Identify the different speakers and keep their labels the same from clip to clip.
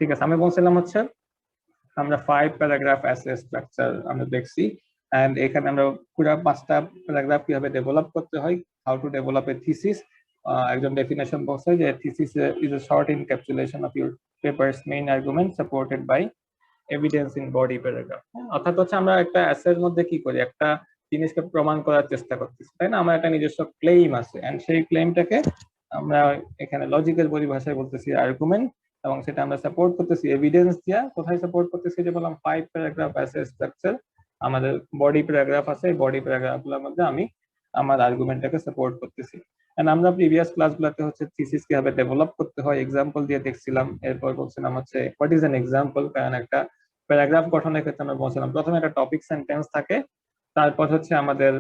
Speaker 1: ঠিক আছে, আমি বলছিলাম হচ্ছে আমরা 5 প্যারাগ্রাফ অ্যাসে স্ট্রাকচার আমরা দেখছি, এন্ড এখানে আমরা পুরো 5টা প্যারাগ্রাফ কিভাবে ডেভেলপ করতে হয়, how to develop a thesis. একজন ডেফিনেশন বলছে যে thesis is a short encapsulation of your paper's main argument supported by evidence in body paragraph. অর্থাৎ হচ্ছে আমরা একটা অ্যাসের মধ্যে কি করি, একটা জিনিসকে প্রমাণ করার চেষ্টা করতেছি, তাই না? আমার একটা নিজস্ব ক্লেম আছে, এন্ড সেই ক্লেমটাকে আমরা এখানে লজিক্যাল পরিভাষায় বলতেছি আর্গুমেন্ট, এবং সেটা আমরা সাপোর্ট করতেছি এভিডেন্স দিয়া। কোথায় সাপোর্ট করতেছি? যে বললাম 5 প্যারাগ্রাফ অ্যাসে স্ট্রাকচার, আমাদের বডি প্যারাগ্রাফ আছে, এই বডি প্যারাগ্রাফ গুলোর মধ্যে আমি আমার আর্গুমেন্টটাকে সাপোর্ট করতেছি। এন্ড আমরা প্রিভিয়াস ক্লাসগুলোতে হচ্ছে থিসিস কিভাবে ডেভেলপ করতে হয় এক্সাম্পল দিয়ে দেখছিলাম। এরপর বলছিলাম হচ্ছে হোয়াট ইজ অ্যান এক্সাম্পল, কারণ একটা প্যারাগ্রাফ গঠনের ক্ষেত্রে আমরা বলছিলাম প্রথমে একটা টপিক সেন্টেন্স থাকে, তারপর হচ্ছে আমাদের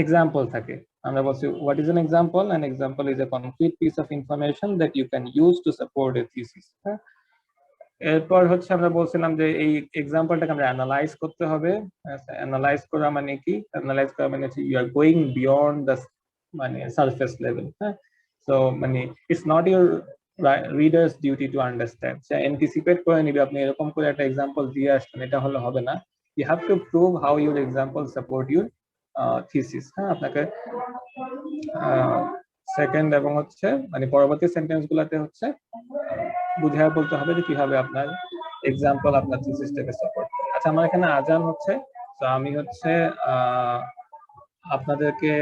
Speaker 1: এক্সাম্পল থাকে। আমরা বলছি what is an example, an example is a concrete piece of information that you can use to support a thesis. এরপর হচ্ছে আমরা বলছিলাম যে এই এক্সাম্পলটাকে আমরা অ্যানালাইজ করতে হবে। অ্যানালাইজ করা মানে কি? অ্যানালাইজ করা মানে হচ্ছে you are going beyond the মানে সারফেস লেভেল। হ্যাঁ, সো মানে it's not your reader's duty to understand. সে অ্যান্টিসিপেট করে নিবে আপনি এরকম করে একটা এক্সাম্পল দিয়ে আসছেন, এটা হলে হবে না। You have to prove how your example support your thesis. হ্যাঁ, আপনাকে সেকেন্ড এবং হচ্ছে মানে পরবর্তী সেন্টেন্স গুলাতে হচ্ছে বুঝায় বলতে হবে যে কিভাবে আপনার এক্সাম্পল আপনার থিসিসটাকে সাপোর্ট করে। আচ্ছা, আমার এখানে আজান হচ্ছে, তো আমি হচ্ছে আপনাদেরকে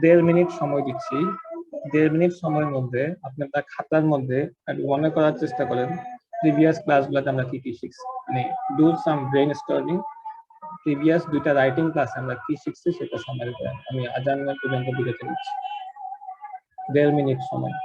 Speaker 1: 1.5 মিনিট সময় দিচ্ছি। 1.5 মিনিট সময়ের মধ্যে আপনি আপনার খাতার মধ্যে মনে করার চেষ্টা করেন প্রিভিয়াস ক্লাসগুলোতে আমরা কি কি শিখছি, মানে do some brain storming. Previous 2টা রাইটিং ক্লাসে আমরা কি শিখছি সেটা সামারি করেন। আমি আজানের পর্যন্ত বিরতি নিচ্ছি, 1.5 মিনিট সময়।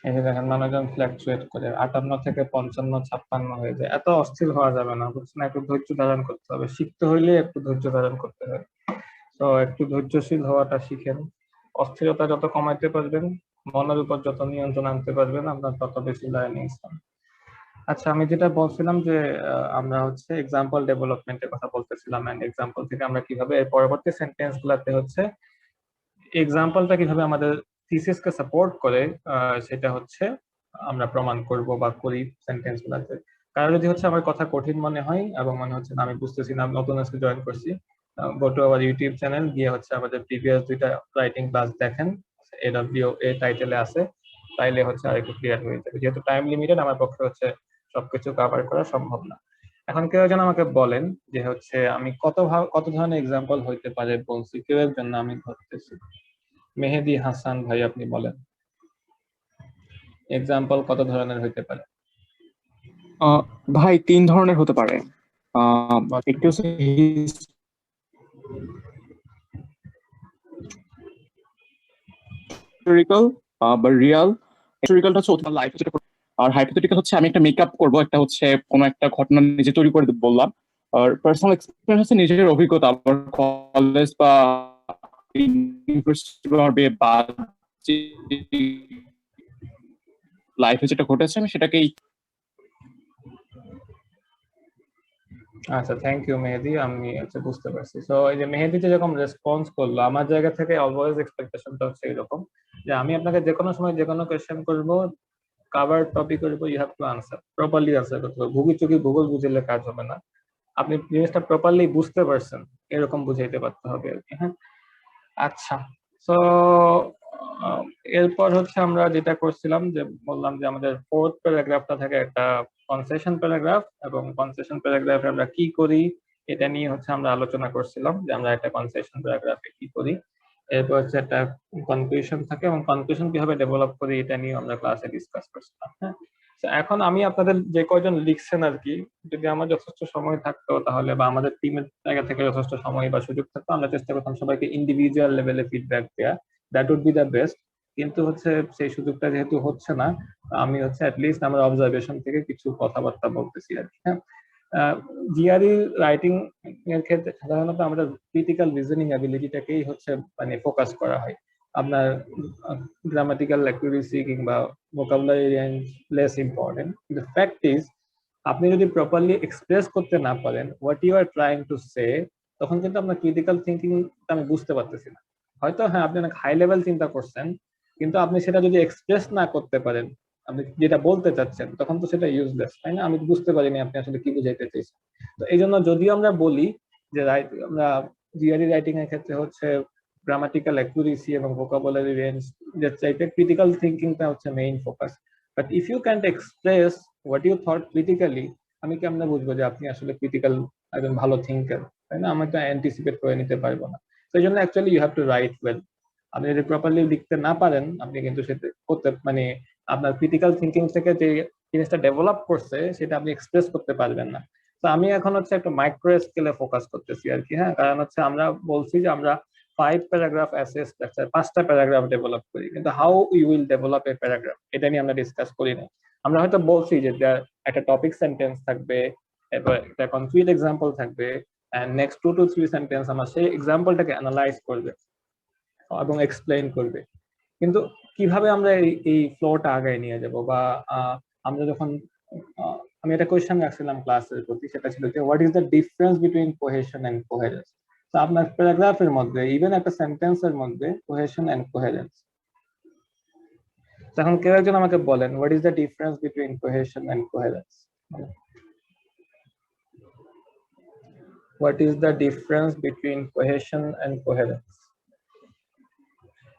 Speaker 1: এই যে দেখেন মানুষজন ফ্ল্যাকচুয়েট করে 58 থেকে 55, 56 হয়ে যায়। এত অস্থির হওয়া যাবে না, বুঝছেন? একটু ধৈর্য ধারণ করতে হবে, শিখতে হইলে একটু ধৈর্য ধারণ করতে হয়। তো একটু ধৈর্যশীল হওয়াটা শিখেন। অস্থিরতা যত কমাইতে পারবেন, মনের উপর যত নিয়ন্ত্রণ আনতে পারবেন, আপনার তত বেশি লার্নিং হবে। আচ্ছা, আমি যেটা বলছিলাম যে আমরা হচ্ছে এক্সাম্পল ডেভেলপমেন্টের কথা বলতেছিলাম, এন্ড এক্সাম্পল থেকে আমরা কিভাবে পরবর্তী সেন্টেন্স গুলাতে হচ্ছে এক্সাম্পলটা কিভাবে আমাদের থিসিসকে সাপোর্ট করে সেটা হচ্ছে আমরা প্রমাণ করব বা করি সেন্টেন্স গুলাতে। কারণ যদি হচ্ছে আমার কথা কঠিন মনে হয় এবং মনে হচ্ছে না আমি বুঝতেছি না, আমি নতুন আজকে জয়েন করছি, go to our YouTube channel, গিয়ে হচ্ছে আমাদের প্রিভিয়াস 2টা রাইটিং ক্লাস দেখেন, এডব্লিউ এ টাইটেলে আছে, তাইলে হচ্ছে আর একটু ক্লিয়ার হয়ে যাবে। যেহেতু টাইম লিমিটেড, আমার পক্ষে হচ্ছে সবকিছু কভার করা সম্ভব না। এখন কেউ একজন আমাকে বলেন যে হচ্ছে আমি কত ধরনের এক্সাম্পল হইতে পারে বলছি, কেউ একজন না, আমি ধরতেছি। মেহেদি হাসান ভাই, আপনি বলেন এক্সাম্পল কত ধরনের হইতে পারে?
Speaker 2: ভাই 3 ধরনের হতে পারে।
Speaker 1: বলেন।
Speaker 2: একটি হচ্ছে হিস্টোরিক্যাল বা রিয়াল। হিস্টোরিক্যালটা হচ্ছে অথবা লাইফ, আর হাইপোথেটিক্যাল হচ্ছে আমি একটা মেকআপ করব, একটা হচ্ছে কোনো একটা ঘটনা নিজে তৈরি করে বললাম। আর পার্সোনাল এক্সপিরিয়েন্স হচ্ছে নিজের অভিজ্ঞতা, আবার কলেজ বা ইউনিভার্সিটি বা লাইফে যেটা ঘটেছে আমি সেটাকেই।
Speaker 1: আচ্ছা, থ্যাংক ইউ মেহেদি, আমি আচ্ছা বুঝতে পারছি। তো এই যে মেহেদি যেরকম রেসপন্স করলো, আমার জায়গা থেকে অলওয়েজ এক্সপেকটেশনটা হচ্ছে এরকম যে আমি আপনাকে যে কোনো সময় যে কোনো কোয়েশ্চেন করবো, কাভার টপিক করবো, you have to answer properly, answer করতে হবে। ভুগি চুকি ভূগোল বুঝলে কাজ হবে না, আপনি জিনিসটা প্রপারলি বুঝতে পারছেন এরকম বুঝাইতে পারতে হবে আর কি। হ্যাঁ, আচ্ছা। তো এরপর হচ্ছে আমরা যেটা করছিলাম, যে বললাম যে আমাদের ফোর্থ প্যারাগ্রাফটা থাকে একটা কনসেশন প্যারাগ্রাফ, এবং কনসেশন প্যারাগ্রাফে আমরা কি করি এটা নিয়ে হচ্ছে আমরা আলোচনা করছিলাম, যে আমরা একটা কনসেশন প্যারাগ্রাফে কি করি। এরপর হচ্ছে একটা কনক্লুশন থাকে, এবং কনক্লুশন কিভাবে ডেভেলপ করি এটা নিয়ে আমরা ক্লাসে ডিসকাস করছিলাম। হ্যাঁ, তো এখন আমি আপনাদের যে কয়জন লিখছেন আর কি, যদি আমার যথেষ্ট সময় থাকতো তাহলে, বা আমাদের টিমের জায়গা থেকে যথেষ্ট সময় বা সুযোগ থাকতো, আমরা চেষ্টা করতাম সবাইকে ইন্ডিভিজুয়াল লেভেলে ফিডব্যাক দেওয়া, that would be the best. কিন্তু হচ্ছে সেই সুযোগটা যেহেতু হচ্ছে না, আমি হচ্ছে অ্যাটলিস্ট আমার অবজারভেশন থেকে কিছু কথাবার্তা বলতেছি আর কি। হ্যাঁ, জিআরই রাইটিং এর ক্ষেত্রে সাধারণত আমাদের ক্রিটিক্যাল রিজনিং অ্যাবিলিটিটাকেই হচ্ছে মানে ফোকাস করা হয়। আপনার গ্রামাটিক্যাল অ্যাকুরেসি কিংবা vocabulary range less important. The fact is, আপনি যদি প্রপারলি এক্সপ্রেস করতে না পারেন what you are trying to say, তখন কিন্তু আপনার ক্রিটিক্যাল থিঙ্কিং আমি বুঝতে পারতেছি না। হয়তো হ্যাঁ, আপনি অনেক হাই লেভেল চিন্তা করছেন, কিন্তু আপনি সেটা যদি এক্সপ্রেস না করতে পারেন, আপনি যেটা বলতে চাচ্ছেন, তখন তো সেটা ইউজলেস, তাই না? আমি বুঝতে পারিনি আপনি আসলে কি বুঝাইতে চাইছেন। তো এই জন্য যদিও আমরা বলি যে আমরা জিআরই রাইটিং এর ক্ষেত্রে হচ্ছে গ্রামাটিক্যাল অ্যাকুরেসি এবং ভোকাবুলারি রেঞ্জ যে চাইতে ক্রিটিক্যাল থিঙ্কিংটা হচ্ছে main focus, but if you can't express what you thought critically, আমি কেমনে বুঝবো যে আপনি আসলে ক্রিটিক্যাল একজন ভালো থিঙ্কার, তাই না? আমি তো অ্যান্টিসিপেট করে নিতে পারবো না। সেই জন্য actually you have to write well. আপনি যদি প্রপারলি লিখতে না পারেন, আপনি কিন্তু সেটা করতে মানে আপনার ক্রিটিক্যাল থিঙ্কিং থেকে যে জিনিসটা ডেভেলপ করছে সেটা আপনি এক্সপ্রেস করতে পারবেন না। তো আমি এখন হচ্ছে একটা মাইক্রো স্কেলে ফোকাস করতেছি আর কি। হ্যাঁ, কারণ হচ্ছে আমরা বলছি যে আমরা 5 প্যারাগ্রাফ এসে স্ট্রাকচার, 5টা প্যারাগ্রাফ ডেভেলপ করি, কিন্তু how you will develop a paragraph এটা নিয়ে আমরা ডিসকাস করি না। আমরা হয়তো বলছি যে একটা টপিক সেন্টেন্স থাকবে, এরপর একটা কনক্রিট এক্সাম্পল থাকবে, এন্ড নেক্সট 2 to 3 সেন্টেন্স আমরা সেই এক্সাম্পলটাকে অ্যানালাইজ করবে এবং এক্সপ্লেইন করবে। কিন্তু কিভাবে আমরা এই ফ্লোটা আগায় নিয়ে যাব, বা আমরা যখন আমি একটা কোয়েশ্চেন রাখছিলাম ক্লাসের প্রতি, সেটা ছিল যে what is the difference between cohesion and coherence. তো আপনার প্যারাগ্রাফের মধ্যে, ইভেন একটা সেন্টেন্সের মধ্যে, কোহেশন এন্ড কোহেরেন্স, তখন কেউ একজন আমাকে বলেন what is the difference between cohesion and coherence. What is the difference between cohesion and coherence?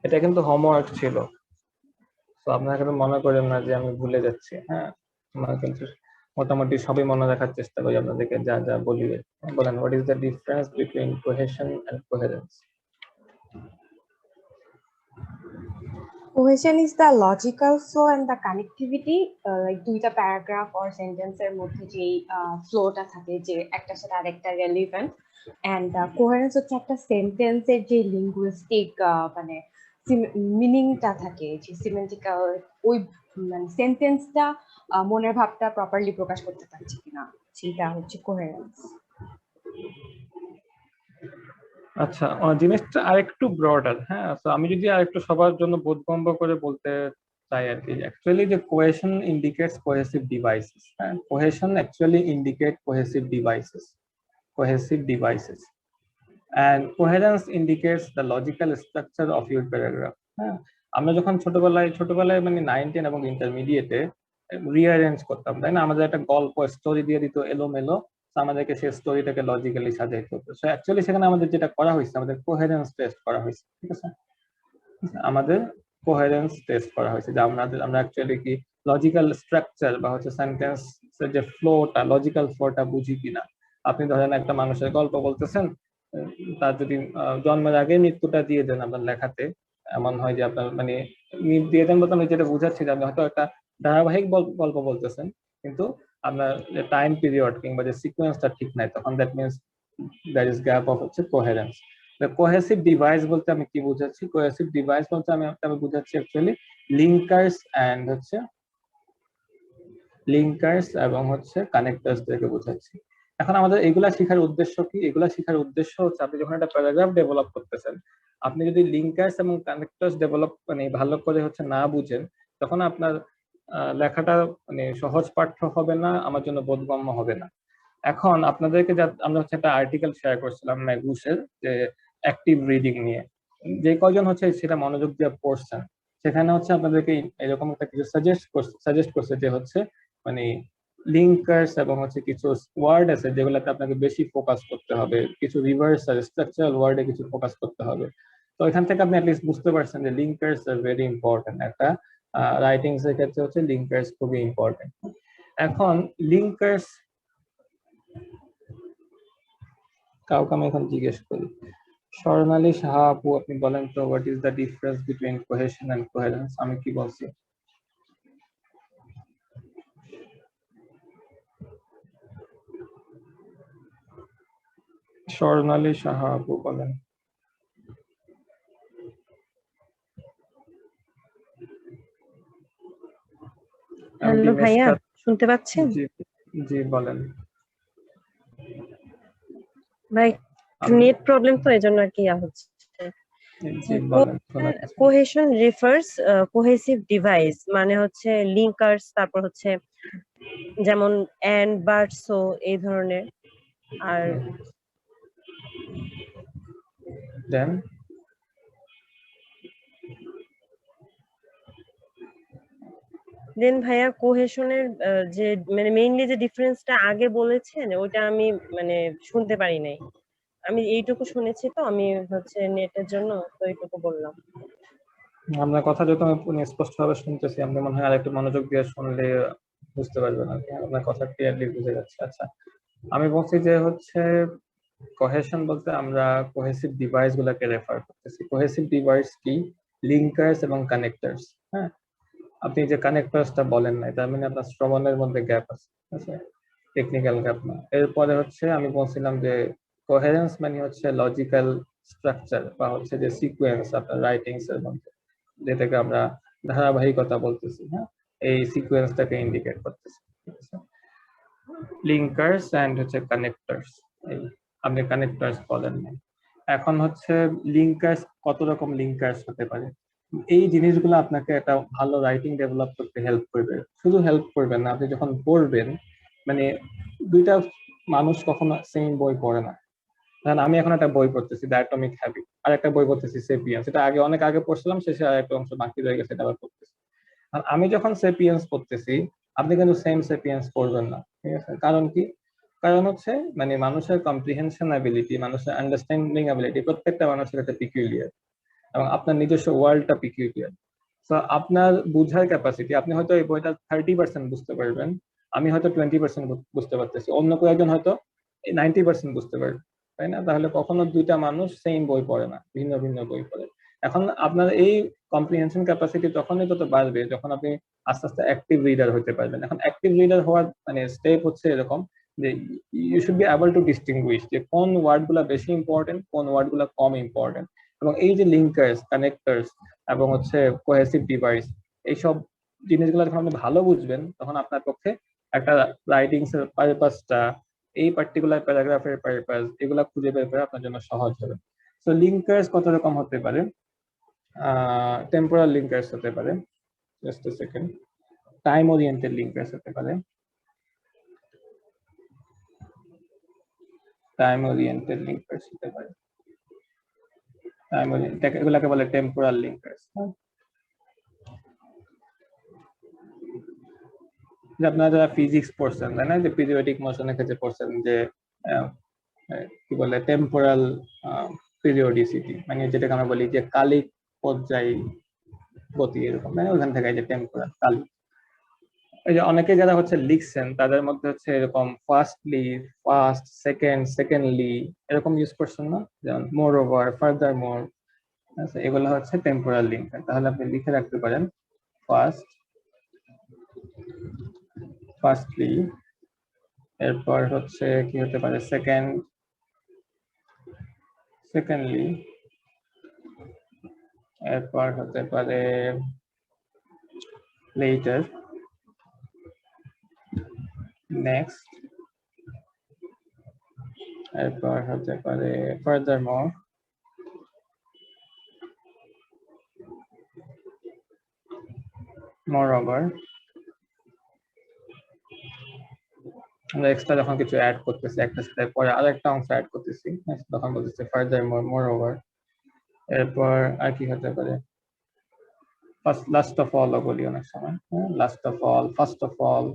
Speaker 1: এটা কিন্তু হোমওয়ার্ক ছিল, তো আপনারা কিন্তু মনে করেন না যে আমি ভুলে যাচ্ছি। হ্যাঁ, আমরা কিন্তু মোটামুটি সবই মনে রাখার চেষ্টা করি আপনাদেরকে যা যা বলি। বলেন, what is the difference between cohesion and coherence?
Speaker 3: Cohesion is the logical flow and the connectivity, like দুইটা প্যারাগ্রাফ or sentence এর মধ্যে যে ফ্লোটা থাকে, যে একটার সাথে আরেকটা রেলিভেন্ট, এন্ড কোহেরেন্স হচ্ছে একটা সেন্টেন্সের যে লিঙ্গুইস্টিক মানে মিনিংটা থাকে, যে সিমেন্টিক্যাল ওই মানে সেন্টেন্সটা মনের ভাবটা প্রপারলি প্রকাশ করতে পারছে কিনা, সেটা হচ্ছে কোহেরেন্স।
Speaker 1: আচ্ছা, জিনিসটা আরেকটু ব্রডার। হ্যাঁ, তো আমি যদি আরেকটু সবার জন্য বোধগম্য করে বলতে চাই আর কি, অ্যাকচুয়ালি যে কোহেশন ইন্ডিকেটস কোহেসিভ ডিভাইসেস। হ্যাঁ, cohesion actually indicate cohesive devices and coherence indicates the logical structure of your paragraph. হ্যাঁ, আমরা যখন ছোটবেলায় মানে 9, 10 এবং ইন্টারমিডিয়েটে রিঅ্যারেঞ্জ করতাম, তাই না? আমাদের একটা গল্প স্টোরি দিয়ে দিত এলোমেলো, তো আমাদেরকে সেই স্টোরিটাকে লজিক্যালি সাজাইতে হতো। সো অ্যাকচুয়ালি সেখানে আমাদের যেটা করা হয়েছে, আমাদের কোহেরেন্স টেস্ট করা হয়েছে, ঠিক আছে? আমাদের কোহেরেন্স টেস্ট করা হয়েছে যে আমরা অ্যাকচুয়ালি কি লজিক্যাল স্ট্রাকচার বা হচ্ছে সেন্টেন্সের যে ফ্লোটা, লজিক্যাল ফ্লোটা বুঝি কিনা। আপনি ধরেন একটা মানুষের গল্প বলতেছেন, তার যদি জন্মের আগে মৃত্যুটা দিয়ে দেন আপনার লেখাতে, এমন হয় যে আপনার মানে দিয়ে দেন বলতে আমি যেটা বুঝাচ্ছি যে আপনি হয়তো একটা ধারাবাহিক গল্প বলতেছেন, কিন্তু আপনার যে টাইম পিরিয়ড কিংবা যে সিকোয়েন্সটা ঠিক নাই, তখন that means there is gap of হচ্ছে কোহেরেন্স। কোহেসিভ ডিভাইস বলতে আমি কি বুঝাচ্ছি? কোহেসিভ ডিভাইস বলতে আমি বুঝাচ্ছি অ্যাকচুয়ালি লিঙ্কার্স এন্ড হচ্ছে লিঙ্কার্স এবং হচ্ছে কানেক্টার্স থেকে বোঝাচ্ছি। এখন আমাদের এগুলা শেখার উদ্দেশ্য কি? এগুলা শেখার উদ্দেশ্য হচ্ছে আপনি যখন একটা প্যারাগ্রাফ ডেভেলপ করতেছেন, আপনি যদি লিঙ্কার্স এবং কানেক্টার্স ডেভেলপ মানে ভালো করে হচ্ছে না বুঝেন, তখন আপনার লেখাটা মানে সহজ পাঠ্য হবে না, আমার জন্য বোধগম্য হবে না। এখন আপনাদেরকে আমরা হচ্ছে একটা আর্টিকেল শেয়ার করছিলাম ম্যাগুসের, যে অ্যাক্টিভ রিডিং নিয়ে। যে কয়জন হচ্ছে সেটা মনোযোগ দিয়ে পড়ছেন, সেখানে হচ্ছে আপনাদেরকে এরকম একটা কিছু সাজেস্ট করছে যে হচ্ছে মানে লিঙ্কার্স এবং হচ্ছে কিছু ওয়ার্ড আছে যেগুলোতে আপনাকে বেশি ফোকাস করতে হবে, কিছু রিভার্স স্ট্রাকচারাল ওয়ার্ডে কিছু ফোকাস করতে হবে। তো এখান থেকে আপনি অ্যাটলিস্ট বুঝতে পারছেন যে লিঙ্কার্স আর ভেরি ইম্পর্টেন্ট। একটা রাইটিংস এর ক্ষেত্রে হচ্ছে লিঙ্কার্স খুবই ইম্পর্টেন্ট। এখন লিঙ্কার্স কাউকে আমি এখন জিজ্ঞেস করি, স্বর্ণালী সাহা আপু আপনি বলেন তো, what is the difference between cohesion and coherence? আমি কি বলছি? স্বর্ণালী সাহা আপু বলেন।
Speaker 4: হ্যালো ভাইয়া, শুনতে পাচ্ছেন?
Speaker 1: জি জি বলেন।
Speaker 4: ভাই নেট প্রবলেম তো এজন্য আর কি হচ্ছে।
Speaker 1: জি বলেন।
Speaker 4: কোহেশন রিফার্স কোহেসিভ ডিভাইস, মানে হচ্ছে লিঙ্কার্স, তারপর হচ্ছে যেমন এন্ড বাট সো এই ধরনের। আর
Speaker 1: দেন
Speaker 4: ভাইয়া কোহেশনের যে মানে মেইনলি যে ডিফারেন্সটা আগে বলেছেন ওইটা আমি মানে শুনতে পারি নাই। আমি এইটুকু শুনেছি, তো আমি হচ্ছে নেটের জন্য তো এইটুকু বললাম।
Speaker 1: আপনার কথা যেহেতু আমি স্পষ্ট ভাবে শুনতেছি, আপনি মনে হয় আরেকটু মনোযোগ দিয়ে শুনলে বুঝতে পারবেন আর কি। আপনার কথা ক্লিয়ারলি বুঝে যাচ্ছে। আচ্ছা, আমি বলছি যে হচ্ছে কোহেশন বলতে আমরা কোহেসিভ ডিভাইস গুলাকে রেফার করতেছি। কোহেসিভ ডিভাইস কি? লিঙ্কার্স এবং কানেক্টার্স। হ্যাঁ, আপনি যে কানেক্টার্সটা বলেন নাই, তার মানে আপনার শ্রবণের মধ্যে গ্যাপ আছে, ঠিক আছে? টেকনিক্যাল গ্যাপ না। এরপরে হচ্ছে আমি বলছিলাম যে কোহেরেন্স মানে হচ্ছে লজিক্যাল স্ট্রাকচার বা হচ্ছে যে সিকোয়েন্স আপনার রাইটিংস এর মধ্যে, যেটাকে আমরা ধারাবাহিকতা বলতেছি। হ্যাঁ, এই সিকোয়েন্সটাকে ইন্ডিকেট করতেছি, ঠিক আছে? লিঙ্কার্স এন্ড হচ্ছে কানেক্টার্স, এই আপনি কানেক্টার্স বলেন না। এখন হচ্ছে লিঙ্কার্স, কত রকম লিঙ্কার্স হতে পারে, এই জিনিসগুলো আপনাকে একটা ভালো রাইটিং ডেভেলপ করতে হেল্প করবে। শুধু হেল্প করবে না, আপনি যখন পড়বেন মানে দুইটা মানুষ কখনো সেম বই পড়ে না। ধরেন আমি এখন একটা বই পড়তেছি দ্য অ্যাটমিক হ্যাবিট, আর একটা বই পড়তেছি সেপিয়েন্স, এটা আগে অনেক আগে পড়ছিলাম, শেষে আর একটা অংশ বাকি রয়ে গেছে, এটা আবার পড়তেছি। আর আমি যখন সেপিয়েন্স পড়তেছি, আপনি কিন্তু সেম সেপিয়েন্স পড়বেন না, ঠিক আছে? কারণ কি? কারণ হচ্ছে মানে মানুষের কম্প্রিহেনশন অ্যাবিলিটি, মানুষের আন্ডারস্ট্যান্ডিং অ্যাবিলিটি প্রত্যেকটা মানুষের একটা পিকুলিয়ার, এবং আপনার নিজস্ব ওয়ার্ল্ডটা পিকুলিয়ার। তো আপনার বুঝার ক্যাপাসিটি, আপনি হয়তো এই বইটা 30% বুঝতে পারবেন, আমি হয়তো 20% বুঝতে পারতেছি, অন্য কেউ একজন হয়তো 90% বুঝতে পারবে, তাই না? তাহলে কখনো দুইটা মানুষ সেম বই পড়ে না, ভিন্ন ভিন্ন বই পড়ে। এখন আপনার এই কম্প্রিহেনশন ক্যাপাসিটি তখনই তত বাড়বে যখন আপনি আস্তে আস্তে অ্যাক্টিভ রিডার হতে পারবেন। এখন অ্যাক্টিভ রিডার হওয়ার মানে স্টেপ হচ্ছে এরকম যে you should be able to distinguish যে কোন ওয়ার্ড গুলা বেশি ইম্পর্টেন্ট, কোন ওয়ার্ড গুলা কম ইম্পর্টেন্ট। এবং এই যে লিঙ্কার্স, কানেক্টার্স এবং হচ্ছে কোহেসিভ ডিভাইস, এইসব জিনিসগুলো যখন আপনি ভালো বুঝবেন, তখন আপনার পক্ষে একটা রাইটিংস এর পারপাসটা, এই পার্টিকুলার প্যারাগ্রাফের পারপাস, এগুলা খুঁজে বের করা আপনার জন্য সহজ হবে। সো লিঙ্কার্স কত রকম হতে পারে? টেম্পোরাল লিঙ্কার্স হতে পারে, just a second, time oriented linkers হতে পারে, টাইম ওরিয়েন্টেড লিঙ্কার্স হতে পারে, টাইম ওরিয়েন্টেড, এগুলাকে বলে টেম্পোরাল লিঙ্কার্স। যে আপনারা যারা ফিজিক্স পড়ছেন তাই না, যে পিরিয়ডিক মোশনের ক্ষেত্রে পড়ছেন যে কি বলে টেম্পোরাল পিরিয়ডিসিটি, মানে যেটাকে আমরা বলি যে কালিক পর্যায় গতি, এরকম মানে ওখান থেকে যে টেম্পোরাল কালিক। এই যে অনেকে যারা হচ্ছে লিখছেন তাদের মধ্যে হচ্ছে এরকম ফার্স্টলি, ফার্স্ট, সেকেন্ড, সেকেন্ডলি এরকম ইউজ করছেন না, যেমন মোর ওভার, ফার্দার মোর, এগুলো হচ্ছে টেম্পোরাল লিঙ্ক। তাহলে আপনি লিখে রাখতে পারেন ফার্স্ট, ফার্স্টলি, এরপর হচ্ছে কি হতে পারে সেকেন্ড, সেকেন্ডলি, এরপর হতে পারে লেটার, নেক্সট, এরপর হতে পারে ফার্দার মোর, মোর ওভার। আমরা এক্সট্রা যখন কিছু অ্যাড করতেছি একটা সাথে পরে আরেকটা অংশ অ্যাড করতেছি, তখন বলতেছি ফার্দার মোর, মোর ওভার। এরপর আর কি হতে পারে ফার্স্ট, লাস্ট অফ অল বলি অনেক সময়, last of all, first of all.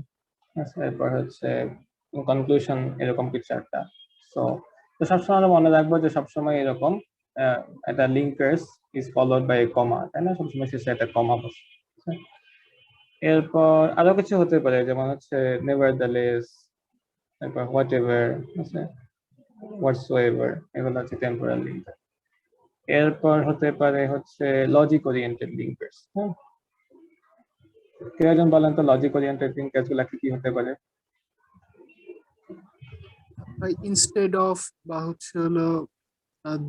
Speaker 1: এরপর হচ্ছে কনক্লুশন, এরকম কিছু একটা। তো সবসময় আমরা মনে রাখবো যে সবসময় এরকম একটা লিঙ্কার্স ইজ ফলোড বাই কমা, তাই না, সবসময় শেষে একটা কমা বসে। এরপর আরো কিছু হতে পারে যেমন হচ্ছে নেভারদালেস, এরপর হোয়াট এভার, হোয়াটসোএভার, এগুলো হচ্ছে টেম্পোরাল লিঙ্কার। এরপর হতে পারে হচ্ছে লজিক ওরিয়েন্টেড লিঙ্কার্স। হ্যাঁ, কেউ একজন বলেন তো লজিক ওরিয়েন্টেড লিঙ্কার্স গুলা কি কি হতে পারে?
Speaker 5: ইনস্টেড অফ, বা হচ্ছে হলো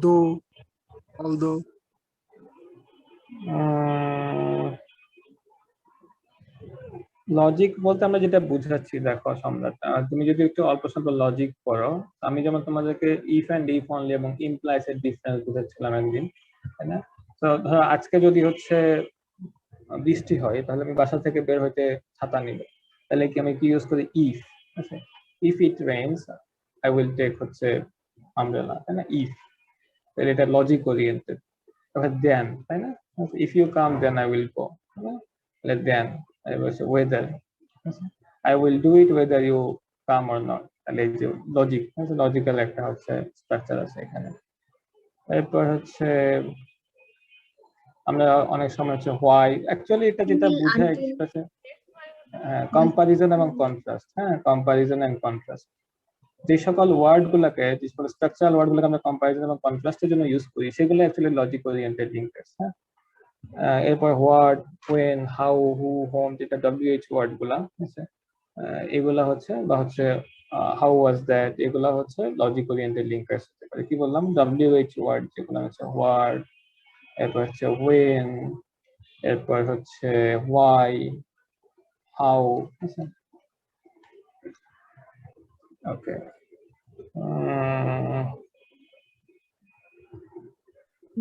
Speaker 5: দো, অলদো।
Speaker 1: লজিক বলতে আমরা যেটা বুঝাচ্ছি, দেখো সম্রাট, তুমি যদি একটু অল্প স্বল্প লজিক পড়ো, আমি যেমন তোমাদেরকে ইফ এন্ড ইফ অনলি এবং ইমপ্লাইস এর ডিফারেন্স বুঝাচ্ছিলাম একদিন, তাই না? তো ধরো আজকে যদি হচ্ছে বৃষ্টি হয় তাহলে আমি বাসা থেকে বের হইতে ছাতা নিব, তাহলে কি আমি কি ইউজ করি? ইফ। আচ্ছা, if it rains I will take হচ্ছে আমব্রেলা, তাই না? ইফ, তাহলে এটা লজিক ওরিয়েন্টেড। তারপর দেন, তাই না? If you come then I will go, তাহলে then whether, I will do it whether you come or not, তাহলে এই যে লজিক, লজিক্যাল একটা হচ্ছে স্ট্রাকচার আছে এখানে। এরপর হচ্ছে আমরা অনেক সময় হচ্ছে হোয়াই, অ্যাকচুয়ালি এটা যেটা বোঝায় কম্পারিজন এবং কন্ট্রাস্ট। হ্যাঁ, কম্পারিজন এন্ড কন্ট্রাস্ট, যে সকল ওয়ার্ড গুলাকে, যে সকল স্ট্রাকচারাল ওয়ার্ড গুলোকে আমরা কম্পারিজন এবং কন্ট্রাস্টের জন্য ইউজ করি সেগুলো অ্যাকচুয়ালি লজিক ওরিয়েন্টেড লিঙ্কার্স। হ্যাঁ, এরপর what, when, how, who, whom, যেটা WH ওয়ার্ড গুলা আছে, এগুলা হচ্ছে বা হচ্ছে হাউ ওয়াজ দ্যাট, এগুলা হচ্ছে লজিক ওরিয়েন্টেড লিঙ্কার্স হতে পারে। কি বললাম? WH ওয়ার্ড যেগুলো হচ্ছে হোয়াট, এরপর হচ্ছে ওয়েন, এরপর হচ্ছে হোয়াই, হাউ। ওকে,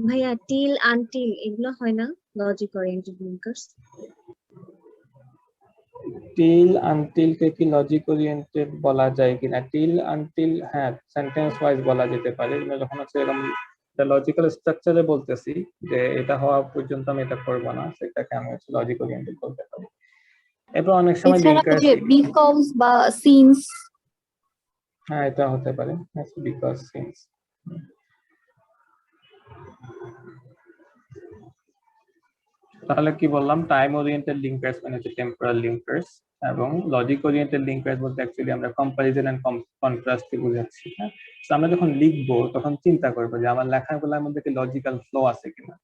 Speaker 6: ভাইয়া টিল আনটিল এগুলো হয় না logic oriented linkers?
Speaker 1: Till until কে কি লজিক ওরিয়েন্টেড বলা যায় কিনা? টিল আনটিল হ্যাঁ সেন্টেন্স ওয়াইজ বলা যেতে পারে, যখন হচ্ছে এরকম লজিক্যাল স্ট্রাকচারে বলতেছি যে এটা হওয়া পর্যন্ত আমি এটা করব না, সেটাকে আমি হচ্ছে লজিক ওরিয়েন্টেড বলতে পারি। এরপর অনেক সময় লিঙ্কার্স,
Speaker 6: বিকজ বা সিন্স,
Speaker 1: হ্যাঁ এটা হতে পারে বিকজ, সিন্স। তাহলে কি বললাম? টাইম ওরিয়েন্টেড লিঙ্কার্স মানে হচ্ছে টেম্পোরাল লিঙ্কার্স, এবং লজিক ওরিয়েন্টেড লিঙ্কার্স বলতে অ্যাকচুয়ালি আমরা কম্পারিজন এন্ড কন্ট্রাস্ট কে বোঝাচ্ছি। হ্যাঁ, তো আমরা যখন লিখবো তখন চিন্তা করবো যে আমার লেখাগুলোর মধ্যে কি লজিক্যাল ফ্লো আছে কিনা।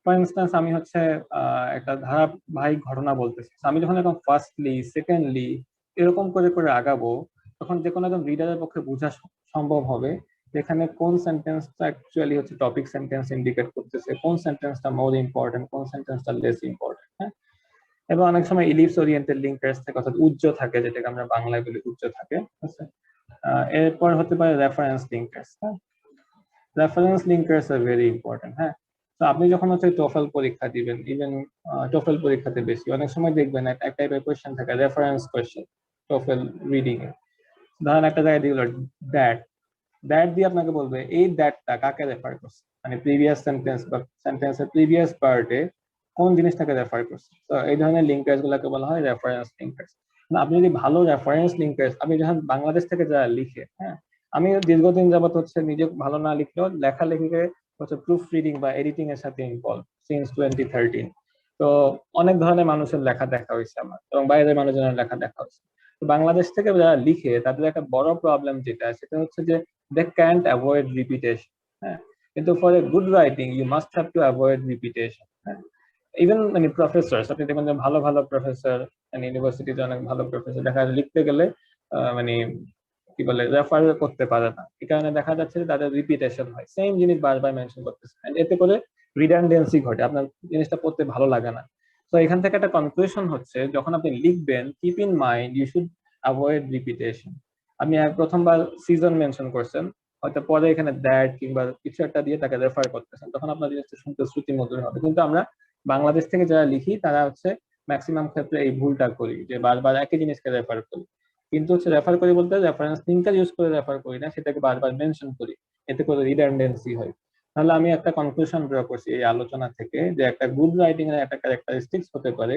Speaker 1: ফর ইনস্ট্যান্স আমি হচ্ছে একটা ধারাবাহিক ঘটনা বলতেছি, আমি যখন এরকম ফার্স্টলি, সেকেন্ডলি এরকম করে করে আগাবো, তখন যে কোনো একজন রিডারের পক্ষে বোঝা সম্ভব হবে যেখানে কোন সেন্টেন্সটা অ্যাকচুয়ালি হচ্ছে টপিক সেন্টেন্স ইন্ডিকেট করতেছে, কোন সেন্টেন্সটা মোর ইম্পর্টেন্ট, কোন সেন্টেন্সটা লেস ইম্পর্টেন্ট। হ্যাঁ, এবং অনেক সময় ইলিপস ওরিয়েন্টেড লিঙ্কার্স থাকে, অর্থাৎ উজ্জ থাকে, যেটাকে আমরা বাংলায় বলি উজ্জ থাকে। আচ্ছা, এরপর হতে পারে রেফারেন্স লিঙ্কার্স। হ্যাঁ, reference linkers are very important. হ্যাঁ, তো আপনি যখন হচ্ছে টোফেল পরীক্ষা দিবেন, ইভেন টোফেল পরীক্ষাতে বেশি অনেক সময় দেখবেন এক টাইপের কোয়েশ্চেন থাকে reference question TOEFL reading a. ধরেন একটা জায়গায় দিল দ্যাট, দ্যাট দিয়ে আপনাকে বলবে এই দ্যাটটা কাকে রেফার করছে, মানে প্রিভিয়াস সেন্টেন্স বা সেন্টেন্সের প্রিভিয়াস পার্টে কোন জিনিসটাকে রেফার করছে। তো এই ধরনের লিঙ্কার্স গুলোকে বলা হয় রেফারেন্স লিঙ্কার্স। আপনি যদি ভালো রেফারেন্স লিঙ্কার্স, আপনি যখন বাংলাদেশ থেকে যারা লিখে, হ্যাঁ, আমি দীর্ঘদিন যাবত হচ্ছে নিজে ভালো না লিখলেও লেখালেখিকে হচ্ছে প্রুফ রিডিং বা এডিটিং এর সাথে ইনভলভ সিন্স 2013। তো অনেক ধরনের মানুষের লেখা দেখা হয়েছে আমার, এবং বাইরের মানুষজনের লেখা দেখা হয়েছে। তো বাংলাদেশ থেকে যারা লিখে তাদের একটা বড় প্রবলেম যেটা, সেটা হচ্ছে যে দে ক্যান্ট অ্যাভয়েড রিপিটেশন। হ্যাঁ, কিন্তু for a good writing you must have to avoid repetition. হ্যাঁ, ইভেন মানে প্রফেসর, আপনি দেখবেন যে ভালো ভালো প্রফেসর, মানে ইউনিভার্সিটিতে অনেক ভালো প্রফেসর দেখা লিখতে গেলে মানে কি বলে রেফার করতে পারে না। এই কারণে দেখা যাচ্ছে যে তাদের রিপিটেশন হয়, সেম জিনিস বারবার মেনশন করতেছে, এতে করে রিডান্ডেন্সি ঘটে, আপনার জিনিসটা পড়তে ভালো লাগে না। তো এখান থেকে একটা কনক্লুশন হচ্ছে, যখন আপনি লিখবেন keep in mind you should avoid repetition. আপনি প্রথমবার সিজন মেনশন করছেন, হয়তো পরে এখানে দ্যাট কিংবা কিছু একটা দিয়ে তাকে রেফার করতেছেন, তখন আপনার জিনিসটা শুনতে শ্রুতি মধুর হবে। কিন্তু আমরা বাংলাদেশ থেকে যারা লিখি তারা হচ্ছে ম্যাক্সিমাম ক্ষেত্রে এই ভুলটা করি, যে বারবার একই জিনিসকে রেফার করি। কিন্তু হচ্ছে রেফার করি বলতে রেফারেন্স লিঙ্কটা ইউজ করে রেফার করি না, সেটাকে বারবার মেনশন করি, এতে করে রিডান্ডেন্সি হয়। তাহলে আমি একটা কনক্লুশন ড্র করছি এই আলোচনা থেকে, যে একটা গুড রাইটিং এর একটা ক্যারেক্টারিস্টিক্স হতে পারে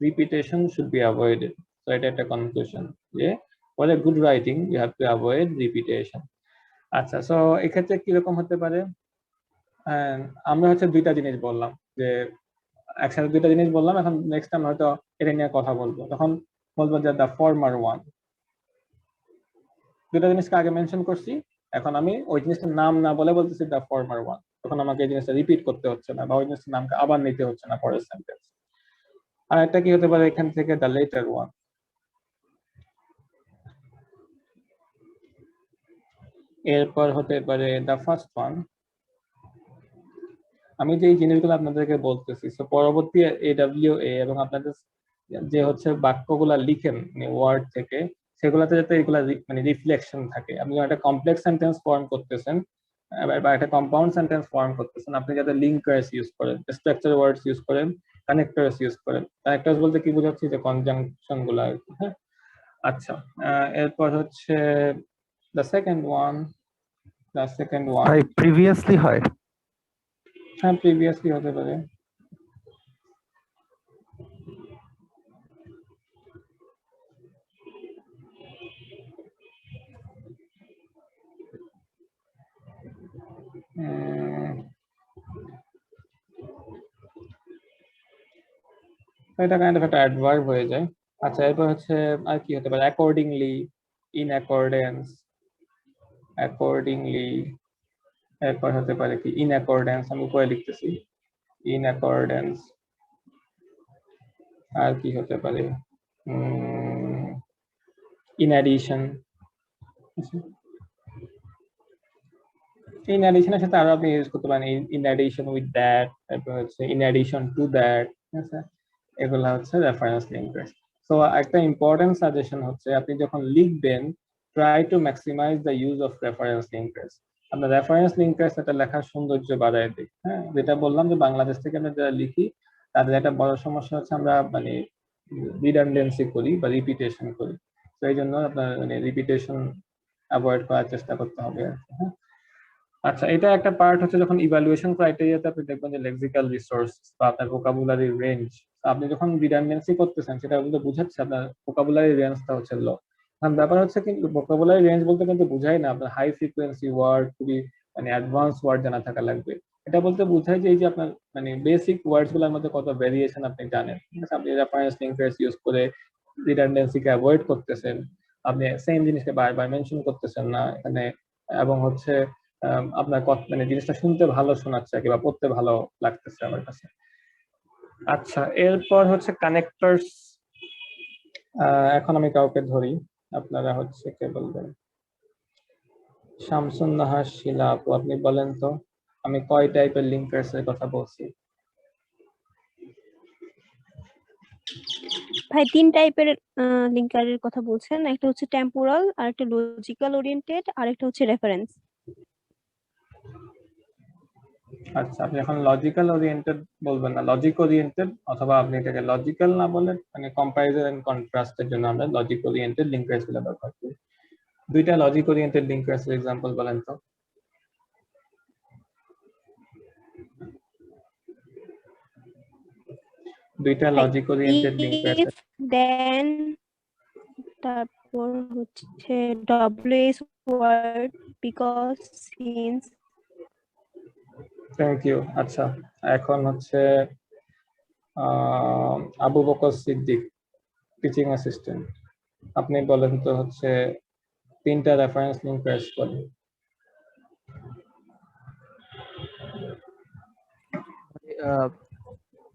Speaker 1: রিপিটেশন শুড বি অ্যাভয়েডেড। তো এটা একটা কনক্লুশন, যে for a good writing you have to avoid repetition. আচ্ছা, সো এক্ষেত্রে কিরকম হতে পারে? আমরা হচ্ছে দুইটা জিনিস বললাম, যে একসাথে দুইটা জিনিস বললাম, এখন নেক্সট টাইম হয়তো এটা নিয়ে কথা বলবো, তখন বলবো যে দ্য ফর্মার ওয়ান। দুটা জিনিসকে আগে মেনশন করছি, এখন আমি ওই জিনিসটার নাম না বলে বলতেছি দ্য ফর্মার ওয়ান, তখন আমাকে এই জিনিসটা রিপিট করতে হচ্ছে না, বা ওই জিনিসটার নামকে আবার নিতে হচ্ছে না পরের সেন্টেন্স। আর একটা কি হতে পারে এখান থেকে, দ্য লেটার ওয়ান। এরপর হতে পারে দ্য ফার্স্ট ওয়ান। আমি যে এই জিনিসগুলো আপনাদেরকে বলতেছি, তো পরবর্তী AWA এবং আপনাদের যে হচ্ছে বাক্যগুলা লিখেন ওয়ার্ড থেকে, সেগুলোতে যাতে এগুলা মানে রিফ্লেকশন থাকে। আপনি একটা কমপ্লেক্স সেন্টেন্স ফর্ম করতেছেন বা একটা কম্পাউন্ড সেন্টেন্স ফর্ম করতেছেন, আপনি যাতে লিঙ্কার্স ইউজ করেন, স্ট্রাকচার ওয়ার্ডস ইউজ করেন, কানেক্টরস ইউজ করেন। কানেক্টরস বলতে কি বোঝাচ্ছি, যে কনজাংশন গুলা আর কি। হ্যাঁ, আচ্ছা, এরপর হচ্ছে দ্য সেকেন্ড ওয়ান।
Speaker 7: ভাই প্রিভিয়াসলি হয়।
Speaker 1: হ্যাঁ, প্রিভিয়াসলি হতে পারে। এটা কাইন্ড অফ একটা অ্যাডভার্ব হয়ে যায়। আচ্ছা, এরপর হচ্ছে আর কি হতে পারে, অ্যাকর্ডিংলি, ইন অ্যাকর্ডেন্স, অ্যাকর্ডিংলি। এরপর হতে পারে কি, ইন অ্যাকর্ডেন্স, আমি উপরে লিখতেছি, ইন অ্যাকর্ডেন্স। আর কি হতে পারে, ইন অ্যাডিশন। ইন অ্যাডিশনের সাথে আরো আপনি ইউজ করতে পারেন ইন অ্যাডিশন উইথ দ্যাট, তারপর হচ্ছে ইন অ্যাডিশন টু দ্যাট। ঠিক আছে, এগুলা হচ্ছে রেফারেন্স লিঙ্কার্স। সো একটা ইম্পর্টেন্ট সাজেশন হচ্ছে, আপনি যখন লিখবেন try to maximise the use of reference linkers. আপনার রেফারেন্স লিঙ্কার্স একটা লেখার সৌন্দর্য বাড়ায় দেয়। হ্যাঁ, যেটা বললাম যে বাংলাদেশ থেকে আমরা যারা লিখি তাদের একটা বড় সমস্যা হচ্ছে আমরা মানে রিডান্ডেন্সি করি বা রিপিটেশন করি। তো এই জন্য আপনার মানে রিপিটেশন অ্যাভয়েড করার চেষ্টা করতে হবে আর কি। হ্যাঁ, আচ্ছা, এটা একটা পার্ট হচ্ছে যখন ইভালুয়েশন ক্রাইটেরিয়াতে আপনি দেখবেন যে লেক্সিক্যাল রিসোর্স বা আপনার ভোকাবুলারি রেঞ্জ, আপনি যখন রিডান্ডেন্সি করতেছেন সেটা কিন্তু বুঝাচ্ছে আপনার ভোকাবুলারি রেঞ্জটা হচ্ছে লো। কারণ ব্যাপার হচ্ছে কিন্তু ভোকাবুলারি রেঞ্জ বলতে কিন্তু বুঝাই না আপনার হাই ফ্রিকোয়েন্সি ওয়ার্ড, খুবই মানে অ্যাডভান্স ওয়ার্ড জানা থাকা লাগবে। এটা বলতে বুঝায় যে এই যে আপনার মানে বেসিক ওয়ার্ডস গুলোর মধ্যে কত ভেরিয়েশন আপনি জানেন। ঠিক আছে, আপনি রেফারেন্স লিঙ্কার্স ইউজ করে রিডান্ডেন্সিকে অ্যাভয়েড করতেছেন, আপনি সেম জিনিসকে বারবার মেনশন করতেছেন না এখানে, এবং হচ্ছে আপনার মানে জিনিসটা শুনতে ভালো শোনাচ্ছে কিংবা পড়তে ভালো লাগতেছে আমার কাছে। আচ্ছা, এরপর হচ্ছে কানেক্টরস। এখন আমি কাউকে ধরি, আপনারা হচ্ছে কে বলবেন? শামসুন নাহার শিলা আপু, আপনি বলেন তো আমি কয় টাইপের লিঙ্কার্স এর কথা বলছি?
Speaker 8: ভাই 3 টাইপের লিঙ্কারের কথা বলছেন, একটা হচ্ছে টেম্পোরাল, আর একটা লজিক্যাল ওরিয়েন্টেড, আর একটা হচ্ছে রেফারেন্স।
Speaker 1: আচ্ছা, আপনি এখন লজিক্যাল ওরিয়েন্টেড বলবেন না, লজিক ওরিয়েন্টেড, অথবা আপনি এটাকে লজিক্যাল না বলে মানে কম্পারিজন এন্ড কন্ট্রাস্টের জন্য আমরা লজিক ওরিয়েন্টেড লিঙ্কার্স গুলো ব্যবহার করি। দুইটা লজিক ওরিয়েন্টেড লিঙ্কার্স এর एग्जांपल বলেন তো। দুইটা logic oriented linkers.
Speaker 8: If then তারপর হচ্ছে WS word because since.
Speaker 1: Thank you. আচ্ছা, এখন হচ্ছে আবু বকর সিদ্দিক, টিচিং অ্যাসিস্ট্যান্ট। আপনি বলেন তো হচ্ছে 3টা রেফারেন্স লিংক প্রেস করেন।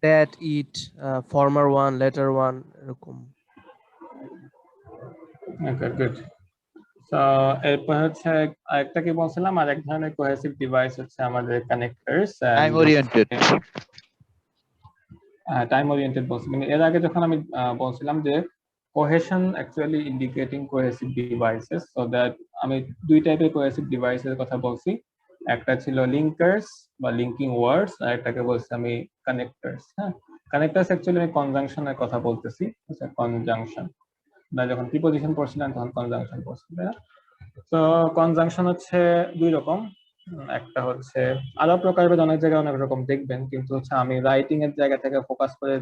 Speaker 9: that, it, former one, later one, এরকম।
Speaker 1: Okay, good. তো এরপর হচ্ছে আরেকটা কি বলছিলাম, আর এক ধরনের কোহেসিভ ডিভাইস হচ্ছে আমাদের connectors.
Speaker 10: Time oriented.
Speaker 1: Time oriented বলছিলাম এর আগে যখন আমি বলছিলাম যে cohesion actually indicating cohesive devices, so that আমি 2 টাইপের কোহেসিভ ডিভাইসের কথা বলছি। একটা ছিল লিঙ্কার্স বা লিঙ্কিং ওয়ার্ডস, আর একটাকে বলছি আমি কানেক্টরস। হ্যাঁ, কানেক্টরস অ্যাকচুয়ালি আমি কনজাংশনের কথা বলতেছি। আচ্ছা, কনজাংশন না, যখন প্রিপজিশন পড়ছিলাম তখন কনজাংশন পড়ছিলাম। তো কনজাংশন হচ্ছে 2 রকম। একটা হচ্ছে আরো প্রকারভেদ, অনেক জায়গায় অনেক রকম দেখবেন, কিন্তু হচ্ছে আমি রাইটিং এর জায়গা থেকে ফোকাস করে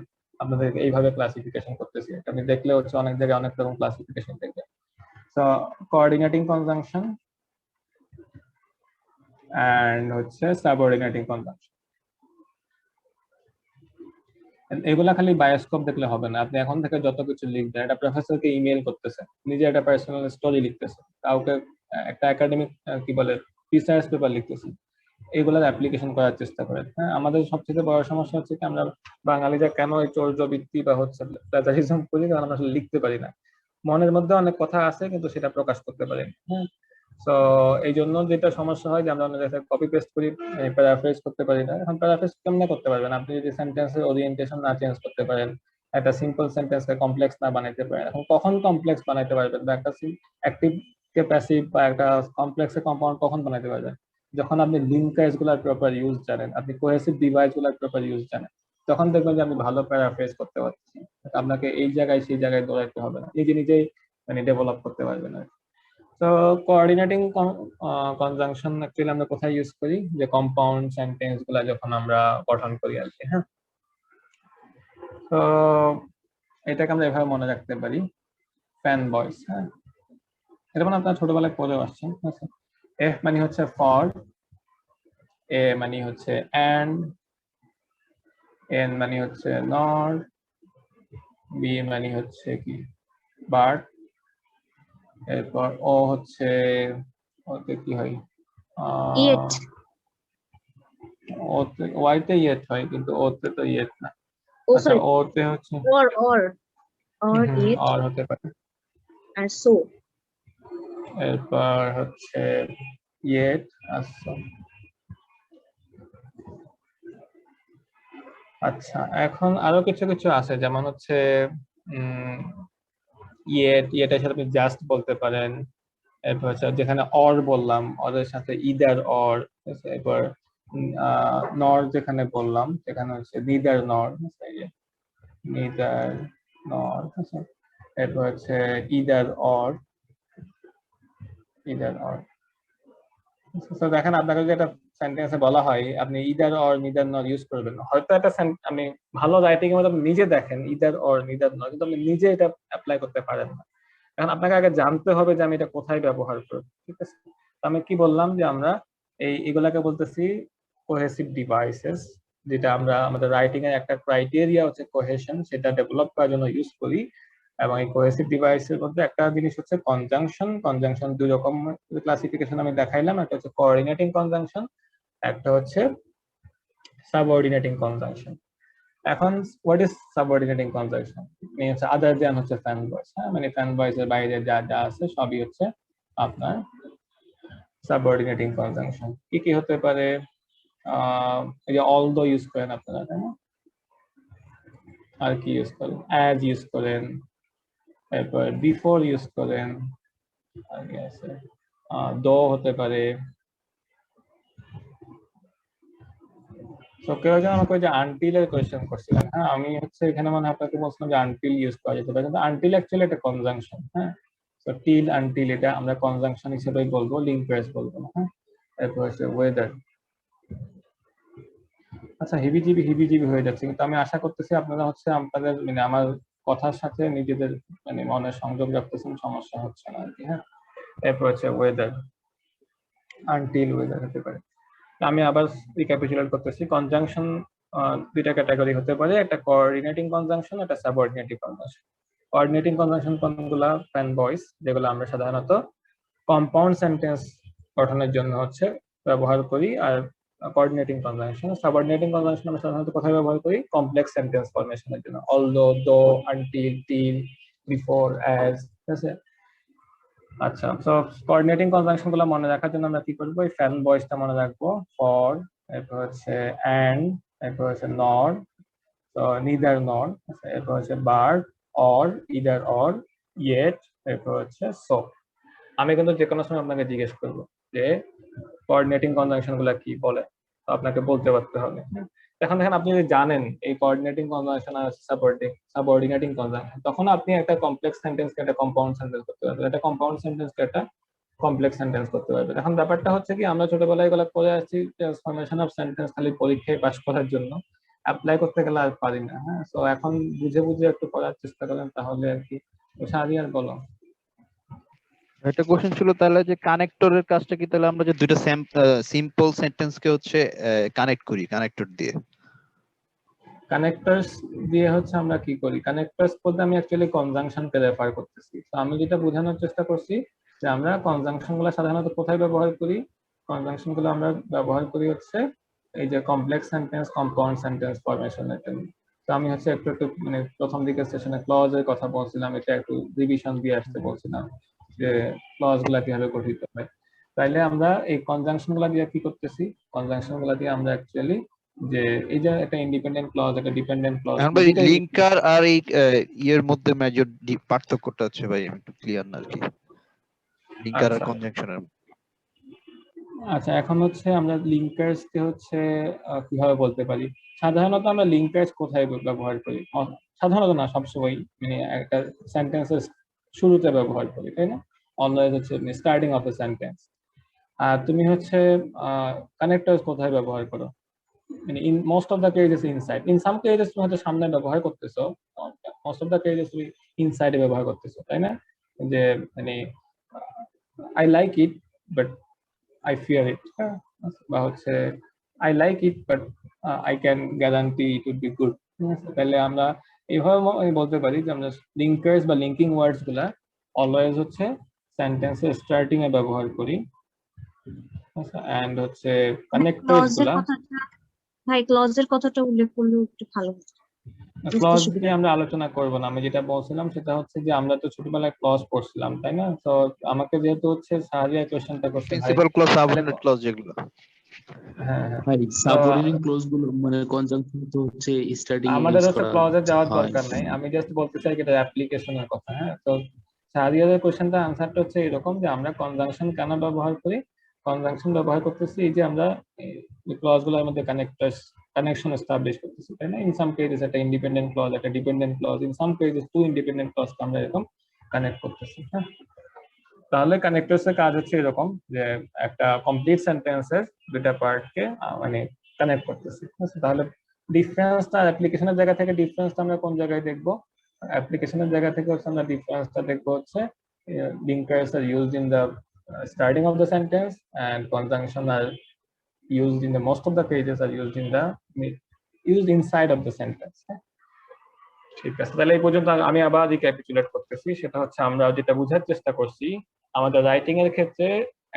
Speaker 1: আপনাদের এইভাবে ক্লাসিফিকেশন করতেছি। আপনি দেখলে হচ্ছে অনেক জায়গায় অনেক রকম ক্লাসিফিকেশন দেখবেন। তো কোঅর্ডিনেটিং কনজাংশন এন্ড হচ্ছে সাবঅর্ডিনেটিং কনজাংশন। এগুলা খালি বায়োস্কোপ দেখলে হবে না, আপনি এখন থেকে যত কিছু লিখবেন, একটা প্রফেসরকে ইমেল করতেছে, নিজে একটা পার্সোনাল স্টোরি লিখতেছে, কাউকে একটা একাডেমিক কি বলে রিসার্চ পেপার লিখতেছে, এগুলার অ্যাপ্লিকেশন করার চেষ্টা করেন। হ্যাঁ, আমাদের সবচেয়ে বড় সমস্যা হচ্ছে কি আমরা বাঙালিরা কেন এই চৌর্যবৃত্তি বা হচ্ছে প্লাজারিজম করি, কারণ আমরা আসলে লিখতে পারি না। মনের মধ্যে অনেক কথা আছে কিন্তু সেটা প্রকাশ করতে পারি না। হ্যাঁ, তো এই জন্য যেটা সমস্যা হয় যে আমরা অনেক জায়গায় কপি পেস্ট করি, প্যারাফ্রেজ করতে পারি না। এখন প্যারাফ্রেজ কেমনে করতে পারবেন আপনি যদি সেন্টেন্সের ওরিয়েন্টেশন না চেঞ্জ করতে পারেন, একটা সিম্পল সেন্টেন্সকে কমপ্লেক্স না বানাইতে পারেন। এখন কখন কমপ্লেক্স বানাইতে পারবেন, বা একটা অ্যাক্টিভ কে প্যাসিভ বা একটা কমপ্লেক্সে কম্পাউন্ড কখন বানাইতে পারবেন? যখন আপনি লিঙ্কার্স গুলার প্রপার ইউজ জানেন, আপনি কোহেসিভ ডিভাইস গুলার প্রপার ইউজ জানেন, তখন দেখবেন যে আমি ভালো প্যারাফ্রেজ করতে পারছি। আপনাকে এই জায়গায় সেই জায়গায় দৌড়াইতে হবে না, নিজে নিজেই মানে ডেভেলপ করতে পারবেন আর কি। তো কোঅর্ডিনেটিং কনজাংশন অ্যাকচুয়ালি আমরা কোথায় ইউজ করি, যে কম্পাউন্ড সেন্টেন্স গুলা যখন আমরা গঠন করি আর কি। হ্যাঁ, তো এটাকে আমরা এভাবে মনে রাখতে পারি, ফ্যান বয়স। হ্যাঁ, এটা মানে আপনারা ছোটবেলায় পড়েও আসছেন। এফ মানে হচ্ছে ফর, এ মানে হচ্ছে এন্ড, এন মানে হচ্ছে নর, বি মানে হচ্ছে কি বাট, এরপর ও হচ্ছে ওতে কি হয়,
Speaker 6: ইয়েট।
Speaker 1: ওতে ওয়াইতে ইয়েট হয়, কিন্তু ওতে তো ইয়েট না।
Speaker 6: ও
Speaker 1: আচ্ছা,
Speaker 6: সরি,
Speaker 1: ওতে হচ্ছে
Speaker 6: or ইয়েট
Speaker 1: আর হতে পারে।
Speaker 6: আর সো।
Speaker 1: এরপর হচ্ছে ইয়েট আর সো। আচ্ছা, এখন আরো কিছু কিছু আছে, যেমন হচ্ছে ইয়েটের সাথে আপনি জাস্ট বলতে পারেন। এরপর হচ্ছে যেখানে অর বললাম, অরের সাথে ইদার অর। এরপর নর যেখানে বললাম সেখানে হচ্ছে নিদার নর, নিদার নর। এরপর হচ্ছে ইদার অর, ইদার অর। দেখেন আপনাকে যদি একটা সেন্টেন্সে বলা হয় আপনি ইদার অর নিদার নর ইউজ করবেন, হয়তো একটা আমি ভালো রাইটিং এর মধ্যে আপনি নিজে দেখেন ইদার অর নিদার নর, কিন্তু আপনি নিজে এটা অ্যাপ্লাই করতে পারেন না। এখন আপনাকে আগে জানতে হবে যে আমি এটা কোথায় ব্যবহার করব। ঠিক আছে, আমি কি বললাম যে আমরা এগুলাকে বলতেছি কোহেসিভ ডিভাইসেস, যেটা আমরা আমাদের রাইটিং এর একটা ক্রাইটেরিয়া হচ্ছে কোহেশন, সেটা ডেভেলপ করার জন্য ইউজ করি। এবং এই কোহেসিভ ডিভাইসের মধ্যে একটা জিনিস হচ্ছে কনজাংশন। কনজাংশন 2 রকম ক্লাসিফিকেশন আমি দেখাইলাম, একটা হচ্ছে কোঅর্ডিনেটিং কনজাংশন, একটা হচ্ছে সাবঅর্ডিনেটিং কনজাংশন। এখন what is subordinating conjunction? Means other than হচ্ছে ফ্যান ভয়েস। হ্যাঁ, মানে ফ্যান ভয়েসের বাইরে যা যা আছে সবই হচ্ছে আপনার সাবঅর্ডিনেটিং কনজাংশন। কি কি হতে পারে? এই যে অলদো ইউজ করেন আপনারা, তাই না? আর কি ইউজ করেন? অ্যাজ ইউজ করেন, এরপর বিফোর ইউজ করেন, আর কি আছে, দো হতে পারে। তো কেউ একজন আমাকে যে আনটিল এর কোয়েশ্চেন করছিলেন। হ্যাঁ, আমি হচ্ছে এখানে মানে আপনাকে বলছিলাম যে আনটিল ইউজ করা যেতে পারে, কিন্তু আনটিল অ্যাকচুয়ালি একটা কনজাংশন। হ্যাঁ, তো টিল আনটিল এটা আমরা কনজাংশন হিসেবেই বলবো, লিঙ্ক প্রেস বলবো না। হ্যাঁ, এরপর হচ্ছে ওয়েদার। আচ্ছা, হিবিজিবি হয়ে যাচ্ছে, কিন্তু আমি আশা করতেছি আপনারা হচ্ছে আপনাদের মানে আমার কথার সাথে নিজেদের মানে মনের সংযোগ রাখতেছেন, সমস্যা হচ্ছে না আর কি। হ্যাঁ, এরপর হচ্ছে ওয়েদার, আনটিল ওয়েদার হতে পারে। আমি আবার রিক্যাপিচুলেট করতেছি। কনজাংশন দুইটা ক্যাটাগরি হতে পারে, একটা কোঅর্ডিনেটিং কনজাংশন, একটা সাবঅর্ডিনেটিং কনজাংশন। কোঅর্ডিনেটিং কনজাংশন কোনগুলা? ফ্যান ভয়েস, যেগুলো আমরা সাধারণত কম্পাউন্ড সেন্টেন্স গঠনের জন্য হচ্ছে ব্যবহার করি। আর কোঅর্ডিনেটিং কনজাংশন, সাবঅর্ডিনেটিং কনজাংশন আমরা সাধারণত কোথায় ব্যবহার করি? কমপ্লেক্স সেন্টেন্স ফরমেশনের জন্য, অলদো, দো, আনটিল, টিল, বিফোর, অ্যাজ, ঠিক আছে? আচ্ছা, তো কোঅর্ডিনেটিং কনজাংশন গুলো মনে রাখার জন্য আমরা কি করবো? এই ফ্যান ভয়েসটা মনে রাখবো, ফর, এরপর হচ্ছে অ্যান্ড, এরপর হচ্ছে নর, তো নিদার নর, এরপর হচ্ছে but, or, either or, yet, এরপর হচ্ছে সো। আমি কিন্তু যে কোনো সময় আপনাকে জিজ্ঞেস করবো যে কোঅর্ডিনেটিং কনজাংশন গুলা কি বলে, তো আপনাকে বলতে পারতে হবে। এখন দেখেন, আপনি যদি জানেন এই কোঅর্ডিনেটিং কনজাংশন আর সাবঅর্ডিনেটিং কনজাংশন, তখন আপনি একটা কমপ্লেক্স সেন্টেন্সকে একটা কম্পাউন্ড সেন্টেন্স করতে পারবেন, একটা কম্পাউন্ড সেন্টেন্সকে একটা কমপ্লেক্স সেন্টেন্স করতে পারবেন। এখন ব্যাপারটা হচ্ছে কি, আমরা ছোটবেলায় এগুলো করে আসছি ট্রান্সফরমেশন অফ সেন্টেন্স খালি পরীক্ষায় পাস করার জন্য, অ্যাপ্লাই করতে গেলে আর পারি না। হ্যাঁ, তো এখন বুঝে বুঝে একটু করার চেষ্টা করেন তাহলে আর কি। আর বলো।
Speaker 10: একটা কোশ্চেন ছিল তাহলে, যে কানেক্টরের কাজটা কি? তাহলে আমরা যে দুইটা সিম্পল সেন্টেন্সকে হচ্ছে কানেক্ট করি কানেক্টর দিয়ে।
Speaker 1: কানেক্টরস দিয়ে হচ্ছে আমরা কি করি? কানেক্টরস বলতে আমি অ্যাকচুয়ালি কনজাংশনকে রেফার করতেছি। তো আমি যেটা বোঝানোর চেষ্টা করছি যে আমরা কনজাংশন গুলো সাধারণত কোথায় ব্যবহার করি? কনজাংশন গুলো আমরা ব্যবহার করি হচ্ছে এই যে কমপ্লেক্স সেন্টেন্স, কম্পাউন্ড সেন্টেন্স ফরমেশনের জন্য। তো আমি হচ্ছে একটু একটু মানে প্রথম দিকের সেশনে ক্লজের কথা বলছিলাম, এটা একটু রিভিশন দিয়ে আসতে বলছিলাম যে ক্লজ গুলা কিভাবে গঠিত হয়। তাইলে আমরা এই কনজাংশন গুলা দিয়ে কি করতেছি? কনজাংশন গুলা দিয়ে আমরা অ্যাকচুয়ালি যে এই যে একটা ইন্ডিপেন্ডেন্ট ক্লজ, একটা ডিপেন্ডেন্ট ক্লজ,
Speaker 10: আমরা লিংকার আর এই এর মধ্যে মেজর পার্থক্যটা হচ্ছে ভাই আমি একটু ক্লিয়ার না আর কি, লিংকার আর কনজাংশনের।
Speaker 1: আচ্ছা, এখন হচ্ছে আমরা লিংকার্স কে হচ্ছে কিভাবে বলতে পারি? সাধারণত আমরা লিংকার্স কোথায় ব্যবহার করি? সাধারণত না, সবসময় মানে একটা সেন্টেন্সের শুরুতে ব্যবহার করি, তাই না? অলওয়েজ হচ্ছে স্টার্টিং অফ এ সেন্টেন্স। আর তুমি হচ্ছে কানেক্টরস কোথায় ব্যবহার করো? মানে in most of the cases inside, in some cases তুমি হয়তো সামনে ব্যবহার করতেছো, মোস্ট অফ দ্য কেসেস তুমি ইনসাইডে ব্যবহার করতেছো, তাই না? যে মানে I like it but I fear it, বা হচ্ছে I like it but I can guarantee it would be good। তাহলে আমরা এইভাবে বলতে পারি যে আমরা লিঙ্কার্স বা লিঙ্কিং ওয়ার্ডস গুলা অলওয়েজ হচ্ছে সেন্টেন্সের স্টার্টিং এ ব্যবহার করি, এন্ড হচ্ছে কানেক্টরস গুলা।
Speaker 6: ভাই ক্লজের কথাটা উল্লেখ করলে একটু ভালো হতো।
Speaker 1: ক্লজ নিয়ে আমরা আলোচনা করব না, আমি যেটা বলছিলাম সেটা হচ্ছে যে আমরা তো ছোটবেলায় ক্লজ পড়ছিলাম, তাই না? তো আমাকে যেহেতু হচ্ছে সাহায্য কোশ্চেনটা করতে
Speaker 10: প্রিন্সিপাল ক্লজ, সাবঅর্ডিনেট ক্লজ যেগুলো।
Speaker 1: হ্যাঁ,
Speaker 11: ভাই সাবঅর্ডিনেট ক্লজ গুলো মানে কনজাংশন তো হচ্ছে স্টার্টিং এ
Speaker 1: আমাদের
Speaker 11: ইউজ
Speaker 1: হচ্ছে
Speaker 11: করা
Speaker 1: ক্লজে যাওয়ার
Speaker 11: হয়।
Speaker 1: দরকার নাই, আমি জাস্ট বলতে চাই এটা অ্যাপ্লিকেশনের কথা। হ্যাঁ, তো সাহায্যের কোশ্চেনটা আনসারটা হচ্ছে এরকম যে আমরা কনজাংশন কেন ব্যবহার করি? কনজাংশন ব্যবহার করতেছি এই যে আমরা ক্লজ গুলোর মধ্যে কানেকশন এস্টাবলিশ করতেছি, তাই না? ইন সাম কেসেস একটা ইন্ডিপেন্ডেন্ট ক্লজ, একটা dependent clause, in some cases two independent clause আমরা এরকম কানেক্ট করতেছি। হ্যাঁ, তাহলে কানেক্টরস এর কাজ হচ্ছে এরকম যে একটা কমপ্লিট সেন্টেন্সের দুটো পার্টকে মানে কানেক্ট করতেছি। তাহলে ডিফারেন্সটা অ্যাপ্লিকেশনের জায়গা থেকে ডিফারেন্সটা আমরা কোন জায়গায় দেখবো? অ্যাপ্লিকেশনের জায়গা থেকে হচ্ছে আমরা ডিফারেন্সটা দেখবো হচ্ছে linkers are used in the starting of the sentence and conjunction are used in the most of the cases are used inside of the sentence। ঠিক আছে, তাহলে এই পর্যন্ত আমি আবার রিক্যাপিচুলেট করতেছি। সেটা হচ্ছে আমরা যেটা বোঝার চেষ্টা করছি, আমাদের রাইটিং এর ক্ষেত্রে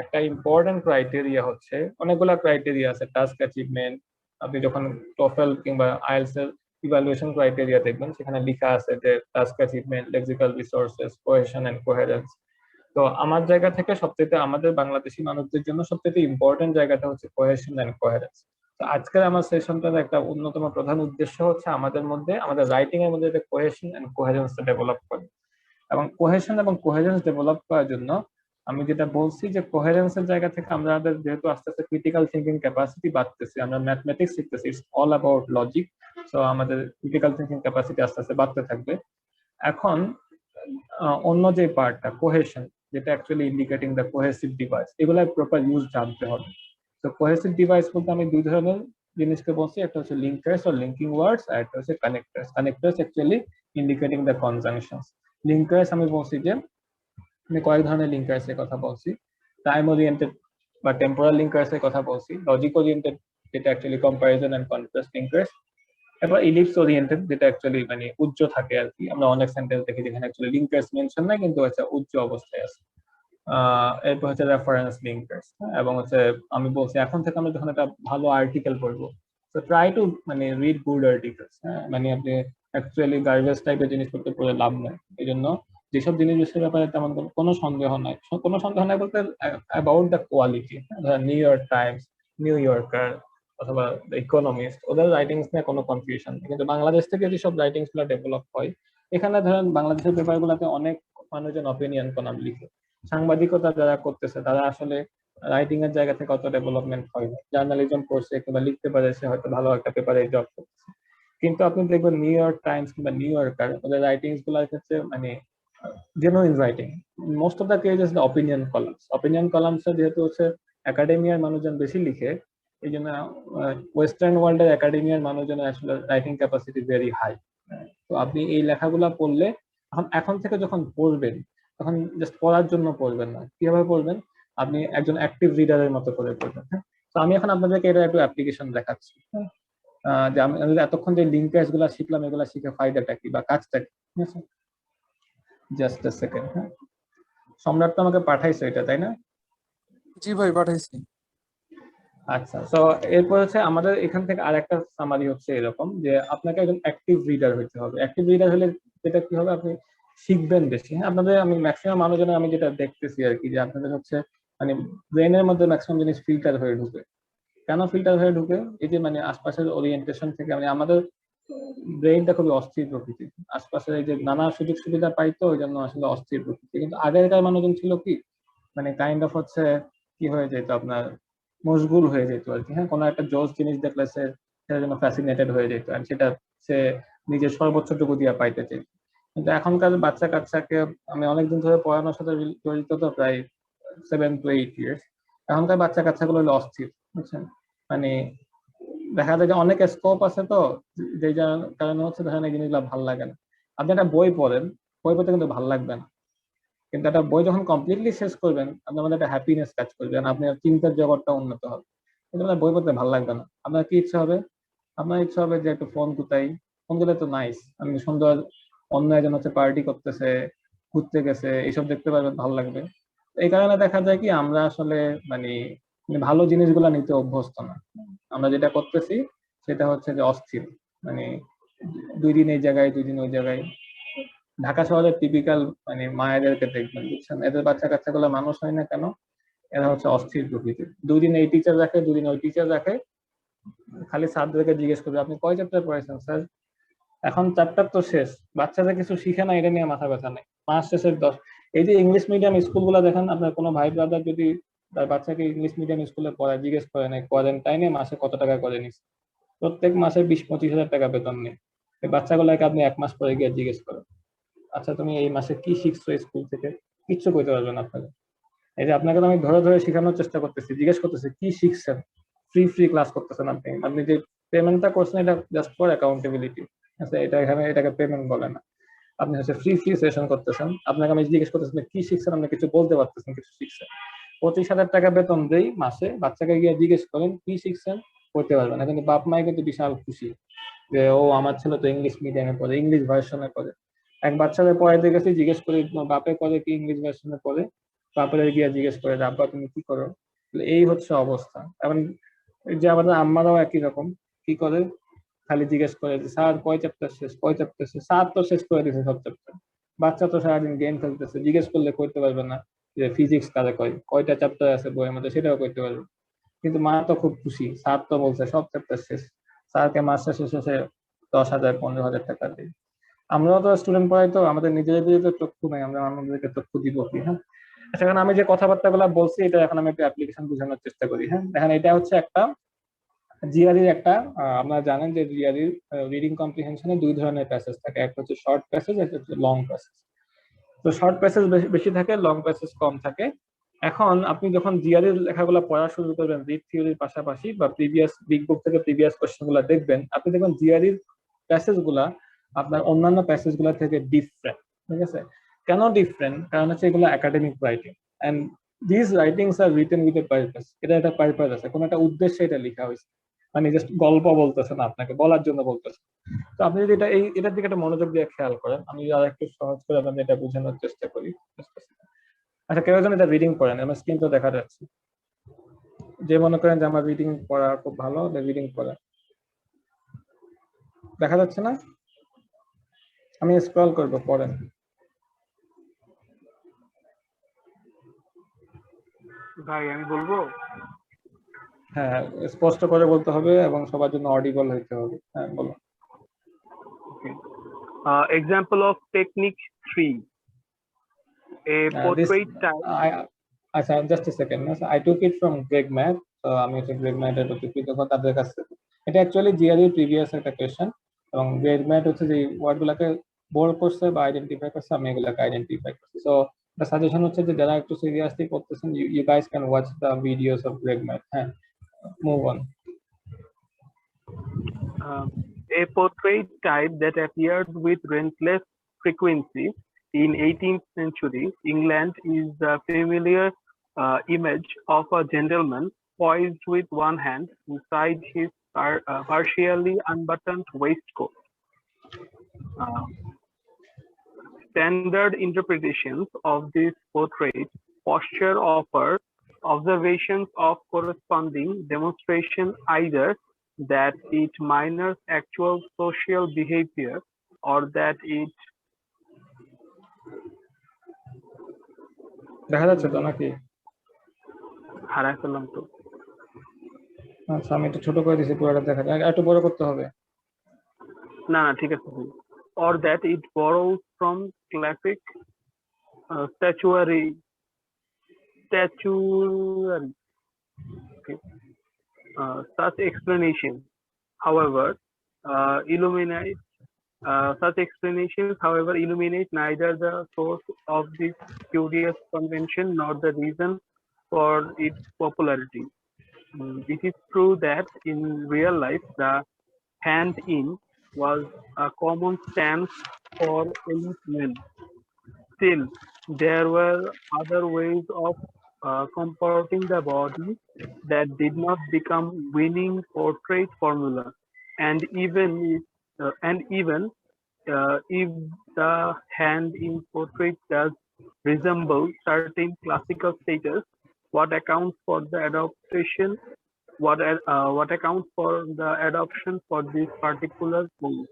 Speaker 1: একটা ইম্পর্টেন্ট ক্রাইটেরিয়া হচ্ছে, অনেকগুলো ক্রাইটেরিয়া আছে। টাস্ক অ্যাচিভমেন্ট, আপনি যখন টোফেল কিংবা আইএলটিএস এর ইভালুয়েশন ক্রাইটেরিয়া দেখবেন সেখানে লেখা আছে যে task achievement, lexical resources, cohesion and coherence. তো আমার জায়গা থেকে সবচেয়ে আমাদের বাংলাদেশি মানুষদের জন্য সবচেয়ে ইম্পর্টেন্ট জায়গাটা হচ্ছে কোহেশন এন্ড কোহেরেন্স। তো আজকের আমার সেশনটার একটা অন্যতম প্রধান উদ্দেশ্য হচ্ছে আমাদের মধ্যে, আমাদের রাইটিং এর মধ্যে কোহেশন এন্ড কোহেরেন্স ডেভেলপ করা। এবং কোহেশন এবং কোহেরেন্স ডেভেলপ করার জন্য আমি যেটা বলছি যে কোহেরেন্সের জায়গা থেকে আমাদের যেহেতু আস্তে আস্তে ক্রিটিক্যাল থিঙ্কিং ক্যাপাসিটি বাড়তেছে, আমরা ম্যাথমেটিক্স শিখতেছি, it's all about logic. So আমাদের ক্রিটিক্যাল থিঙ্কিং ক্যাপাসিটি আস্তে আস্তে বাড়তে থাকবে। এখন অন্য যে পার্টটা কোহেশন, যেটা actually indicating the cohesive device, এগুলোর প্রপার ইউজ জানতে হবে। তো কোহেসিভ ডিভাইস বলতে আমি দুই ধরনের জিনিসকে বলছি, একটা হচ্ছে লিঙ্কার্স অর লিঙ্কিং ওয়ার্ডস, আর একটা হচ্ছে connectors. Connectors actually indicating the conjunctions. Linkers আমি বলছি যে আমি কয়েক ধরনের লিঙ্কার্স এর কথা বলছি। টাইম ওরিয়েন্টেড বা টেম্পোরাল লিঙ্কার্স এর কথা বলছি, লজিক ওরিয়েন্টেড যেটা actually comparison and contrast linkers, এরপর ইলিপস ওরিয়েন্টেড যেটা অ্যাকচুয়ালি মানে উজ্জ থাকে আর কি। আমরা অনেক সেন্টেন্স দেখি যেখানে অ্যাকচুয়ালি লিঙ্কার্স মেনশন নাই কিন্তু হচ্ছে উজ্জ অবস্থায় আছে। এরপর হচ্ছে রেফারেন্স লিঙ্কার্স, এবং হচ্ছে আমি বলছি এখন থেকে আমরা যখন একটা ভালো আর্টিকেল পড়বো, তো ট্রাই টু মানে রিড গুড আর্টিকেলস। হ্যাঁ, মানে আপনি অ্যাকচুয়ালি গার্বেজ টাইপের জিনিসপত্র পড়ে লাভ নাই। এই জন্য যেসব জিনিসের ব্যাপারে তেমন কোনো সন্দেহ নাই, কোনো সন্দেহ নাই বলতে about the quality, new York Times, new yorker অথবা ইকোনমিস্ট, ওদের রাইটিংস নিয়ে কোনো কনফিউশন নেই। কিন্তু বাংলাদেশ থেকে যেসব রাইটিংস গুলো ডেভেলপ হয়, এখানে ধরেন বাংলাদেশের পেপার গুলাতে অনেক মানুষজন অপিনিয়ন কলাম লিখে। সাংবাদিকতা যারা করতেছে তারা আসলে রাইটিং এর জায়গা থেকে অত ডেভেলপমেন্ট হয় না। জার্নালিজম করছে কিংবা লিখতে পারে, সে হয়তো ভালো একটা পেপারে জব করতেছে। কিন্তু আপনি দেখবেন নিউ ইয়র্ক টাইমস কিংবা নিউ ইয়র্কার, ওদের রাইটিংস গুলোর ক্ষেত্রে মানে genuine writing. Most of the cases the opinion columns. Opinion columns যেহেতু হচ্ছে একাডেমিয়ার মানুষজন বেশি লিখে, এই জন্য ওয়েস্টার্ন ওয়ার্ল্ডের একাডেমিয়ার মানুষজনের আসলে রাইটিং ক্যাপাসিটি ভেরি হাই। তো আপনি এই লেখাগুলা পড়লে এখন থেকে যখন পড়বেন তখন জাস্ট পড়ার জন্য পড়বেন না, কিভাবে পড়বেন, আপনি একজন অ্যাক্টিভ রিডারের মতো করে পড়বেন। হ্যাঁ, তো আমি এখন আপনাদেরকে এটা একটু অ্যাপ্লিকেশন দেখাচ্ছি। যে আমি এতক্ষণ যে লিঙ্কার্স গুলা শিখলাম, এগুলা শিখে ফায়দাটা কি বা কাজটা কি, ঠিক আছে? জাস্ট আ সেকেন্ড। হ্যাঁ, সম্রাট তো আমাকে পাঠাইছে এটা, তাই না?
Speaker 5: জি ভাই পাঠাইছি।
Speaker 1: আচ্ছা, তো এরপর হচ্ছে আমাদের এখান থেকে আর একটা সামারি হচ্ছে এরকম যে আপনাকে একজন অ্যাক্টিভ রিডার হতে হবে। অ্যাক্টিভ রিডার হলে যেটা কি হবে, আপনি শিখবেন বেশি। হ্যাঁ, আপনাদের আমি ম্যাক্সিমাম মানুষজনের আমি যেটা দেখতেছি আর কি, যে আপনাদের হচ্ছে মানে ব্রেনের মধ্যে ম্যাক্সিমাম জিনিস ফিল্টার হয়ে ঢুকে। কেন ফিল্টার হয়ে ঢুকে? এই যে মানে আশপাশের ওরিয়েন্টেশন থেকে, মানে আমাদের ব্রেইনটা খুবই অস্থির প্রকৃতির, আশপাশের এই যে নানা সুযোগ সুবিধা পাইতো ওই জন্য আসলে অস্থির প্রকৃতি। কিন্তু আগেরকার মানুষজন ছিল কি মানে কাইন্ড অফ হচ্ছে কি হয়ে যেত, আপনার মশগুল হয়ে যেত আর কি। হ্যাঁ, কোনো একটা জোস জিনিস দেখলে সে সেটার জন্য ফ্যাসিনেটেড হয়ে যেত, আর সেটা সে নিজের সর্বোচ্চটুকু দিয়ে পাইতে চাইত। কিন্তু এখনকার বাচ্চা কাচ্চাকে আমি অনেকদিন ধরে পড়ানোর সাথে জড়িত, তো প্রায় 7 to 8 years। এখনকার বাচ্চা কাচ্চাগুলো হলো অস্থির, বুঝছেন? মানে দেখা যায় যে অনেক স্কোপ আছে, তো যে কারণে হচ্ছে ধরেন এই জিনিসগুলো ভালো লাগে না। আপনি একটা বই পড়েন, বই পড়তে কিন্তু ভালো লাগবে না, কিন্তু একটা বই যখন কমপ্লিটলি শেষ করবেন আপনার মধ্যে একটা হ্যাপিনেস কাজ করবে, আপনার চিন্তার জগৎটা উন্নত হবে। কিন্তু আপনার বই পড়তে ভালো লাগবে না, আপনার কি ইচ্ছা হবে? আপনার ইচ্ছা হবে যে একটু ফোন গুতাই, ফোন গুলো তো নাইস, আমি সুন্দর অন্য একজন হচ্ছে পার্টি করতেছে, ঘুরতে গেছে, এইসব দেখতে পারবেন, ভালো লাগবে। এই কারণে দেখা যায় কি আমরা আসলে মানে ভালো জিনিসগুলো নিতে অভ্যস্ত না। আমরা যেটা করতেছি সেটা হচ্ছে যে অস্থির, মানে 2 দিন এই জায়গায় 2 দিন ওই জায়গায়। ঢাকা শহরের টিপিক্যাল মানে মায়েদেরকে দেখবেন, বুঝছেন, এদের বাচ্চা কাচ্চাগুলো মানুষ হয় না কেন? এরা হচ্ছে অস্থির প্রকৃতির। 2 দিন এই টিচার রাখে, 2 দিন ওই টিচার রাখে, খালি ছাত্রদেরকে জিজ্ঞেস করবে আপনি কয় চ্যাপ্টার পড়েছেন স্যার? এখন চ্যাপ্টার তো শেষ, বাচ্চাদের কিছু শিখে না, এটা নিয়ে মাথা ব্যথা নেই। মাস শেষের 10। এই যে ইংলিশ মিডিয়াম স্কুলগুলো দেখেন, আপনার কোনো ভাই ব্রাদার যদি তার বাচ্চাকে ইংলিশ মিডিয়াম স্কুলে পড়ায়, জিজ্ঞেস করে নাই কোয়ারেন্টাইনে মাসে কত টাকা করে নিচ্ছে। প্রত্যেক মাসে 20-25 হাজার টাকা বেতন নেই। এই বাচ্চাগুলোকে আপনি 1 মাস পরে গিয়ে জিজ্ঞেস করেন আচ্ছা তুমি এই মাসে কি শিখছো স্কুল থেকে, কিচ্ছু কইতে পারবেন আপনাকে। এই যে আপনাকে তো আমি ধরে ধরে শেখানোর চেষ্টা করতেছি, জিজ্ঞেস করতেছি কি শিখছেন, ফ্রি ক্লাস করতেছেন আপনি। আপনি যে পেমেন্টটা করছেন এটা জাস্ট ফর অ্যাকাউন্টেবিলিটি, আচ্ছা এটা এখানে এটাকে পেমেন্ট বলে না। আপনি হচ্ছে ফ্রি সেশন করতেছেন, আপনাকে আমি জিজ্ঞেস করতেছি কি শিখছেন, আপনি কিছু বলতে পারতেছেন কিছু শিখছেন। 25 হাজার টাকা বেতন দেই মাসে, বাচ্চাকে গিয়ে জিজ্ঞেস করেন কি শিখছেন, করতে পারবেন না। কিন্তু বাপ মাই কিন্তু বিশাল খুশি যে ও আমার ছেলে তো ইংলিশ মিডিয়ামে পড়ে, ইংলিশ ভার্সনে পড়ে। এক বাচ্চাদের পড়াইতে গেছি, জিজ্ঞেস করি তোমার বাপে করে কি ইংলিশ ভার্সনে পড়ে, বাপের গিয়ে জিজ্ঞেস করে যে আব্বা তুমি কি করো। এই হচ্ছে অবস্থা। এখন এই যে আমাদের আম্মারাও একই রকম, কি করে খালি জিজ্ঞেস করে যে স্যার কয় চ্যাপ্টার শেষ, কয় চ্যাপ্টার শেষ, স্যার তো শেষ করে দিয়েছে সব চ্যাপ্টার। বাচ্চা তো সারাদিন গেম খেলতেছে, জিজ্ঞেস করলে করতে পারবে না যে ফিজিক্স কারে কয়, কয়টা চ্যাপ্টার আছে বইয়ের মধ্যে, সেটাও করতে পারবে। কিন্তু মা তো খুব খুশি, স্যার তো বলছে সব চ্যাপ্টার শেষ, স্যারকে মাসের শেষে 10,000-15,000 টাকা দিই। আমরাও তো স্টুডেন্ট পড়াই, তো আমাদের নিজেদের তো চক্ষু নাই, আমরা আমাদেরকে চক্ষু দিব কি? হ্যাঁ, সেখানে আমি যে কথাবার্তা গুলা বলছি এটা এখন আমি একটা অ্যাপ্লিকেশন বোঝানোর চেষ্টা করি। হ্যাঁ, দেখেন এটা হচ্ছে একটা জিআরইর একটা আপনারা জানেন যে জিআরইর রিডিং কম্প্রিহেনশনে 2 ধরনের প্যাসেজ থাকে, একটা হচ্ছে শর্ট প্যাসেজ, একটা হচ্ছে লং প্যাসেজ। তো শর্ট প্যাসেজ বেশি থাকে, লং প্যাসেজ কম থাকে। এখন আপনি যখন জিআর এর লেখাগুলো পড়া শুরু করবেন রিড থিওরির পাশাপাশি বা প্রিভিয়াস বিগ বুক থেকে প্রিভিয়াস কোশ্চেন গুলা দেখবেন, আপনি দেখবেন জিআর এর প্যাসেজ গুলা আপনার অন্যান্য প্যাসেজ গুলা থেকে ডিফারেন্ট। ঠিক আছে, কেন ডিফারেন্ট? কারণ হচ্ছে এগুলো academic writing and this writings are written with a purpose. এটা একটা পারপাস আছে, কোনো একটা উদ্দেশ্যে এটা লেখা হয়েছে, মানে জাস্ট গল্প বলতেছে না, আপনাকে বলার জন্য বলতেছে। তো আপনি যদি এটার দিকে একটা মনোযোগ দিয়ে খেয়াল করেন, আমি আর একটু সহজ করে আপনাদের এটা বোঝানোর চেষ্টা করি। আচ্ছা, কেউ একজন এটা রিডিং করেন, আমার স্ক্রিন তো দেখা যাচ্ছে। যে মনে করেন যে আমার রিডিং পড়া খুব ভালো, রিডিং পড়া দেখা যাচ্ছে না, আমি স্ক্রল করবো, পড়েন।
Speaker 12: ভাই আমি বলবো?
Speaker 1: হ্যাঁ, স্পষ্ট করে বলতে হবে এবং সবার জন্য অডিবল হইতে হবে। হ্যাঁ, বলো।
Speaker 12: Example of technique 3. A portrait type.
Speaker 1: আচ্ছা, just a second. I took it from GregMat. আমি হচ্ছে গ্রেগ ম্যাথের প্রতি কৃতজ্ঞ তাদের কাছে। এটা অ্যাকচুয়ালি জিআরই প্রিভিয়াস একটা কোয়েশ্চেন, এবং গ্রেগ ম্যাথ হচ্ছে যে ওয়ার্ডগুলোকে বোল্ড করছে বা আইডেন্টিফাই করছে, আমি এগুলোকে আইডেন্টিফাই করছি। সো দ্য সাজেশন হচ্ছে যে যারা একটু সিরিয়াসলি করতেছেন, you guys can watch the videos of Greg math. হ্যাঁ, move on.
Speaker 12: A portrait type that appeared with relentless frequency in 18th century England is the familiar image of a gentleman poised with one hand inside his partially unbuttoned waistcoat. Standard interpretations of this portrait posture offer observations of corresponding demonstration either that it minors actual social behavior or that it
Speaker 1: দেখা যাচ্ছে তো নাকি?
Speaker 12: হারাই ফেললাম তো।
Speaker 1: আচ্ছা, আমি একটু ছোট করে দিয়েছি, পুরোটা দেখা যায়, একটু বড় করতে হবে।
Speaker 12: না না, ঠিক আছে। or that it borrows from classic statuary. Okay. Such explanations, however, illuminate neither the source of this curious convention nor the reason for its popularity. It is true that in real life the hand-in was a common stance for elite men. Still, there were other ways of comporting the body that did not become winning portrait formula, and even if the hand in portrait does resemble certain classical status, what accounts for the adoption for this particular move?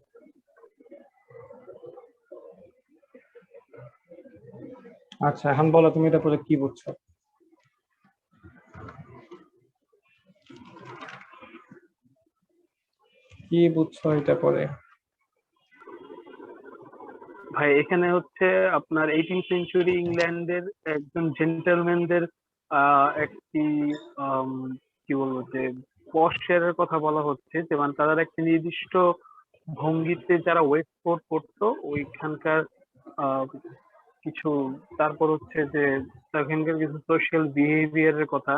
Speaker 1: আচ্ছা, এখন বলো তুমি এটা পরে কি বুঝছো? কি বুঝছো এটা পরে?
Speaker 12: ভাই এখানে হচ্ছে আপনার 18th সেঞ্চুরি ইংল্যান্ডের একজন জেন্টলম্যানদের একটি কি বলবো যে পশ্চারের কথা বলা হচ্ছে, যে মানে তাদের একটি নির্দিষ্ট ভঙ্গিতে যারা ওয়েস্টকোট পরতো ওইখানকার কিছু, তারপর হচ্ছে যে সেখানকার কিছু সোশ্যাল বিহেভিয়ারের কথা,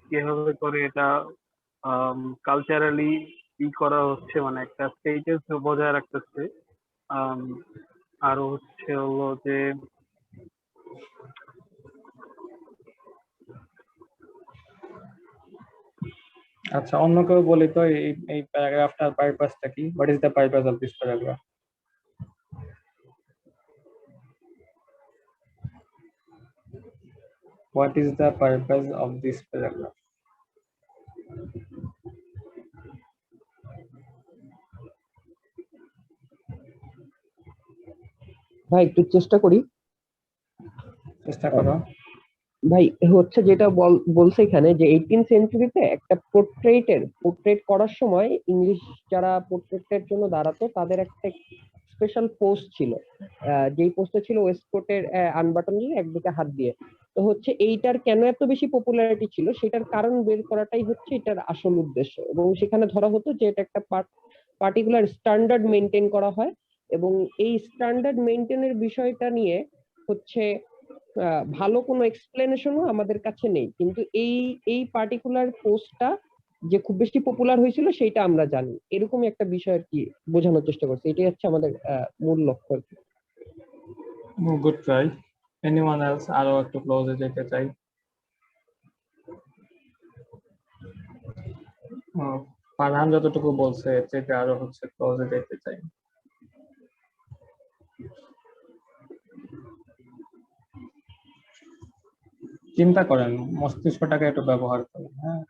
Speaker 12: কিভাবে করে এটা কালচারালি করা হচ্ছে, মানে একটা স্টেটাস বজায় রাখতেছে। আরো হচ্ছে হলো যে
Speaker 1: আচ্ছা, অন্য কেউ বলি তো এই প্যারাগ্রাফটার পারপাসটা কি? What is the purpose of this paragraph? What is the purpose of this paragraph?
Speaker 13: ভাই একটু চেষ্টা করি।
Speaker 1: চেষ্টা করো
Speaker 13: ভাই। হচ্ছে যেটা বলছে এখানে যে 18th সেঞ্চুরিতে একটা পোর্ট্রেট করার সময় ইংলিশ যারা পোর্ট্রেটের জন্য দাঁড়াতো তাদের একটা স্পেশাল পোস্ট ছিল, যেই পোস্টে ছিল ওয়েস্টকোটের আনবাটন দিয়ে একদিকে হাত দিয়ে। তো হচ্ছে এইটার কেন এত বেশি পপুলারিটি ছিল সেটার কারণ বের করাটাই হচ্ছে এটার আসল উদ্দেশ্য, এবং সেখানে ধরা হতো যে এটা একটা পার্টিকুলার স্ট্যান্ডার্ড মেনটেন করা হয়, এবং এই স্ট্যান্ডার্ড মেনটেনের বিষয়টা নিয়ে হচ্ছে ভালো কোনো এক্সপ্লেনেশনও আমাদের কাছে নেই, কিন্তু এই পার্টিকুলার পোস্টটা যে খুব বেশি পপুলার হয়েছিল সেটা আমরা জানি, এরকমই একটা বিষয় আর কি বোঝানোর চেষ্টা করছি। এটাই হচ্ছে আমাদের মূল লক্ষ্য আর কি।
Speaker 1: Good try. Anyone else? আরো একটু ক্লোজে যেতে চাই। ফারহান যতটুকু বলছে এর থেকে আরো হচ্ছে ক্লোজে যেতে চাই। চিন্তা করেন, মস্তিষ্কটাকে একটু ব্যবহার করেন। হ্যাঁ,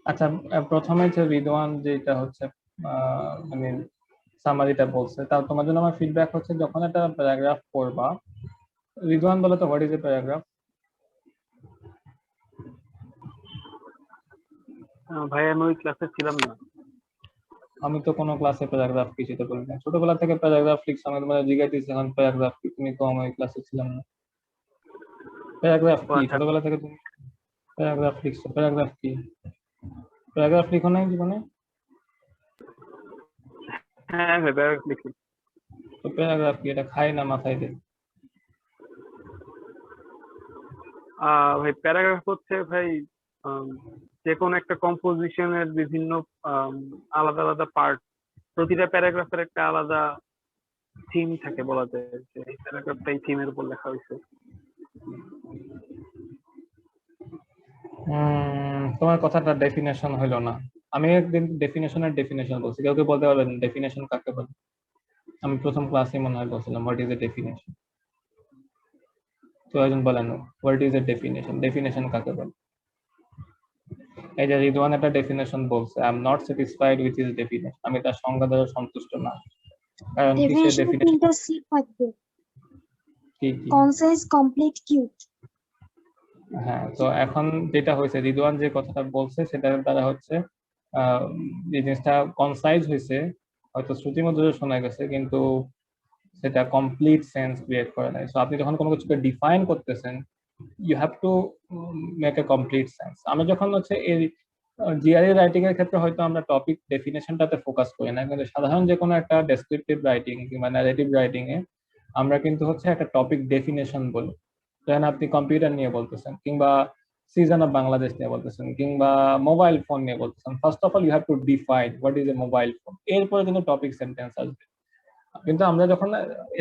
Speaker 1: আচ্ছা, প্রথমে যে রিদওয়ান যেটা হচ্ছে মানে সামারিটা বলছে, তাও তোমার জন্য আমার ফিডব্যাক হচ্ছে যখন একটা প্যারাগ্রাফ পড়বা, রিদওয়ান বলো তো হোয়াট ইজ এ প্যারাগ্রাফ?
Speaker 12: ভাই আমি ওই ক্লাসে ছিলাম না।
Speaker 1: আমি তো কোনো ক্লাসে প্যারাগ্রাফ কিছুতে পড়ি না, ছোটবেলা থেকে প্যারাগ্রাফ লিখছি, আমি তোমাদের জিজ্ঞাসা এখন প্যারাগ্রাফ কি, তুমি তো আমার ক্লাসে ছিলাম না। প্যারাগ্রাফ কি? ছোটবেলা থেকে তুমি প্যারাগ্রাফ লিখছো, প্যারাগ্রাফ কি? প্যারাগ্রাফ লিখো নাই জীবনে?
Speaker 12: হ্যাঁ ভাই প্যারাগ্রাফ লিখি।
Speaker 1: তো প্যারাগ্রাফ কি? এটা খাই না মাথায় দেয়?
Speaker 12: ভাই প্যারাগ্রাফ হচ্ছে ভাই যে কোনো একটা কম্পোজিশনের বিভিন্ন আলাদা আলাদা পার্ট, প্রতিটা প্যারাগ্রাফের একটা আলাদা থিম থাকে, বলা যায় যে এই প্যারাগ্রাফটা এই থিমের উপর লেখা হয়েছে।
Speaker 1: তোমার কথাটা ডেফিনেশন হইলো না। আমি একদিন ডেফিনেশন বলছি, কেউ কেউ বলতে পারবেন ডেফিনেশন কাকে বলে? আমি প্রথম ক্লাসে মনে হয় বলছিলাম হোয়াট ইজ এ ডেফিনেশন। তো একজন বলেন what is A definition, definition কাকে বলে? এই যে রিদওয়ান একটা ডেফিনেশন বলছে, I am not satisfied with his definition, আমি তার সংজ্ঞা দ্বারা সন্তুষ্ট না। কারণ কি? সে ডেফিনেশন কি কি
Speaker 6: কনসাইজ, কমপ্লিট, কিউট।
Speaker 1: হ্যাঁ, তো এখন যেটা হয়েছে রিদওয়ান যে কথাটা বলছে সেটার দ্বারা হচ্ছে এই জিনিসটা কনসাইজ হয়েছে, হয়তো শ্রুতির মধ্যে শোনা গেছে, কিন্তু সেটা কমপ্লিট সেন্স ক্রিয়েট করে নাই। সো আপনি যখন কোনো কিছুকে ডিফাইন করতেছেন, you have to make a complete sense. আমি যখন হচ্ছে এই জিআরই রাইটিং এর ক্ষেত্রে হয়তো আমরা টপিক ডেফিনেশনটাতে ফোকাস করি না, কিন্তু সাধারণ যে কোনো একটা ডেসক্রিপটিভ রাইটিং কিংবা ন্যারেটিভ রাইটিং এ আমরা কিন্তু হচ্ছে একটা টপিক ডেফিনেশন বলি। যেন আপনি কম্পিউটার নিয়ে বলতেছেন, কিংবা সিজন অফ বাংলাদেশ নিয়ে বলতেছেন, কিংবা মোবাইল ফোন নিয়ে বলতেছেন, first of all you have to define what is a mobile phone, এরপরে কিন্তু টপিক সেন্টেন্স আসবে। কিন্তু আমরা যখন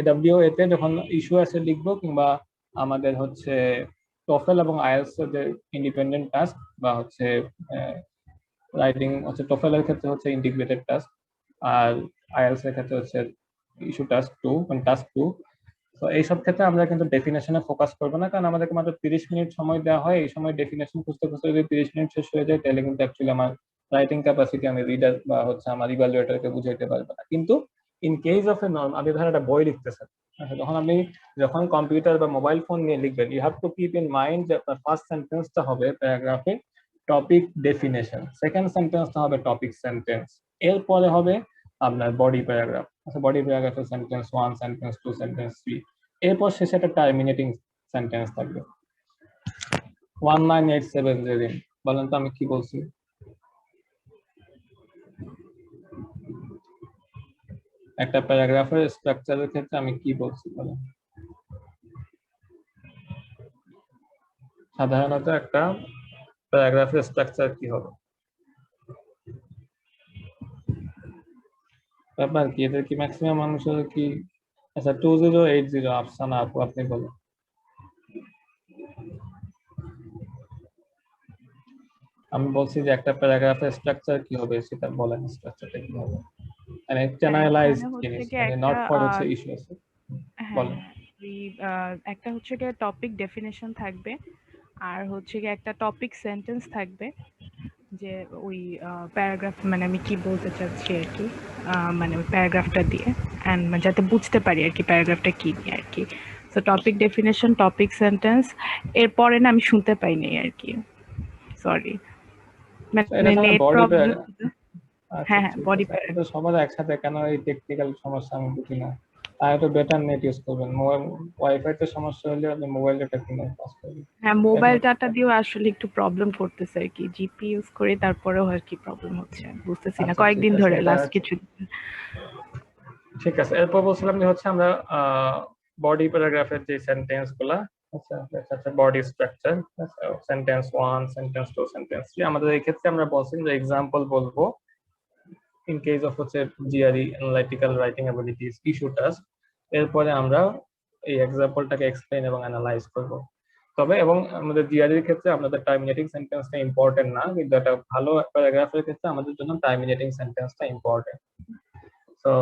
Speaker 1: এডব্লিউ এতে যখন ইস্যু এসে লিখবো, কিংবা আমাদের হচ্ছে টোফেল এবং আইএলটিএস এর যে ইন্ডিপেন্ডেন্ট টাস্ক বা হচ্ছে রাইটিং হচ্ছে, টোফেলের ক্ষেত্রে হচ্ছে ইন্টিগ্রেটেড টাস্ক, আর আইএলটিএস এর ক্ষেত্রে হচ্ছে ইস্যু টাস্ক 2 মানে টাস্ক 2। তো এইসব ক্ষেত্রে আমরা কিন্তু ডেফিনেশনে ফোকাস করবো না, কারণ আমাদেরকে মাত্র 30 মিনিট সময় দেওয়া হয়। এই সময় ডেফিনেশন খুঁজতে খুঁজতে যদি 30 মিনিট শেষ হয়ে যায়, তাহলে কিন্তু অ্যাকচুয়ালি আমার রাইটিং ক্যাপাসিটি আমি রিডার বা হচ্ছে আমার ইভালুয়েটরকে বুঝাইতে পারবো না। কিন্তু in case of A norm, আপনি ধরেন একটা বই লিখতেছেন, তখন আপনি যখন কম্পিউটার বা মোবাইল ফোন নিয়ে লিখবেন, you have to keep in mind যে আপনার ফার্স্ট সেন্টেন্সটা হবে প্যারাগ্রাফে টপিক ডেফিনেশন, সেকেন্ড সেন্টেন্সটা হবে টপিক সেন্টেন্স, এরপরে হবে আপনার বডি প্যারাগ্রাফ। আচ্ছা, বডি প্যারাগ্রাফে সেন্টেন্স 1, সেন্টেন্স 2, সেন্টেন্স 3, এরপর শেষে একটা টার্মিনেটিং সেন্টেন্স থাকবে। 1987 যেদিন, বলেন তো আমি কি বলছি? একটা প্যারাগ্রাফের স্ট্রাকচারের ক্ষেত্রে আমি কি বলছি বলেন? সাধারণত একটা প্যারাগ্রাফের স্ট্রাকচার কি হবে? ব্যাপার কি? এদের কি ম্যাক্সিমাম মানুষের কি? আচ্ছা, 2080 আফসানা আপু, আপনি বলেন। আমি বলছি যে একটা প্যারাগ্রাফের স্ট্রাকচার কি হবে, সেটা বলেন। স্ট্রাকচারটা কি হবে? মানে চ্যানেলাইজড জিনিস, মানে নট ফর হচ্ছে ইস্যু আছে। বলেন।
Speaker 14: একটা হচ্ছে কি টপিক ডেফিনেশন থাকবে, আর হচ্ছে কি একটা টপিক সেন্টেন্স থাকবে, যে ওই প্যারাগ্রাফ মানে আমি কি বলতে চাচ্ছি আর কি, মানে ওই প্যারাগ্রাফটা দিয়ে অ্যান্ড যাতে বুঝতে পারি আর কি প্যারাগ্রাফটা কি নিয়ে আর কি। So topic definition, topic sentence, এরপরে না আমি শুনতে পাইনি আর কি, সরি মানে নেট প্রবলেম। হ্যাঁ হ্যাঁ, বডি প্যারাগ্রাফ।
Speaker 1: সবার একসাথে কেন এই টেকনিক্যাল সমস্যা আমি বুঝি না। আর একটু বেটার নেট ইউজ করবেন। ওয়াইফাই তে সমস্যা হলে আপনি মোবাইল ডাটা কিনে পাস করবেন।
Speaker 14: হ্যাঁ, মোবাইল ডাটা দিয়েও আসলে একটু প্রবলেম করতেছে আর কি, জিপি ইউজ করে তারপরেও আর কি প্রবলেম হচ্ছে, বুঝতেছি না কয়েকদিন ধরে, লাস্ট কিছু।
Speaker 1: ঠিক আছে, এরপর বলছিলাম যে হচ্ছে আমরা বডি প্যারাগ্রাফের যে সেন্টেন্স গুলা, আচ্ছা body structure, sentence 1, sentence 2, sentence 3, আমাদের এই ক্ষেত্রে আমরা বলছি যে এক্সাম্পল বলবো ইন কেস অফ হচ্ছে GRE analytical writing abilities issue task. এরপরে আমরা এই এক্সাম্পলটাকে এক্সপ্লেইন এবং অ্যানালাইজ করব। তবে এবং আমাদের জিআরইর ক্ষেত্রে আমাদের টার্মিনেটিং সেন্টেন্সটা ইম্পর্টেন্ট না, কিন্তু একটা ভালো প্যারাগ্রাফের ক্ষেত্রে আমাদের জন্য টার্মিনেটিং সেন্টেন্সটা ইম্পর্টেন্ট। তো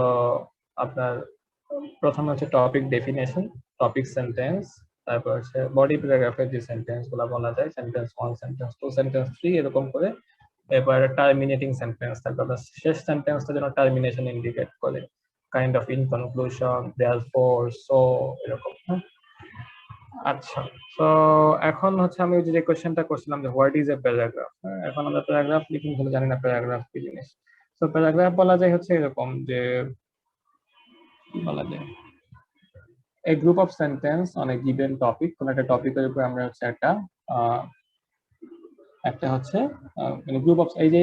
Speaker 1: আপনার প্রথমে হচ্ছে টপিক ডেফিনেশন, টপিক সেন্টেন্স, তারপর হচ্ছে বডি প্যারাগ্রাফের যে সেন্টেন্স গুলো বলা যায়, সেন্টেন্স 1, সেন্টেন্স 2, সেন্টেন্স 3 এরকম করে। এবার টার্মিনেটিং সেন্টেন্স থাকবে, শেষ সেন্টেন্সটা যেন টার্মিনেশন ইন্ডিকেট করে, kind of in conclusion, therefore, so এরকম। আচ্ছা, তো এখন হচ্ছে আমি যে কোশ্চেনটা করছিলাম যে হোয়াট ইজ এ প্যারাগ্রাফ। এখন আমরা প্যারাগ্রাফ লিখি কিন্তু জানি না প্যারাগ্রাফ কি জিনিস। তো প্যারাগ্রাফ বলা যায় হচ্ছে এরকম যে বলা যায় a group of sentence on a given topic, কোন একটা টপিকের উপর আমরা হচ্ছে একটা হচ্ছে মানে গ্রুপ অফ, এই যে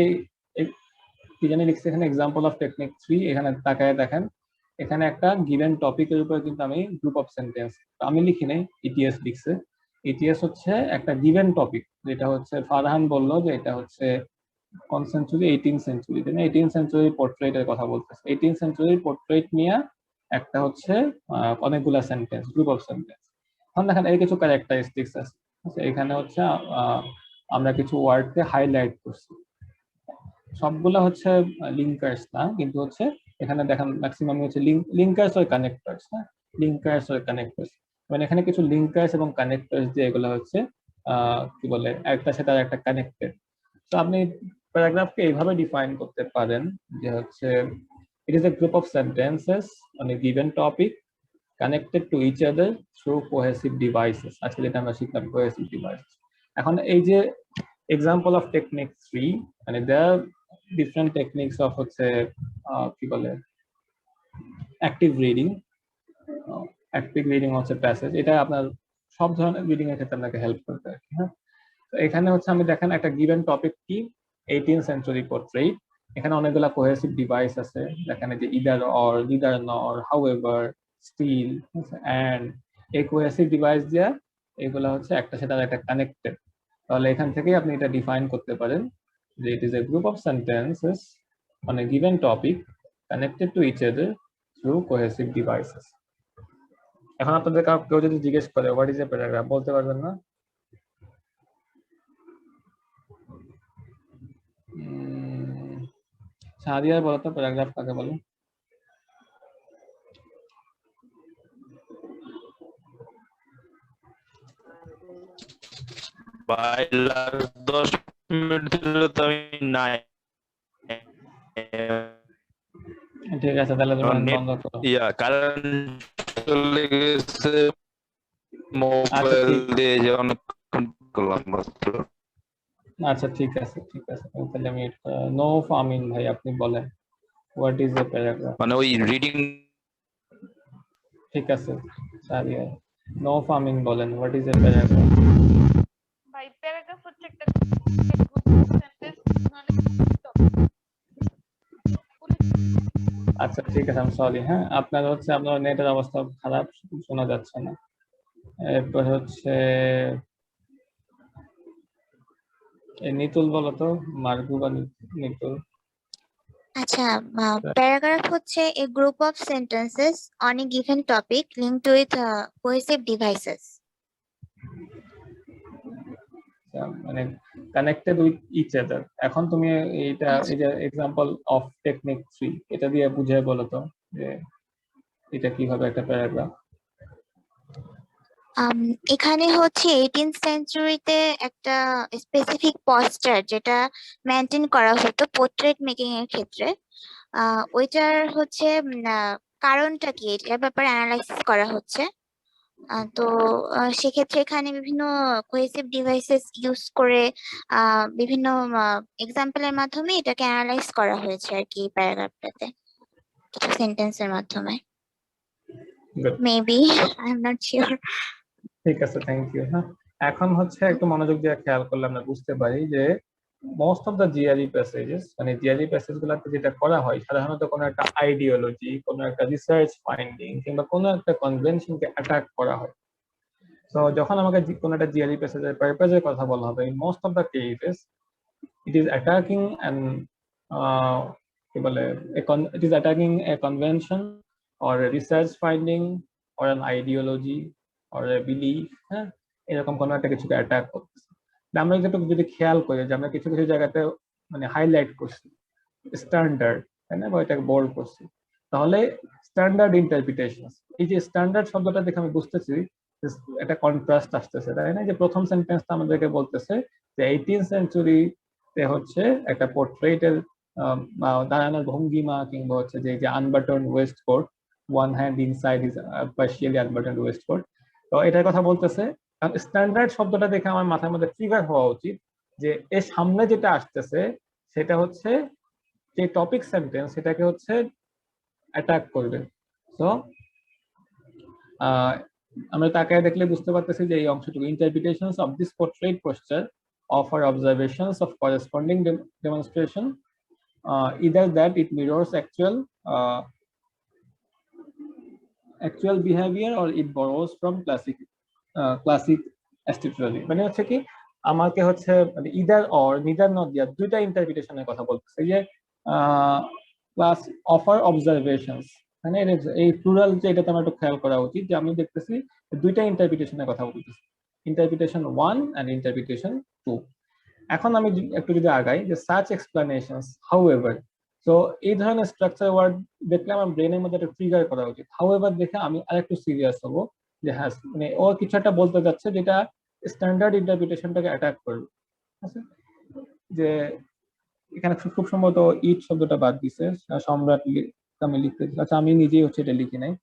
Speaker 1: কি জানি লিখছে এখানে এক্সাম্পল অফ টেকনিক 3, এখানে তাকায় দেখেন এখানে একটা গিভেন টপিকের উপর কিন্তু আমি গ্রুপ অফ সেন্টেন্স আমি লিখি নাই, ইটিএস লিখছে। ইটিএস হচ্ছে একটা গিভেন টপিক, যেটা হচ্ছে ফারহান বললো যে এটা হচ্ছে কোন century, 18th century, 18th century পোর্ট্রেটের কথা বলতেছে। 18th সেঞ্চুরি পোর্ট্রেট নিয়ে একটা হচ্ছে অনেকগুলা সেন্টেন্স, গ্রুপ অফ সেন্টেন্স। এখন দেখেন এই কিছু ক্যারেক্টারিস্টিক্স আছে, এখানে হচ্ছে আমরা কিছু ওয়ার্ডকে হাইলাইট করছি, সবগুলা হচ্ছে লিঙ্কার্স না, কিন্তু হচ্ছে এখানে দেখেন ম্যাক্সিমাম হচ্ছে লিঙ্কার্স আর কানেক্টরস, হ্যাঁ লিঙ্কার্স আর কানেক্টরস, মানে এখানে কিছু লিঙ্কার্স এবং কানেক্টরস দিয়ে এগুলো হচ্ছে কি বলে একটা সাথে আর একটা কানেক্টেড। তো আপনি প্যারাগ্রাফকে এইভাবে ডিফাইন করতে পারেন যে হচ্ছে it is a group of sentences on a given topic connected to each other through cohesive devices। আজকে যেটা আমরা শিখলাম cohesive devices। এখন এই যে example of technique 3, মানে there are different techniques of হচ্ছে কি বলে active reading, হচ্ছে প্যাসেজ, এটা আপনার সব ধরনের রিডিং এর ক্ষেত্রে আপনাকে হেল্প করবে আর কি। হ্যাঁ, তো এখানে হচ্ছে আমি দেখেন একটা গিভেন টপিক কি 18th সেঞ্চুরি পোর্ট্রেট, এখানে অনেকগুলা কোহেসিভ ডিভাইস আছে, এখানে যে ইদার অর, নিদার নর, হাউএভার, স্টিল এন্ড, এই কোহেসিভ ডিভাইস দিয়া এগুলা হচ্ছে একটা সাথে আর একটা কানেক্টেড। তাহলে এখান থেকেই আপনি এটা ডিফাইন করতে পারেন যে it is a group of sentences on a given topic connected to each other through cohesive devices. এখন আপনাদের কেউ যদি জিজ্ঞেস করে হোয়াট ইজ এ প্যারাগ্রাফ, বলতে পারবেন না? সাদিয়ার বলো তো প্যারাগ্রাফ কাকে বলে?
Speaker 15: ভাই 10 মিনিট ধরে তো আমি নাই।
Speaker 1: ঠিক আছে, তাহলে তুমি বন্ধ করো।
Speaker 15: কারেন্ট চলে গেছে, মোবাইল দিয়ে যখন করলাম মাত্র।
Speaker 1: আচ্ছা ঠিক আছে, তাহলে আমি নো ফামিন ভাই আপনি বলেন হোয়াট ইজ এ প্যারাগ্রাফ,
Speaker 15: মানে ওই রিডিং।
Speaker 1: ঠিক আছে সাদিয়া, নো ফামিন বলেন হোয়াট ইজ এ প্যারাগ্রাফ।
Speaker 16: ভাই প্যারাগ্রাফ হচ্ছে একটা
Speaker 1: আচ্ছা ঠিক আছে, আমি সরি। হ্যাঁ, আপনার হচ্ছে আপনার নেটের অবস্থা খারাপ, শোনা যাচ্ছে না। এরপর হচ্ছে নিতুল বলো তো, মার্গু বা নিতুল।
Speaker 17: আচ্ছা, প্যারাগ্রাফ হচ্ছে a group of sentences on a given topic linked with cohesive devices.
Speaker 1: মানে কানেক্টেড উইথ ইচ আদার। এখন তুমি এইটা এই যে এক্সাম্পল অফ টেকনিক 3 এটা দিয়ে বুঝিয়ে বলো তো যে এটা কিভাবে একটা প্যারাগ্রাফ।
Speaker 17: এখানে হচ্ছে 18th সেঞ্চুরিতে একটা স্পেসিফিক পস্টার যেটা মেনটেন করা হতো পোর্ট্রেট মেকিং এর ক্ষেত্রে, ওইটার হচ্ছে কারণটা কি এটার ব্যাপারে অ্যানালাইসিস করা হচ্ছে। তো সেক্ষেত্রে এখানে বিভিন্ন কোহেসিভ ডিভাইসেস ইউজ করে বিভিন্ন এক্সাম্পলের মাধ্যমে এটাকে অ্যানালাইজ করা হয়েছে আর কি প্যারাগ্রাফটাতে কিছু সেন্টেন্সের মাধ্যমে। Maybe I am not sure.
Speaker 1: ঠিক আছে, থ্যাংক ইউ। হ্যাঁ, এখন হচ্ছে একটু মনোযোগ দিয়ে খেয়াল করলে আমরা বুঝতে পারি যে most of the GRE passages, মানে জিআরই প্যাসেজ গুলোতে যেটা করা হয় সাধারণত কোনো একটা আইডিওলজি, কোনো একটা রিসার্চ ফাইন্ডিং কিংবা কোনো একটা কনভেনশনকে অ্যাটাক করা হয়। তো যখন আমাকে কোনো একটা জিআরই প্যাসেজের পারপাজের কথা বলা হবে, in most of the cases it is attacking and কি বলে it is attacking a convention or a research finding or an ideology or a belief, হ্যাঁ, এরকম কোনো একটা কিছুকে অ্যাটাক করতেছে। আমরা যদি খেয়াল করি যে আমরা কিছু কিছু জায়গাতে মানে হাইলাইট করছি স্ট্যান্ডার্ড, তাই না, বা এটাকে বোল্ড করছি, তাহলে স্ট্যান্ডার্ড ইন্টারপ্রিটেশন, এই যে স্ট্যান্ডার্ড শব্দটা দেখে আমি বুঝতেছি একটা কন্ট্রাস্ট আসতেছে, তাই না? যে প্রথম সেন্টেন্সটা আমাদেরকে বলতেছে যে 18th সেঞ্চুরিতে হচ্ছে একটা পোর্ট্রেটের দাঁড়ানোর ভঙ্গিমা কিংবা হচ্ছে যে unbutton waistcoat, one hand inside is partially unbutton waistcoat, তো এটার কথা বলতেছে। কারণ স্ট্যান্ডার্ড শব্দটা দেখে আমার মাথার মধ্যে ট্রিগার হওয়া উচিত যে এর সামনে যেটা আসতেছে সেটা হচ্ছে যে টপিক সেন্টেন্স, সেটাকে হচ্ছে অ্যাটাক করবে। তো আমরা তাকায় দেখলে বুঝতে পারতেছি যে এই অংশটুকু, interpretations of this portrait poster offer observations of corresponding demonstration, either that it mirrors actual behavior or it borrows from classic aesthetically। মানে হচ্ছে কি আমাকে হচ্ছে ইদার অর নিদার নট দিয়া দুইটা ইন্টারপ্রিটেশনের কথা বলতেছে, যে ক্লাস অফার অবজারভেশনস, মানে এই প্লুরাল যে এটাতে আমার একটু খেয়াল করা উচিত যে আমি দেখতেছি দুইটা ইন্টারপ্রিটেশনের কথা বলতেছি, ইন্টারপ্রিটেশন 1 and ইন্টারপ্রিটেশন 2। এখন আমি একটু যদি আগাই যে সাচ এক্সপ্লেনেশনস হাউএভার, তো এই ধরনের স্ট্রাকচার ওয়ার্ড দেখলে আমার ব্রেনের মধ্যে একটা ট্রিগার করা উচিত। হাউএভার দেখে আমি আরেকটু সিরিয়াস হব যে হ্যাঁ মানে ও কিছু একটা বলতে যাচ্ছে যেটা স্ট্যান্ডার্ড ইন্টারপ্রিটেশনটাকে অ্যাটাক করবে। আচ্ছা, যে এখানে খুব সম্ভবত ইট শব্দটা বাদ দিছে, সম্রাট আমি লিখতে, আচ্ছা আমি নিজেই হচ্ছে এটা লিখি নাই,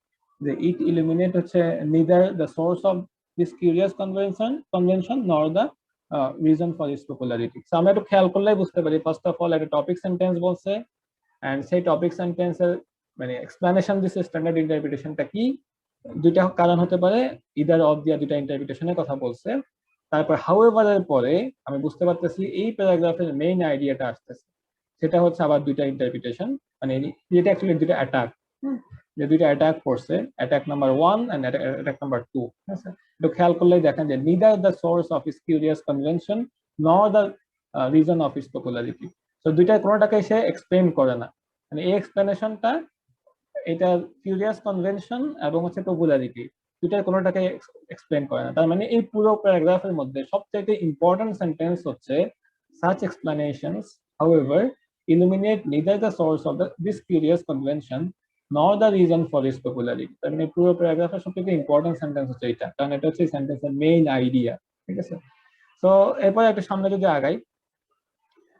Speaker 1: যে ইট ইলুমিনেট হচ্ছে neither the source of this curious convention nor the reason for its popularity। So আমরা একটু খেয়াল করলেই বুঝতে পারি ফার্স্ট অফ অল একটা টপিক সেন্টেন্স বলছে, এন্ড সেই টপিক সেন্টেন্সের মানে এক্সপ্লেনেশন দিছে স্ট্যান্ডার্ড ইন্টারপ্রিটেশনটা কি, দুইটা কারণ হতে পারে, ইদার অফ দিয়া দুইটা ইন্টারপ্রিটেশনের কথা বলছে। তারপর হাউএভার এর পরে আমি বুঝতে পারতেছি এই প্যারাগ্রাফের মেইন আইডিয়াটা আসতেছে, সেটা হচ্ছে আবার দুইটা ইন্টারপ্রিটেশন, মানে যেটা অ্যাকচুয়ালি দুইটা অ্যাটাক, যে দুইটা অ্যাটাক করছে, attack number 1 and attack number 2। একটু খেয়াল করলেই দেখেন যে neither the source of its curious convention nor the reason of its popularity, তো দুইটার কোনোটাকে সে এক্সপ্লেন করে না, মানে এই এক্সপ্লেনেশনটা এটা কিউরিয়াস কনভেনশন এবং হচ্ছে পপুলারিটি দুইটার কোনোটাকে এক্সপ্লেন করে না। তার মানে এই পুরো প্যারাগ্রাফের মধ্যে সবচেয়ে ইম্পর্টেন্ট সেন্টেন্স হচ্ছে such explanations however illuminate neither the source of this curious convention nor the reason for its popularity। তার মানে পুরো প্যারাগ্রাফের সবচেয়ে ইম্পর্টেন্ট সেন্টেন্স হচ্ছে এটা, কারণ এটা হচ্ছে সেন্টেন্সের মেইন আইডিয়া, ঠিক আছে? তো এরপর একটা সামনে যদি আগাই,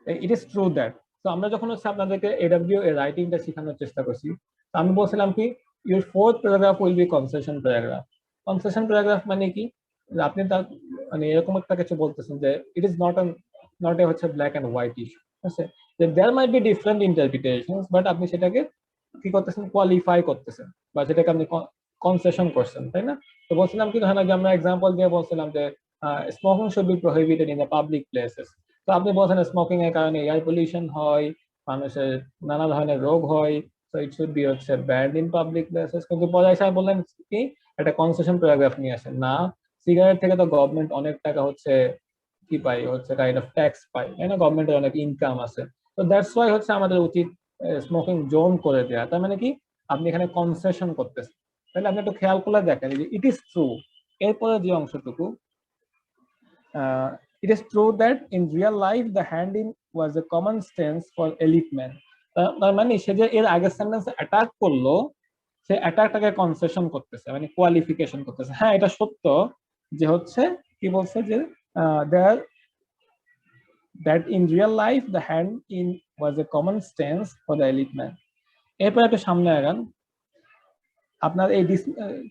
Speaker 1: ইট ইজ ট্রু দ্যাট, তো আমরা যখন হচ্ছে আপনাদেরকে এডব্লিউ এর রাইটিংটা শেখানোর চেষ্টা করছি, আমি বলছিলাম কি your fourth paragraph will be concession paragraph. Concession paragraph মানে কি, আপনি তার মানে এরকম একটা কিছু বলতেছেন যে ইট ইজ নট এ হচ্ছে ব্ল্যাক এন্ড হোয়াইট ইস্যু, ঠিক আছে, যে there might be different interpretations, but আপনি সেটাকে কি করতেছেন, কোয়ালিফাই করতেছেন বা সেটাকে আপনি কনসেশন করছেন, তাই না? তো বলছিলাম কি ধরেন আমরা এক্সাম্পল দিয়ে বলছিলাম যে smoking should be prohibited in the public places, তো আপনি বলছেন স্মোকিং এর কারণে এয়ার পলিউশন হয়, মানুষের নানা ধরনের রোগ হয়, সো ইট শুড বি হচ্ছে ব্যান্ড ইন পাবলিক প্লেসেস। কিন্তু পরে এসে বললেন কি একটা কনসেশন প্যারাগ্রাফ নিয়ে আসেন, না সিগারেট থেকে তো গভর্নমেন্ট অনেক টাকা হচ্ছে কি পাই, হচ্ছে কাইন্ড অফ ট্যাক্স পাই, তাই না, গভর্নমেন্টের অনেক ইনকাম আছে, তো দ্যাটস ওয়াই হচ্ছে আমাদের উচিত স্মোকিং জোন করে দেওয়া। তার মানে কি আপনি এখানে কনসেশন করতেছেন, তাহলে আপনি একটু খেয়াল করলে দেখেন যে ইট ইজ ট্রু, এরপরে যে অংশটুকু it is true that in real life the hand-in was a common stance for elite men। তার মানে সে যে এর আগের সেন্টেন্সে অ্যাটাক করলো, সে অ্যাটাকটাকে কনসেশন করতেছে, মানে কোয়ালিফিকেশন করতেছে। হ্যাঁ এটা সত্য যে হচ্ছে কি বলছে যে that in real life the hand-in was a common stance for the elite man। এরপর একটা সামনে আগান, আপনার এই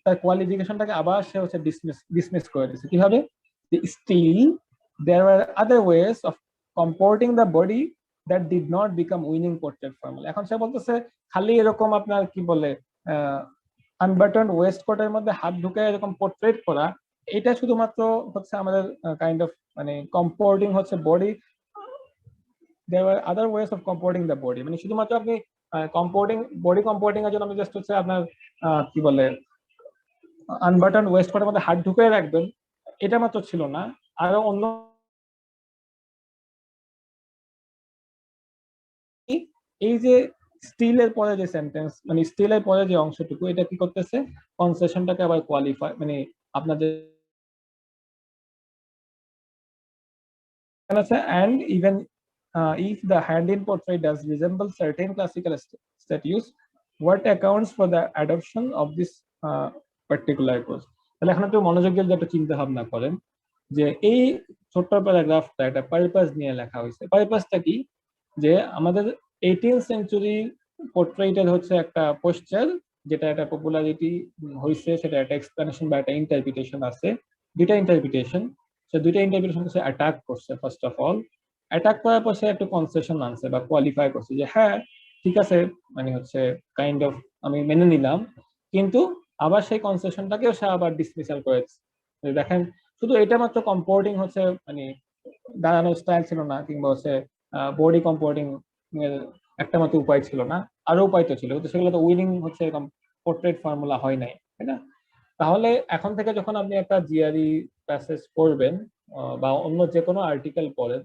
Speaker 1: তার কোয়ালিফিকেশনটাকে আবার সে হচ্ছে ডিসমিস করে দিচ্ছে, কিভাবে, still there were other ways of comporting the body that did not become winning portrait formula। এখন সে বলতেছে খালি এরকম আপনার কি বলে আনবাটন ওয়েস্ট কোটের মধ্যে হাত ঢুকে এরকম পোর্ট্রেট করা, এটা শুধুমাত্র হচ্ছে আমাদের কাইন্ড অফ মানে কম্পোর্টিং হচ্ছে body there were other ways of comporting the body মানে শুধুমাত্র আপনি কম্পোর্টিং বডি কম্পোর্টিং এর জন্য আপনি জাস্ট হচ্ছে আপনার কি বলে আনবাটন ওয়েস্ট কোটের মধ্যে হাত ঢুকিয়ে রাখবেন এটা মাত্র ছিল না আরো অন্য এই যে স্টিলের পরে যে সেন্টেন্স মানে স্টিলের পরে যে অংশটুকু এটা কি করতেছে কনসেশনটাকে আবার কোয়ালিফাই মানে আপনাদের and even if the hand-in portrait does resemble certain classical statues, what accounts for the adoption of this particular approach? তাহলে এখন একটু মনোযোগ দিয়ে একটা চিন্তা ভাবনা করেন যে এই ছোট্ট প্যারাগ্রাফটা একটা পারপাস নিয়ে লেখা হয়েছে পারপাসটা কি যে আমাদের 18th সেঞ্চুরি পোর্ট্রেটের হচ্ছে একটা পোস্টার যেটা একটা পপুলারিটি হয়েছে সেটা একটা এক্সপ্লেনেশন বা একটা ইন্টারপ্রিটেশন আছে দুইটা ইন্টারপ্রিটেশন সে দুইটা ইন্টারপ্রিটেশন সে অ্যাটাক করছে ফার্স্ট অফ অল অ্যাটাক করার পর সে একটু কনসেশন আনছে বা কোয়ালিফাই করছে যে হ্যাঁ ঠিক আছে মানে হচ্ছে কাইন্ড অফ আমি মেনে নিলাম কিন্তু আবার সেই কনসেশনটাকেও সে আবার ডিসমিসাল করেছে দেখেন শুধু এটা মাত্র কম্পোর্টিং হচ্ছে মানে দাঁড়ানোর স্টাইল ছিল না কিংবা হচ্ছে বডি কম্পোর্টিং একটা মাত্র উপায় ছিল না আরো উপায় তো ছিল কিন্তু সেগুলো তো উইনিং হচ্ছে এরকম পোর্ট্রেট ফর্মুলা হয় নাই তাই না তাহলে এখন থেকে যখন আপনি একটা জিআরই প্যাসেজ পড়বেন বা অন্য যে কোনো আর্টিকেল পড়েন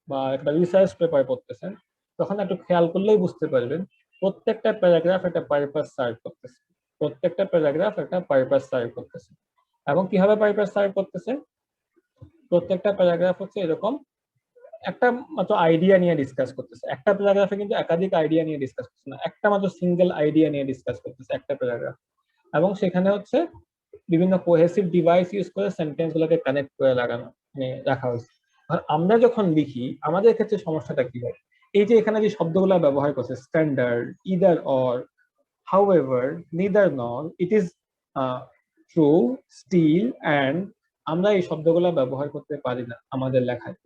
Speaker 1: বা একটা রিসার্চ পেপার পড়তেছেন তখন একটু খেয়াল করলেই বুঝতে পারবেন প্রত্যেকটা প্যারাগ্রাফ একটা পারপাস সার্ভ করতেছে প্রত্যেকটা প্যারাগ্রাফ একটা পারপাস সার্ভ করতেছে এবং কিভাবে পারপাস সার্ভ করতেছে প্রত্যেকটা প্যারাগ্রাফ হচ্ছে এরকম একটা মাত্র আইডিয়া নিয়ে ডিসকাস করতেছে একটা প্যারাগ্রাফে কিন্তু একাধিক আইডিয়া নিয়ে ডিসকাস করছে না একটা মাত্র সিঙ্গেল আইডিয়া নিয়ে ডিসকাস করতেছে একটা প্যারাগ্রাফ এবং সেখানে হচ্ছে বিভিন্ন কোহেসিভ ডিভাইস ইউজ করে সেন্টেন্স গুলোকে কানেক্ট করে লাগানো মানে রাখা হয়েছে আর আমরা যখন লিখি আমাদের ক্ষেত্রে সমস্যাটা কি হয় এই যে এখানে যে শব্দগুলো ব্যবহার করছে standard either or however neither nor it is true still and আমরা এই শব্দগুলো ব্যবহার করতে পারি না আমাদের লেখায়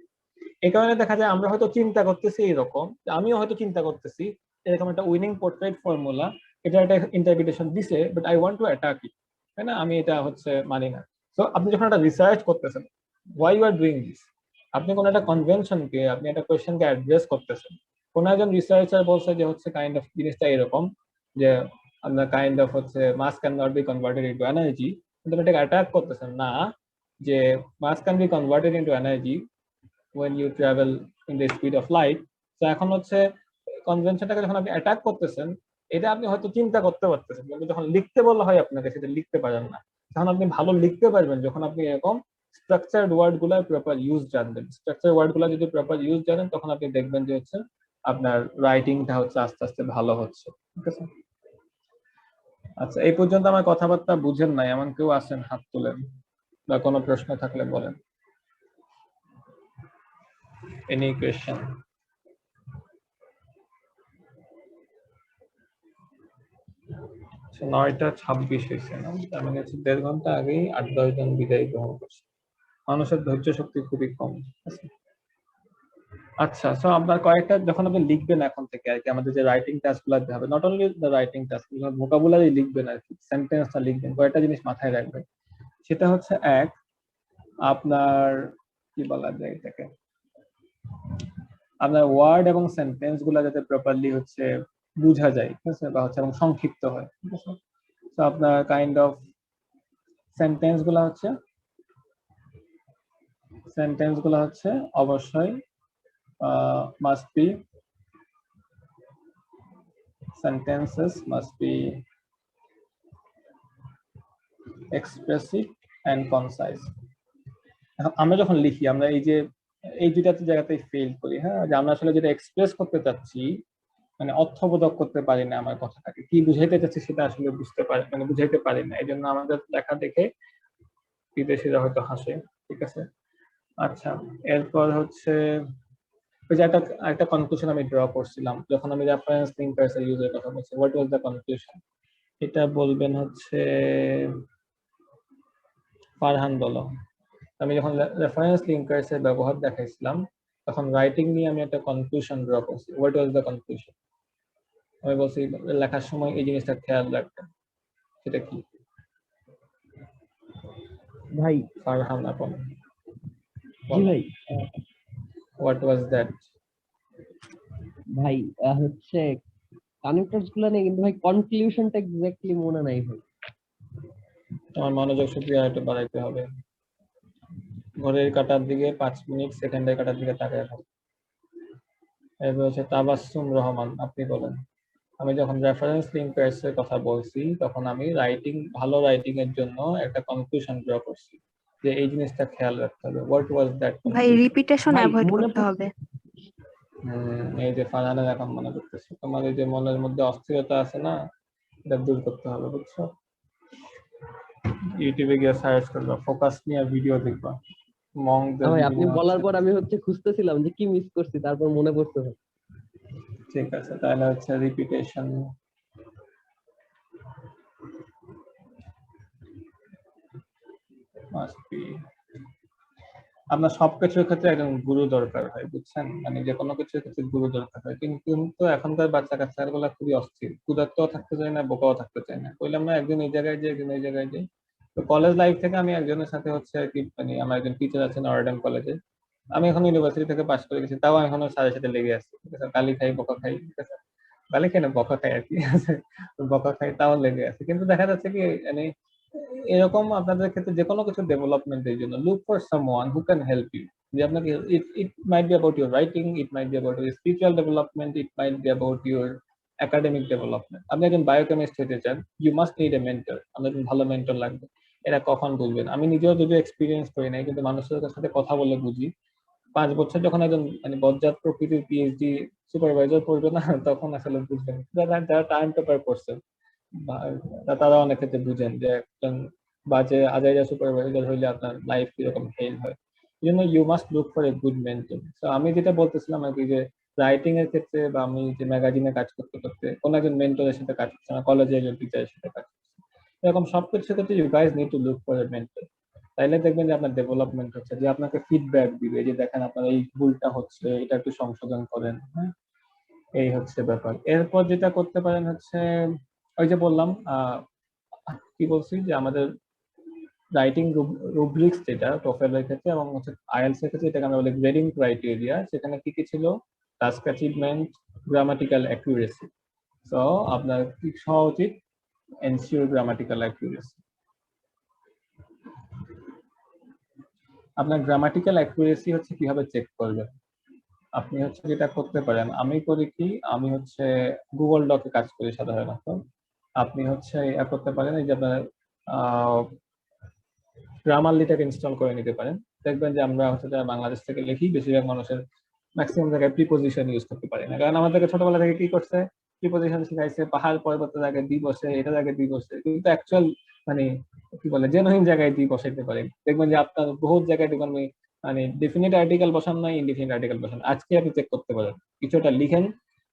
Speaker 1: এই কারণে দেখা যায় আমরা হয়তো চিন্তা করতেছি এরকম আমিও হয়তো চিন্তা করতেছি এরকম একটা উইনিং পোর্ট্রেট ফর্মুলা এটা একটা ইন্টারপ্রিটেশন দিছে but I want to attack ইট তাই না আমি এটা হচ্ছে মানি না সো আপনি যখন একটা রিসার্চ করতেছেন why you are doing this আপনি কোনো একটা কনভেনশনকে আপনি একটা কোয়েশ্চেনকে অ্যাড্রেস করতেছেন কোন একজন রিসার্চার বলছে যে হচ্ছে কাইন্ড অফ জিনিসটা এরকম যে আপনার কাইন্ড অফ হচ্ছে mass cannot be converted into energy কিন্তু এটাকে অ্যাটাক করতেছেন না যে mass can be converted into energy when you travel in the speed of light তো এখন হচ্ছে কনভেনশনটাকে যখন আপনি অ্যাটাক করতেছেন এটা আপনি হয়তো চিন্তা করতে পারতেছেন কিন্তু যখন লিখতে বলা হয় আপনাকে সেটা লিখতে পারেন না তখন আপনি ভালো লিখতে পারবেন যখন আপনি এরকম স্ট্রাকচারড ওয়ার্ড গুলার প্রপার ইউজ জানবেন স্ট্রাকচার ওয়ার্ড গুলা যদি প্রপার ইউজ জানেন তখন আপনি দেখবেন যে হচ্ছে আপনার রাইটিংটা হচ্ছে আস্তে আস্তে ভালো হচ্ছে ঠিক আছে আচ্ছা এই পর্যন্ত আমার কথাবার্তা বুঝেন নাই এমন কেউ আছেন হাত তুলেন বা কোনো প্রশ্ন থাকলে বলেন any question so 9:26 হয়েছে না তার মানে 1.5 ঘন্টা আগেই 8-10 জন বিদায় গ্রহণ করছে মানুষের ধৈর্য শক্তি খুবই কম আচ্ছা সো আপনার কয়েকটা যখন আপনি লিখবেন এখন থেকে আর কি আমাদের যে রাইটিং টাস্কগুলো দিতে হবে not only the writing task vocabulary লিখবেন আর কি সেন্টেন্সটা লিখবেন কয়েকটা জিনিস মাথায় রাখবেন সেটা হচ্ছে এক আপনার কি বলা যায় এটাকে আপনার ওয়ার্ড এবং সেন্টেন্স গুলা যাতে প্রপারলি হচ্ছে বোঝা যায় ঠিক আছে বা হচ্ছে এবং সংক্ষিপ্ত হয় ঠিক আছে তো আপনার কাইন্ড অফ সেন্টেন্স গুলা হচ্ছে অবশ্যই must be sentences must be expressive and concise আমরা যখন লিখি আমরা এই দুইটা জায়গাতে ফেল করি হ্যাঁ যে আমরা আসলে যেটা এক্সপ্রেস করতে চাচ্ছি মানে অর্থবোধক করতে পারি না আমার কথাটাকে কি বুঝাইতে চাচ্ছি সেটা আসলে বুঝতে পারি মানে বুঝাইতে পারি না এই জন্য আমাদের লেখা দেখে বিদেশিরা হয়তো হাসে ঠিক আছে আচ্ছা এরপর হচ্ছে ওই যে একটা কনক্লুশন আমি ড্র করছিলাম যখন আমি রেফারেন্স লিঙ্কার্স এর ইউজের কথা বলছি হোয়াট ওয়াজ দ্য কনক্লুশন এটা বলবেন হচ্ছে ফারহান বলো আমি যখন রেফারেন্স লিঙ্কার্স এর ব্যবহার দেখাইছিলাম তখন রাইটিং নিয়ে আমি একটা কনক্লুশন ড্র করছি হোয়াট ওয়াজ দ্য কনক্লুশন আমি বলছি লেখার সময় এই জিনিসটা খেয়াল রাখবেন সেটা কি
Speaker 13: ভাই
Speaker 1: ফারহান আপন
Speaker 13: জি ভাই
Speaker 1: what was that
Speaker 13: ভাই হচ্ছে কানেক্টরস গুলো নেই, কিন্তু ভাই কনক্লুশনটা এক্স্যাক্টলি মনে নাই ভাই।
Speaker 1: তোমার মনোযোগ শক্তি আর একটু বাড়াইতে হবে। ঘড়ির কাঁটার দিকে 5 মিনিট, সেকেন্ডের কাঁটার দিকে তাকায় থাকো। এরপর হচ্ছে তাবাসসুম রহমান, আপনি বলেন। আমি যখন রেফারেন্স লিঙ্কার্স এর কথা বলছি তখন আমি ভালো রাইটিং এর জন্য একটা কনক্লুশন ড্র করছি যে এই জিনিসটা খেয়াল রাখতে হবে। What was that?
Speaker 8: ভাই রিপিটেশন
Speaker 13: ভাই
Speaker 8: অ্যাভয়েড
Speaker 13: মনে
Speaker 8: করতে হবে।
Speaker 1: এই যে ফারহানের এখন মনে করতেছি, তোমার এই যে মনের মধ্যে অস্থিরতা আছে না, এটা দূর করতে হবে, বুঝছো? ইউটিউবে গিয়ে সার্চ করবা, ফোকাস নিয়ে ভিডিও দেখবা।
Speaker 13: ভাই আপনি বলার পর আমি হচ্ছে খুঁজতেছিলাম যে কি মিস করছি, তারপর মনে পড়ছে ভাই।
Speaker 1: ঠিক আছে, তাহলে হচ্ছে রিপিটেশন। আপনার সবকিছুর ক্ষেত্রে একজন গুরু দরকার হয়, বুঝছেন? মানে যে কোনো কিছুর ক্ষেত্রে গুরু দরকার হয়, কিন্তু এখনকার বাচ্চা কাচ্চাগুলো খুবই অস্থির, ক্ষুধার্তও থাকতে চায় না, বোকাও থাকতে চায় না। বললাম না একদিন এই জায়গায় যাই, একদিন ওই জায়গায় যাই। তো কলেজ লাইফ থেকে আমি একজনের সাথে হচ্ছে আর কি, মানে আমার একজন টিচার আছেন অর্ডান কলেজে। আমি এখন ইউনিভার্সিটি থেকে পাশ করে গেছি, তাও এখনো সাথে সাথে লেগে আসছে, ঠিক আছে? গালি খাই, বকা খাই, ঠিক আছে? গালি খাই না, বকা খাই আর কি, বকা খাই, তাও লেগে আছে। কিন্তু দেখা যাচ্ছে কি, মানে এরকম আপনাদের ক্ষেত্রে যে কোনো কিছু ডেভেলপমেন্টের জন্য look for someone who can help you. যে আপনাকে it might be about your writing, it might be about your spiritual development, it might be about your academic development. আপনি একজন বায়োকেমিস্ট হতে চান, you must need a mentor. আপনার ভালো mentor লাগবে। এরা কখন বুঝবেন? আমি নিজেও যদি এক্সপিরিয়েন্স করি নাই, কিন্তু মানুষের সাথে কথা বলে বুঝি। 5 বছর যখন একজন মানে বজ্জাত প্রকৃতির পিএইচডি সুপারভাইজার পড়বে না, তখন আসলে বুঝবেন। যারা টাইম পেপার করছেন তারা অনেক ক্ষেত্রে বুঝেন যে একজন বাজে আজাইরা সুপারভাইজার হইলে আপনার লাইফ কিরকম ফেল হয়। এই জন্য you must look for a good mentor. তো আমি যেটা বলতেছিলাম আর কি, যে রাইটিং এর ক্ষেত্রে বা আমি যে ম্যাগাজিনে কাজ করতে করতে কোন একজন মেন্টরের সাথে কাজ করছি না, কলেজে একজন টিচারের সাথে কাজ করছি, এরকম সবকিছুর ক্ষেত্রে you guys need to look for a mentor. তাইলে দেখবেন যে আপনার ডেভেলপমেন্ট হচ্ছে, যে আপনাকে ফিডব্যাক দিবে, যে দেখেন আপনার এই ভুলটা হচ্ছে, এটা একটু সংশোধন করেন। হ্যাঁ, এই হচ্ছে ব্যাপার। এরপর যেটা করতে পারেন হচ্ছে, ওই যে বললাম কি বলছি, যে আমাদের রাইটিং রুব্রিক্স যেটা টোফেলের ক্ষেত্রে এবং হচ্ছে আইএলটিএস এর ক্ষেত্রে, এটাকে আমরা বলি গ্রেডিং ক্রাইটেরিয়া। সেখানে কি কি ছিল? Task achievement, grammatical accuracy. So আপনার কি হওয়া উচিত? Ensure grammatical accuracy. আপনার গ্রামাটিক্যাল অ্যাকুরেসি হচ্ছে কিভাবে চেক করবেন? আপনি হচ্ছে যেটা করতে পারেন, আমি করি কি, আমি হচ্ছে গুগল ডকে কাজ করি সাধারণত। আপনি হচ্ছে ইয়া করতে পারেন, এই যে আপনার গ্রামারলিটাকে ইনস্টল করে নিতে পারেন। দেখবেন যে আমরা হচ্ছে যারা বাংলাদেশ থেকে লিখি, বেশিরভাগ মানুষের ম্যাক্সিমাম জায়গায় প্রিপোজিশন ইউজ করতে পারে না, কারণ আমাদেরকে ছোটবেলা থেকে কি করছে, প্রিপোজিশন শিখাইছে, পাহাড় পর্বতের জায়গায় দি বসে, এটার জায়গায় দি বসে, কিন্তু অ্যাকচুয়াল মানে কি বলে জেনুইন জায়গায় দি বসাইতে পারেন। দেখবেন যে আপনার বহুত জায়গায় দেখবেন মানে ডেফিনিট আর্টিকেল বসান নাই, ইনডিফিনিট আর্টিকেল বসান। আজকে আপনি চেক করতে পারেন, কিছুটা লিখেন,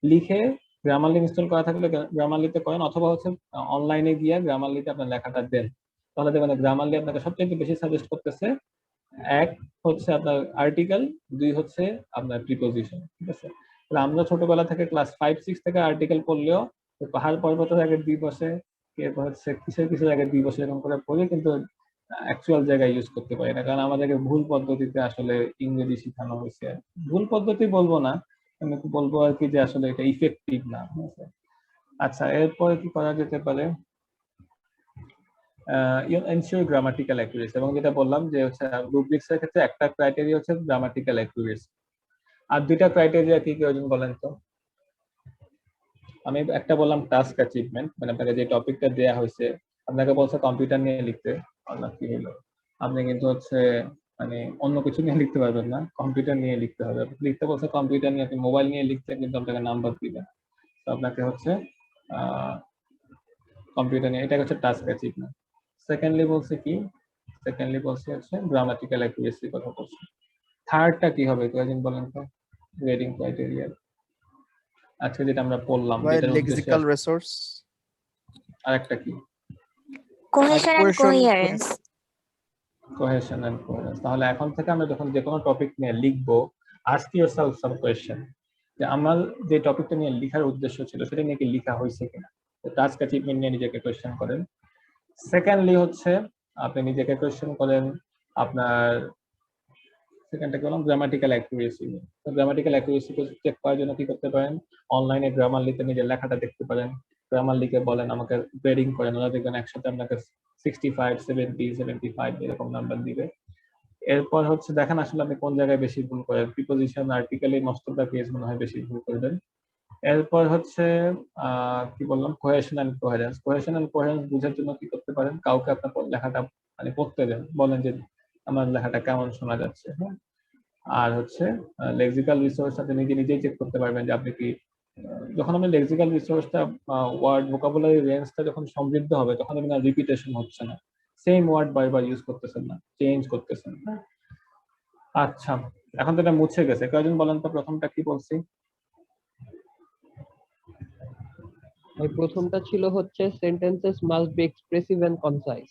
Speaker 1: লিখে গ্রামারলি ইনস্টল করা থাকলে গ্রামারলিতে করেন, অথবা হচ্ছে অনলাইনে গিয়ে গ্রামারলিতে আপনার লেখাটা দেন। তাহলে দেখবেন গ্রামারলি আপনাকে সবচেয়ে বেশি সাজেস্ট করতেছে, এক হচ্ছে আপনার আর্টিকেল, দুই হচ্ছে আপনার প্রিপোজিশন, ঠিক আছে? তাহলে আমরা ছোটবেলা থেকে ক্লাস 5-6 থেকে আর্টিকেল পড়লেও পাহাড় পর্বতের আগে দুই বসে, এরপর হচ্ছে কিসের আগে দুই বসে, এরকম করে পড়ে কিন্তু অ্যাকচুয়াল জায়গায় ইউজ করতে পারি না, কারণ আমাদেরকে ভুল পদ্ধতিতে আসলে ইংরেজি শেখানো হয়েছে। ভুল পদ্ধতি বলবো না, আমি বলবো আর কি যে আসলে এটা ইফেক্টিভ না। আচ্ছা, এরপরে কি করা যেতে পারে? এনশিওর গ্রামাটিক্যাল অ্যাকুরেসি, এবং যেটা বললাম যে হচ্ছে রুব্রিক্স এর ক্ষেত্রে একটা ক্রাইটেরিয়া হচ্ছে গ্রামাটিক্যাল অ্যাকুরেসি, আর দুইটা ক্রাইটেরিয়া কি কি ওজন বলেন তো? আমি একটা বললাম টাস্ক অ্যাচিভমেন্ট, মানে আপনাকে যে টপিকটা দেয়া হয়েছে, আপনাকে বলছে কম্পিউটার নিয়ে লিখতে, আপনার কি হলো, আপনি কিন্তু হচ্ছে মানে অন্য কিছু নিয়ে লিখতে পারবেন না, কম্পিউটার নিয়ে লিখতে হবে। লিখতে বলছে কম্পিউটার নিয়ে, আপনি মোবাইল নিয়ে লিখতে কিন্তু আপনাকে নাম্বার দিবেন, তো আপনাকে হচ্ছে কম্পিউটার নিয়ে, এটা হচ্ছে টাস্ক অ্যাচিভমেন্ট। সেকেন্ডলি বলছে কি, সেকেন্ডলি বলছে হচ্ছে গ্রামাটিক্যাল অ্যাকুরেসির কথা বলছে। থার্ডটা কি হবে কয়েকদিন বলেন তো? গ্রেডিং ক্রাইটেরিয়া আজকে যেটা আমরা পড়লাম, যেটার
Speaker 10: লেক্সিক্যাল রিসোর্স,
Speaker 1: আরেকটা কি?
Speaker 17: Cohesion and coherence.
Speaker 1: Cohesion and coherence. তাহলে এখন থেকে আমরা যখন যে কোনো টপিক নিয়ে লিখবো, আস্ক ইয়োরসেলফ সাম কোয়েশ্চেন, যে আমার যে টপিকটা নিয়ে লেখার উদ্দেশ্য ছিল সেটা নিয়ে কি লেখা হয়েছে কিনা। টাস্ক অ্যাচিভমেন্ট নিয়ে নিজেকে কোয়েশ্চেন করেন। সেকেন্ডলি হচ্ছে আপনি নিজেকে কোয়েশ্চেন করেন আপনার সেকেন্ডটা কি বললাম, গ্রামাটিক্যাল অ্যাকুরেসি। তো গ্রামাটিক্যাল অ্যাকুরেসি চেক করার জন্য কি করতে পারেন, অনলাইনে গ্রামার লিখে নিজের লেখাটা দেখতে পারেন, গ্রামার লিখে বলেন আমাকে গ্রেডিং করেন, ওরা দেখবেন একসাথে আপনাকে 65, 70, 75 এরকম নাম্বার দিবে। এরপর হচ্ছে দেখেন আসলে আপনি কোন জায়গায় বেশি ভুল করেন, প্রিপোজিশন, আর্টিকেলে মোস্ট অফ দা কেস মনে হয় বেশি ভুল করবেন। এরপর হচ্ছে কি বললাম, cohesion and coherence. Cohesion and coherence বুঝার জন্য কি করতে পারেন, কাউকে আপনার লেখাটা মানে পড়তে দেন, বলেন যে আমার লেখাটা কেমন শোনা যাচ্ছে, হ্যাঁ। আর হচ্ছে লেক্সিক্যাল রিসোর্স আপনি নিজেই চেক করতে পারবেন যে আপনি কি যখন আপনি লেক্সিক্যাল রিসোর্সটা ওয়ার্ড ভোকাবুলারি রেঞ্জটা যখন সমৃদ্ধ হবে তখন আপনি না রিপিটেশন হচ্ছে না, সেম ওয়ার্ড বারবার ইউজ করতেছেন না, চেঞ্জ করতেছেন, হ্যাঁ। আচ্ছা, এখন তো এটা মুছে গেছে, কয়জন বলেন তো প্রথমটা কি বলছি?
Speaker 13: ওই প্রথমটা ছিল হচ্ছে sentences must be expressive and concise.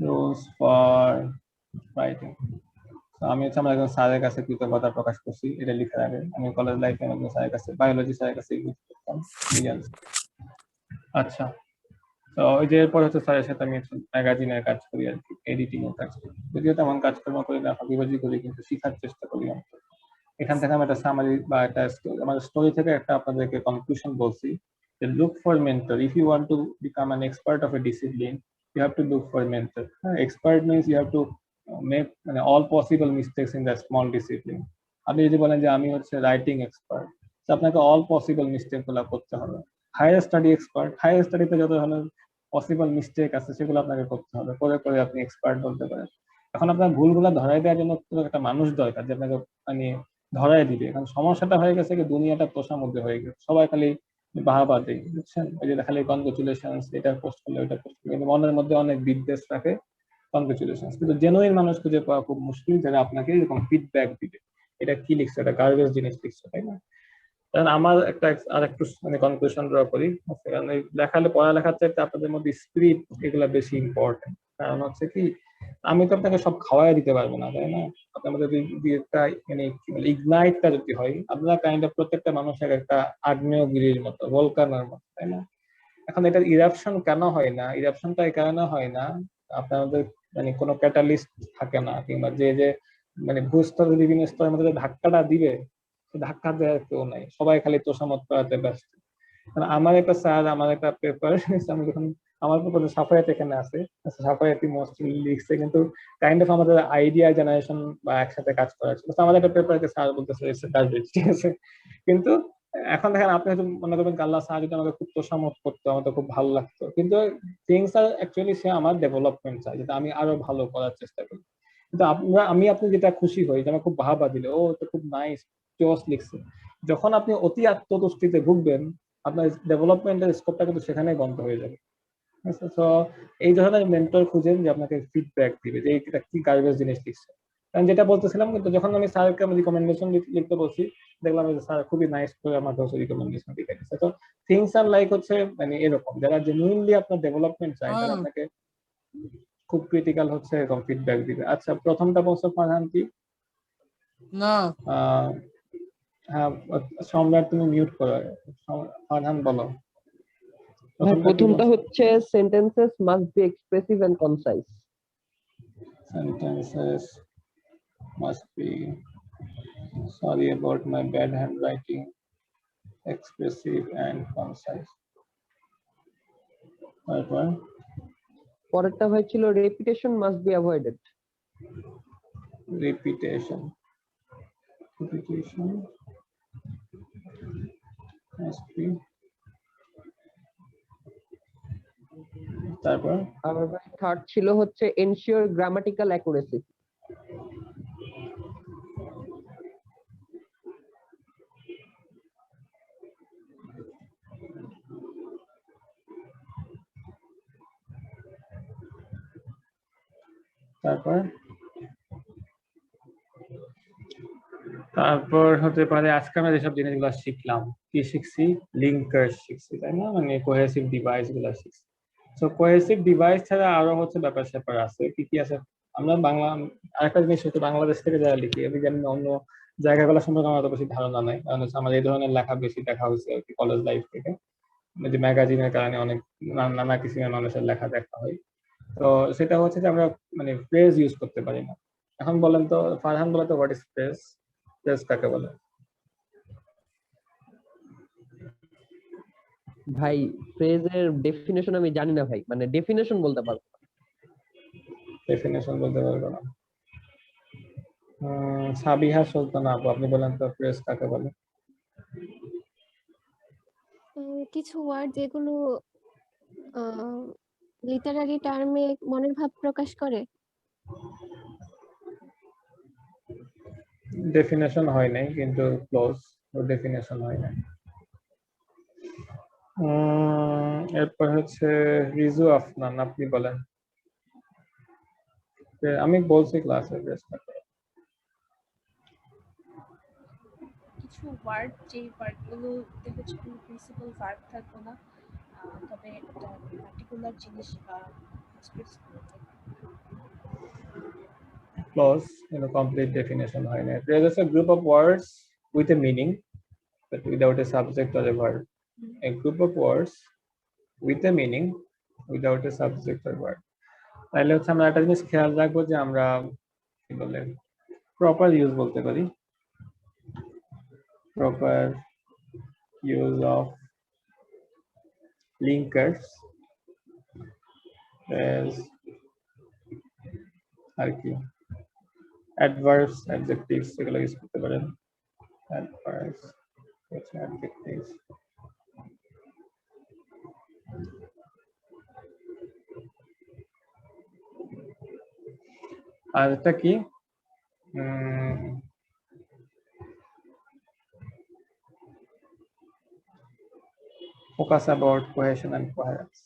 Speaker 1: Rules for writing. আমি হচ্ছে আমার একজন স্যারের কাছে কৃতজ্ঞতা প্রকাশ করছি এটা লিখার আগে। আমি কলেজ লাইফে একজন স্যারের কাছে, বায়োলজি স্যারের কাছে করতাম। আচ্ছা, তো ওই যে এরপর হচ্ছে স্যারের সাথে আমি ম্যাগাজিনের কাজ করি আর কি, এডিটিং এর কাজ করি। যদিও তেমন কাজকর্ম করি না, ফাঁকিবাজি করি, কিন্তু শেখার চেষ্টা করি। এখান থেকে আমি একটা সামারি বা একটা আমার স্টোরি থেকে একটা আপনাদেরকে কনক্লুশন বলছি যে look for mentor. If you want to become an expert of a discipline, you have to look for a mentor. Expert means you have to make all possible mistakes in that small discipline. আপনি যদি বলেন যে আমি হচ্ছে writing expert, তো আপনাকে all possible mistake গুলো করতে হবে। হায়ার স্টাডি এক্সপার্ট, হায়ার স্টাডিতে যত ধরনের পসিবল মিস্টেক আছে সেগুলো আপনাকে করতে হবে, করে করে আপনি এক্সপার্ট বলতে পারেন। এখন আপনার ভুলগুলো ধরাই দেওয়ার জন্য একটা মানুষ দরকার যে আপনাকে মানে ধরাই দিবে। কারণ সমস্যাটা হয়ে গেছে কি, দুনিয়াটা তোষার মধ্যে হয়ে গেছে, সবাই খালি বাহাবা দেয়, বুঝছেন? ওই যে খালি কনগ্রেচুলেশনস, এটা পোস্ট করলে ওইটা পোস্ট করলে, কিন্তু মনের মধ্যে অনেক বিদ্বেষ রাখে, কনগ্রেচুলেশনস। কিন্তু জেনুইন মানুষ খুঁজে পাওয়া খুব মুশকিল যারা আপনাকে এরকম ফিডব্যাক দিবে, এটা কি লিখছে, এটা গার্বেজ জিনিস লিখছে, তাই না? কারণ আমার একটা আর একটু মানে কনক্লুশন ড্র করি, কারণ এই পড়ালেখার চাইতে আপনাদের মধ্যে স্পিরিট এগুলা বেশি ইম্পর্টেন্ট। কারণ হচ্ছে কি, আমি তো আপনাকে সব খাওয়াই দিতে পারবো না, তাই না? আপনার মধ্যে একটা মানে ইগনাইটটা যদি হয়, আপনারা কাইন্ড অফ প্রত্যেকটা মানুষের একটা আগ্নেয়গিরির মতো, ভলকানোর মতো, তাই না? এখন এটা ইরাপশন কেন হয় না? ইরাপশনটা এই কারণে হয় না, আপনাদের মানে কোনো ক্যাটালিস্ট থাকে না, কিংবা যে মানে ভূস্তরের বিভিন্ন স্তরের মধ্যে ধাক্কাটা দিবে, ধাক্কা দেওয়ার কেউ নাই, সবাই খালি তোষামত করাতে ব্যস্ত। আমার একটা স্যার, আমার একটা পেপার, আমি যখন আমার পেপার সাফায়াত এখানে আছে, সাফায়াতি মোস্টলি লিখছে, কিন্তু কাইন্ড অফ আমাদের আইডিয়া জেনারেশন বা একসাথে কাজ করা ছিল, আমাদের একটা পেপারকে স্যার বলতেছে ঠিক আছে। কিন্তু এখন দেখেন, আপনি হয়তো মনে করবেন আল্লাহ স্যার যদি আমাকে খুব তোষামত করতো, আমার তো খুব ভালো লাগতো, কিন্তু থিংস আর অ্যাকচুয়ালি সে আমার ডেভেলপমেন্ট চাই, যেটা আমি আরো ভালো করার চেষ্টা করি। কিন্তু আপনি যেটা খুশি হই যে আমার খুব বাহাবা দিলে, ও তো খুব নাইস জোস লিখছে, যখন আপনি অতি আত্মতুষ্টিতে ভুগবেন, আপনার ডেভেলপমেন্টের স্কোপটা কিন্তু সেখানেই বন্ধ হয়ে যাবে। তো এই ধরনের মেন্টর খুঁজেন যে আপনাকে ফিডব্যাক দিবে যে এটা কি গার্বেজ জিনিস লিখছে। কারণ যেটা বলতেছিলাম, কিন্তু যখন আমি স্যারকে আমি রিকমেন্ডেশন লিখতে বলছি, দেখলাম যে স্যার খুবই নাইস করে আমাকে হচ্ছে রিকমেন্ডেশন লিখে দিচ্ছে। তো থিংস আর লাইক হচ্ছে মানে এরকম, যারা জেনুইনলি আপনার ডেভেলপমেন্ট চায় তারা আপনাকে খুব ক্রিটিক্যাল হচ্ছে এরকম ফিডব্যাক দিবে। আচ্ছা, প্রথমটা বলছো ফারহান কি?
Speaker 5: না,
Speaker 1: হ্যাঁ সম্রাট, তুমি মিউট করো, ফারহান বলো।
Speaker 13: প্রথমটা হচ্ছে sentences must be expressive and concise.
Speaker 1: Sentences must be, sorry about my bad handwriting, expressive and concise. তারপর
Speaker 13: পরেরটা ভাই ছিল repetition must be avoided.
Speaker 1: repetition must be, তারপর
Speaker 13: আর ভাই থার্ড ছিল হচ্ছে এনশিওর গ্রামাটিক্যাল অ্যাকুরেসি।
Speaker 1: তারপর হতে পারে আজকে আমরা যেসব জিনিসগুলো শিখলাম, কি শিখছি? লিঙ্কার শিখছি, তাই না? মানে কোহেসিভ ডিভাইস গুলা শিখছি। তো কোহেসিভ ডিভাইস ছাড়া আরো হচ্ছে ব্যাপার স্যাপার আছে, কি কি আছে? আমরা বাংলা আরেকটা জিনিস হচ্ছে, বাংলাদেশ থেকে যারা লিখি, আমি জানি অন্য জায়গাগুলো সম্পর্কে আমার তো বেশি ধারণা নাই, কারণ হচ্ছে আমার এই ধরনের লেখা বেশি দেখা হয়েছে আর কি কলেজ লাইফ থেকে, যে ম্যাগাজিনের কারণে অনেক নানা কিসিমের মানুষের লেখা দেখা হয়। তো সেটা হচ্ছে যে আমরা মানে ফ্রেজ ইউজ করতে পারি না। এখন বলেন তো ফারহান, বলে তো হোয়াট ইজ ফ্রেজ? ফ্রেজ কাকে বলে?
Speaker 13: ভাই ফ্রেজের ডেফিনেশন আমি জানি না ভাই, মানে ডেফিনেশন বলতে পারবো না।
Speaker 1: ডেফিনেশন বলতে পারবো না। সাবিহা সুলতানা আপু, আপনি বলেন তো ফ্রেজ কাকে বলে?
Speaker 18: কিছু ওয়ার্ড যেগুলো লিটারারি টার্মে মনের ভাব প্রকাশ করে।
Speaker 1: ডেফিনেশন হয় নাই, কিন্তু ক্লোজ। ডেফিনেশন হয় নাই। এরপর হচ্ছে রিজু আফনান, আপনি বলেন। আমি বলছি ক্লাসে ফ্রেজ কাকে।
Speaker 19: কিছু ওয়ার্ড, যে ওয়ার্ডগুলোতে হচ্ছে কোনো প্রিন্সিপাল ভার্ব থাকবে না, তবে একটা পার্টিকুলার জিনিস এক্সপ্রেস করবে।
Speaker 1: Clause, complete definition হয় না। There is a group of words with a meaning but without a subject or a verb. A group of words with a meaning without a subject or verb. তাহলে হচ্ছে আমরা একটা জিনিস খেয়াল রাখবো যে আমরা কি বলে প্রপার ইউজ বলতে পারি। প্রপার ইউজ অফ লিঙ্কার্স আর কি adverbs, adjectives এগুলো ইউজ করতে পারেন। adverbs, adjectives, আর এটা কি focus about cohesion and coherence.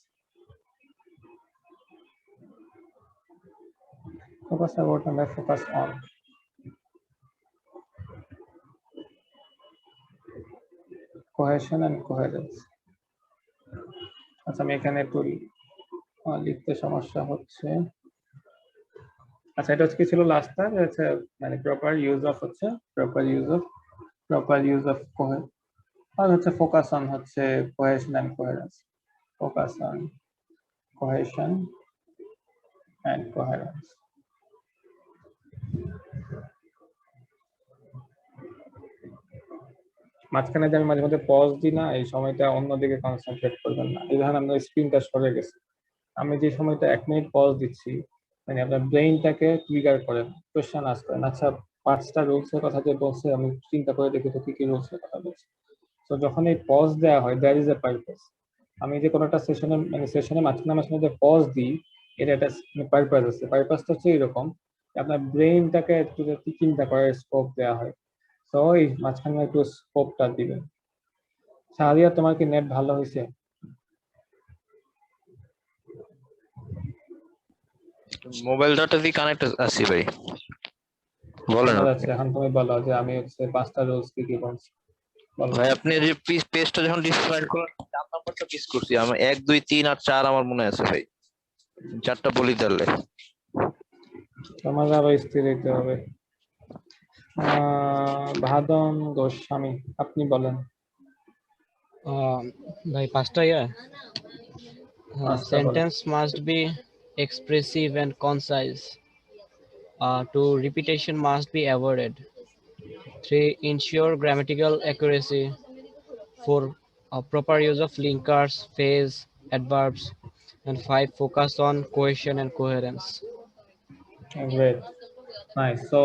Speaker 1: Focus about and focus on. Cohesion and coherence. আচ্ছা, আমি এখানে একটু লিখতে সমস্যা হচ্ছে। আচ্ছা, এটা হচ্ছে কি ছিল লাস্টটা, হচ্ছে মানে প্রপার ইউজ অফ হচ্ছে প্রপার ইউজ অফ আর হচ্ছে ফোকাস অন হচ্ছে cohesion and coherence. Focus on cohesion and coherence. মাঝখানে যে আমি মাঝে মধ্যে পজ দিই না, এই সময়টা অন্যদিকে কনসেন্ট্রেট করবেন না। এই ধরেন আপনার স্ক্রিনটা সরে গেছে, আমি যে সময়টা 1 মিনিট পজ দিচ্ছি, মানে আপনার ব্রেইনটাকে ট্রিগার করেন, কোয়েশ্চেন আস্ক করেন। আচ্ছা, 5টা রুলসের কথা যে বলছে, আমি চিন্তা করে দেখি তো কি কি রুলসের কথা বলছে। তো যখন এই পজ দেওয়া হয়, দ্যার ইজ এ পারপাস। আমি যে কোনো একটা সেশনে মাঝখানে যে পজ দিই, এটা একটা পারপাস আছে। পারপাসটা হচ্ছে এরকম, আপনার ব্রেইনটাকে একটু চিন্তা করার স্কোপ দেওয়া হয়। তো এই মাঝখানে একটু স্কোপটা দিবেন। সাদিয়া, তোমার কি নেট ভালো হয়েছে?
Speaker 15: মোবাইল ডাটা দিয়ে কানেক্ট আছি ভাই, বলেন।
Speaker 1: আচ্ছা, এখন তুমি বলো যে আমি হচ্ছে 5টা রুলস কি কি বলছি।
Speaker 15: ভাই আপনি যে পেজটা যখন ডিসপ্লে করলেন 4 নাম্বারটা মিস করছি আমি। 1 2 3 আর 4 আমার মনে আছে ভাই, 4টা বলি তাহলে।
Speaker 1: তোমার আরো স্থির হইতে হবে। ভাদন গোস্বামী, আপনি বলেন।
Speaker 20: ভাই 5টা sentence must be expressive and concise. 2, repetition must be avoided. 3, ensure grammatical accuracy. 4, proper use of linkers, phrase, adverbs. And 5, focus on cohesion and coherence.
Speaker 1: Great, nice. So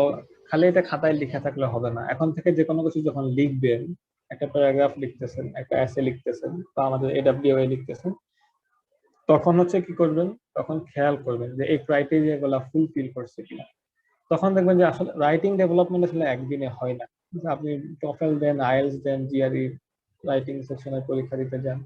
Speaker 1: খালি এটা খাতায় লেখা থাকলে হবে না। এখন থেকে যে কোনো কিছু যখন লিখবেন, একটা প্যারাগ্রাফ লিখতেছেন, একটা এসে লিখতেছেন, বা আমাদের AWA লিখতেছেন, তখন হচ্ছে কি করবেন, তখন খেয়াল করবেন যে এই ক্রাইটেরিয়া গুলা ফুলফিল করছে কিনা। তখন দেখবেন যে আসলে রাইটিং ডেভেলপমেন্ট আসলে একদিনে হয় না। আপনি টফেল দেন, আইএলটিএস দেন, জিআরই রাইটিং সেকশনের পরীক্ষা দিতে যান,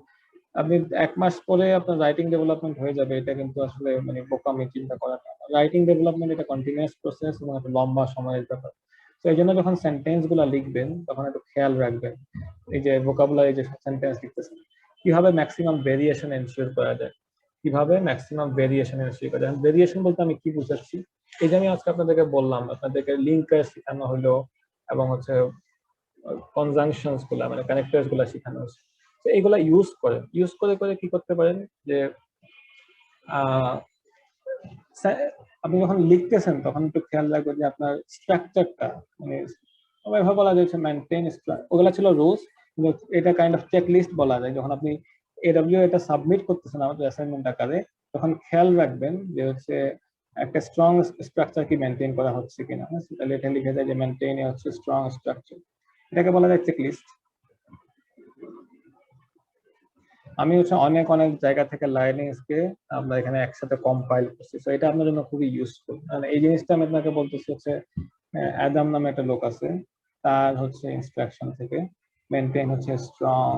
Speaker 1: আপনি 1 মাস পরে আপনার রাইটিং ডেভেলপমেন্ট হয়ে যাবে, এটা কিন্তু আসলে মানে বোকামি চিন্তা করা না। রাইটিং ডেভেলপমেন্ট এটা কন্টিনিউয়াস প্রসেস এবং একটা লম্বা সময়ের ব্যাপার। তো এই জন্য যখন সেন্টেন্স গুলা লিখবেন, তখন একটু খেয়াল রাখবেন এই যে ভোকাবুলারি যে সেন্টেন্স লিখতেছেন, কিভাবে ম্যাক্সিমাম ভেরিয়েশন এনশিওর করা যায়। ভেরিয়েশন বলতে আমি কি বুঝাচ্ছি, এই যে আমি আজকে আপনাদেরকে বললাম, আপনাদেরকে লিঙ্কার শেখানো হলো এবং হচ্ছে কনজাংশনস গুলা মানে কানেক্টরস গুলা শেখানো হচ্ছে। তো এইগুলা ইউজ করে কি করতে পারেন যে আপনি যখন লিখতেছেন তখন একটু খেয়াল রাখবেন যে আপনার স্ট্রাকচারটা মানে এভাবে বলা যাচ্ছে মেইনটেইন ওগুলা ছিল রুলস, কিন্তু এটা কাইন্ড অফ চেকলিস্ট বলা যায়। যখন আপনি এডব্লিউ এটা সাবমিট করতেছেন আমাদের অ্যাসাইনমেন্ট আকারে, তখন খেয়াল রাখবেন যে হচ্ছে একটা স্ট্রং স্ট্রাকচার কি মেনটেন করা হচ্ছে কিনা। তাহলে এটা লিখে যায় যে মেনটেইন হচ্ছে স্ট্রং স্ট্রাকচার, এটাকে বলা যায় চেকলিস্ট। আমি হচ্ছে অনেক অনেক জায়গা থেকে লাইনিংস কে আমরা এখানে একসাথে কম্পাইল করছি, তো এটা আপনার জন্য খুবই ইউজফুল। মানে এই জিনিসটা আমি আপনাকে বলতেছি হচ্ছে অ্যাদাম নামে একটা লোক আছে, তার হচ্ছে ইনস্ট্রাকশন থেকে মেনটেন হচ্ছে স্ট্রং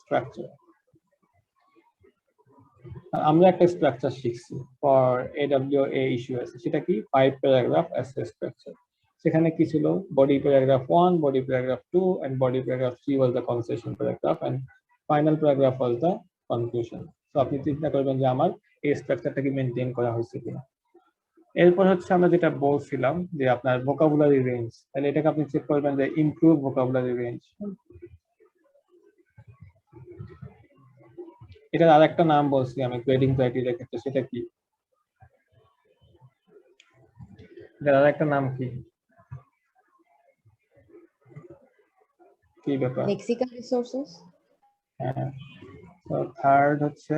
Speaker 1: স্ট্রাকচার। আমরা একটা স্ট্রাকচার শিখছি ফর AWA ইস্যু আছে, সেটা কি 5 প্যারাগ্রাফ এসে স্ট্রাকচার। সেখানে কি ছিল, body paragraph 1, body paragraph 2 and body paragraph 3 was the concession paragraph and final paragraph was the conclusion. তো আপনি চিন্তা করবেন যে আমার এই স্ট্রাকচারটা কি মেনটেন করা হয়েছে কিনা। এরপর হচ্ছে আমরা যেটা বলছিলাম যে আপনার ভোকাবুলারি রেঞ্জ, তাহলে এটাকে আপনি চেক করবেন যে ইমপ্রুভ ভোকাবুলারি রেঞ্জ। এটার আরেকটা নাম বলছি আমি গ্রেডিং ক্রাইটেরিয়া ক্ষেত্রে, সেটা কি, এটার আরেকটা নাম কি, কি ব্যাপার?
Speaker 3: Lexical resources.
Speaker 1: হ্যাঁ, তো থার্ড হচ্ছে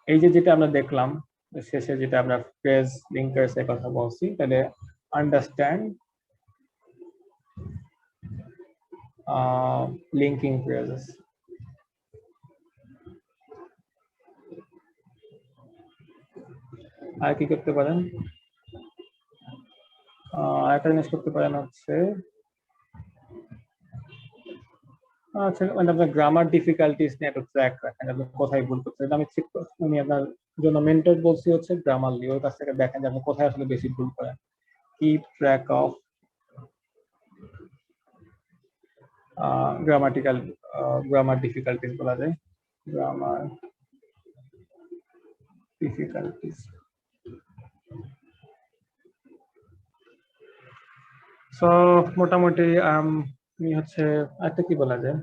Speaker 1: এই যে যেটা আমরা দেখলাম শেষে, যেটা আমরা ফ্রেজ লিঙ্কার্স এর কথা বলছি, তাহলে আন্ডারস্ট্যান্ড লিঙ্কিং ফ্রেজেস। আর কি করতে পারেন, আরেকটা জিনিস করতে পারেন হচ্ছে মানে আপনার গ্রামার ডিফিকাল্টিস নিয়ে একটা ট্র্যাক রাখেন, আপনি কোথায় ভুল করছেন। আমি ঠিক আমি আপনার জন্য মেন্টর বলছি হচ্ছে গ্রামারলি, ওর কাছ থেকে দেখেন যে আপনি কোথায় আসলে বেশি ভুল করেন। Keep track of grammar difficulties বলা যায়, গ্রামার ডিফিকাল্টিস। সো মোটামুটি আপনি হচ্ছে একটা কি বলা যায়,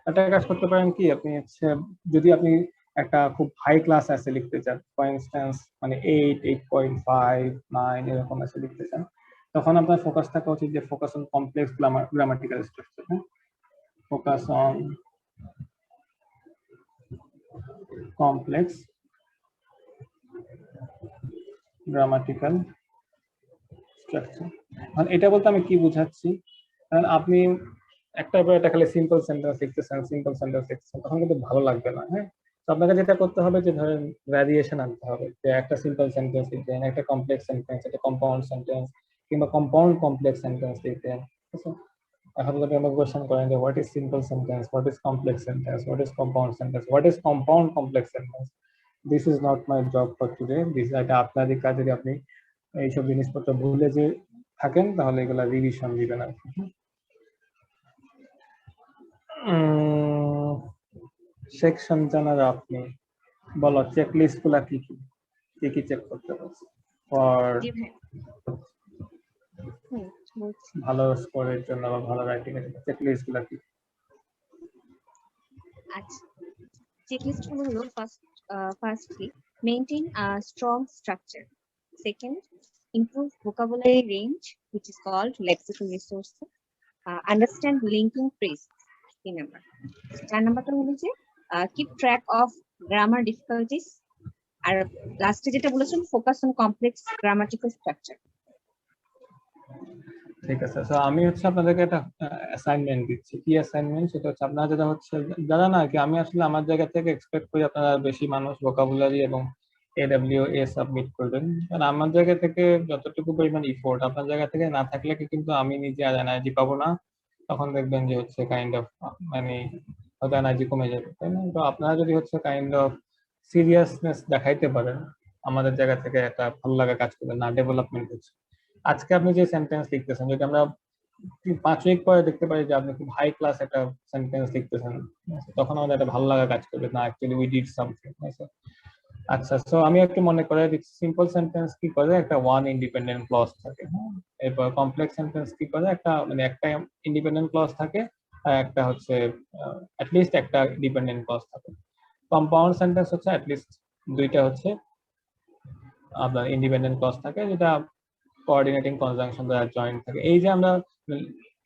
Speaker 1: একটা কাজ করতে পারেন কি, আপনি হচ্ছে যদি আপনি একটা খুব হাই ক্লাস অ্যাসে লিখতে চান, ফর ইনস্ট্যান্স মানে 8, 8.5, 9 এরকম অ্যাসে লিখতে চান, তখন আপনার ফোকাস থাকা উচিত যে focus on complex grammatical structure. Focus on complex grammatical structure. মানে এটা বলতে আমি কি বুঝাচ্ছি, কারণ আপনি একটার পর একটা খালি সিম্পল সেন্টেন্স লিখতেছেন, সিম্পল সেন্টেন্স লিখতেছেন, তখন কিন্তু ভালো লাগবে না। হ্যাঁ, তো আপনাকে যেটা করতে হবে যে ধরেন ভ্যারিয়েশন আনতে হবে, যে একটা সিম্পল সেন্টেন্স লিখতেন, একটা কমপ্লেক্স সেন্টেন্স, একটা কম্পাউন্ড সেন্টেন্স, কিংবা কম্পাউন্ড কমপ্লেক্স সেন্টেন্স লিখতেন। এখন যদি আমরা কোয়েশ্চেন করেন যে what is simple sentence, what is complex sentence, what is compound sentence, what is compound complex sentence, this is not my job for today. This এটা আপনারই কাজ। যদি আপনি এইসব জিনিসপত্র ভুলে যে থাকেন তাহলে এগুলা রিভিশন দিবেন আর কি। সেকশন জানার আপনি বলো চেকলিস্ট গুলা কি কি চেক করতে পারছি ফর ভালো স্কোরের জন্য বা ভালো রাইটিং এর জন্য, চেকলিস্ট গুলা কি?
Speaker 6: আচ্ছা, চেকলিস্ট গুলো হলো firstly maintain a strong structure, second improve vocabulary range which is called lexical resources, understand linking phrases, 3 number। 4 নাম্বারটা হলো যে keep track of grammar difficulties, আর লাস্টে যেটা বলেছেন focus on complex grammatical structure।
Speaker 1: ঠিক আছে, তো আমি হচ্ছে আপনাদেরকে একটা অ্যাসাইনমেন্ট দিচ্ছি। কি অ্যাসাইনমেন্ট? সেটা হচ্ছে আপনারা যেটা হচ্ছে যারা না কি, আমি আসলে আমার জায়গা থেকে এক্সপেক্ট করি আপনারা বেশি মানুষ ভোকাবুলারি এবং AWA সাবমিট করবেন, কারণ আমার জায়গা থেকে যতটুকু পরিমাণ ইফোর্ট আপনার জায়গা থেকে না থাকলে কিন্তু আমি নিজে আর এনার্জি পাবো না, তখন দেখবেন যে হচ্ছে কাইন্ড অফ মানে হয়তো এনার্জি কমে যাবে, তাই না? তো আপনারা যদি হচ্ছে কাইন্ড অফ সিরিয়াসনেস দেখাইতে পারেন, আমাদের জায়গা থেকে একটা ভালো লাগা কাজ করবে, না ডেভেলপমেন্ট হচ্ছে। আজকে আপনি যে সেন্টেন্স লিখতেছেন, যদি আমরা 5 উইক পরে দেখতে পারি যে আপনি খুব হাই ক্লাস একটা সেন্টেন্স লিখতেছেন, তখন আমাদের একটা ভালো লাগা কাজ করবে, না অ্যাকচুয়ালি উই ডিড সামথিং। আচ্ছা, সো আমি একটু মনে করি সিম্পল সেন্টেন্স কি করে, একটা ওয়ান ইন্ডিপেন্ডেন্ট ক্লজ থাকে। এরপর কমপ্লেক্স সেন্টেন্স কি করে, একটা মানে একটা ইন্ডিপেন্ডেন্ট ক্লজ থাকে আর একটা হচ্ছে অ্যাটলিস্ট একটা ডিপেন্ডেন্ট ক্লজ থাকে। কম্পাউন্ড সেন্টেন্স হচ্ছে অ্যাটলিস্ট দুইটা হচ্ছে আপনার ইন্ডিপেন্ডেন্ট ক্লজ থাকে, যেটা কোঅর্ডিনেটিং কনজাংশন দ্বারা জয়েন্ট থাকে। এই যে আমরা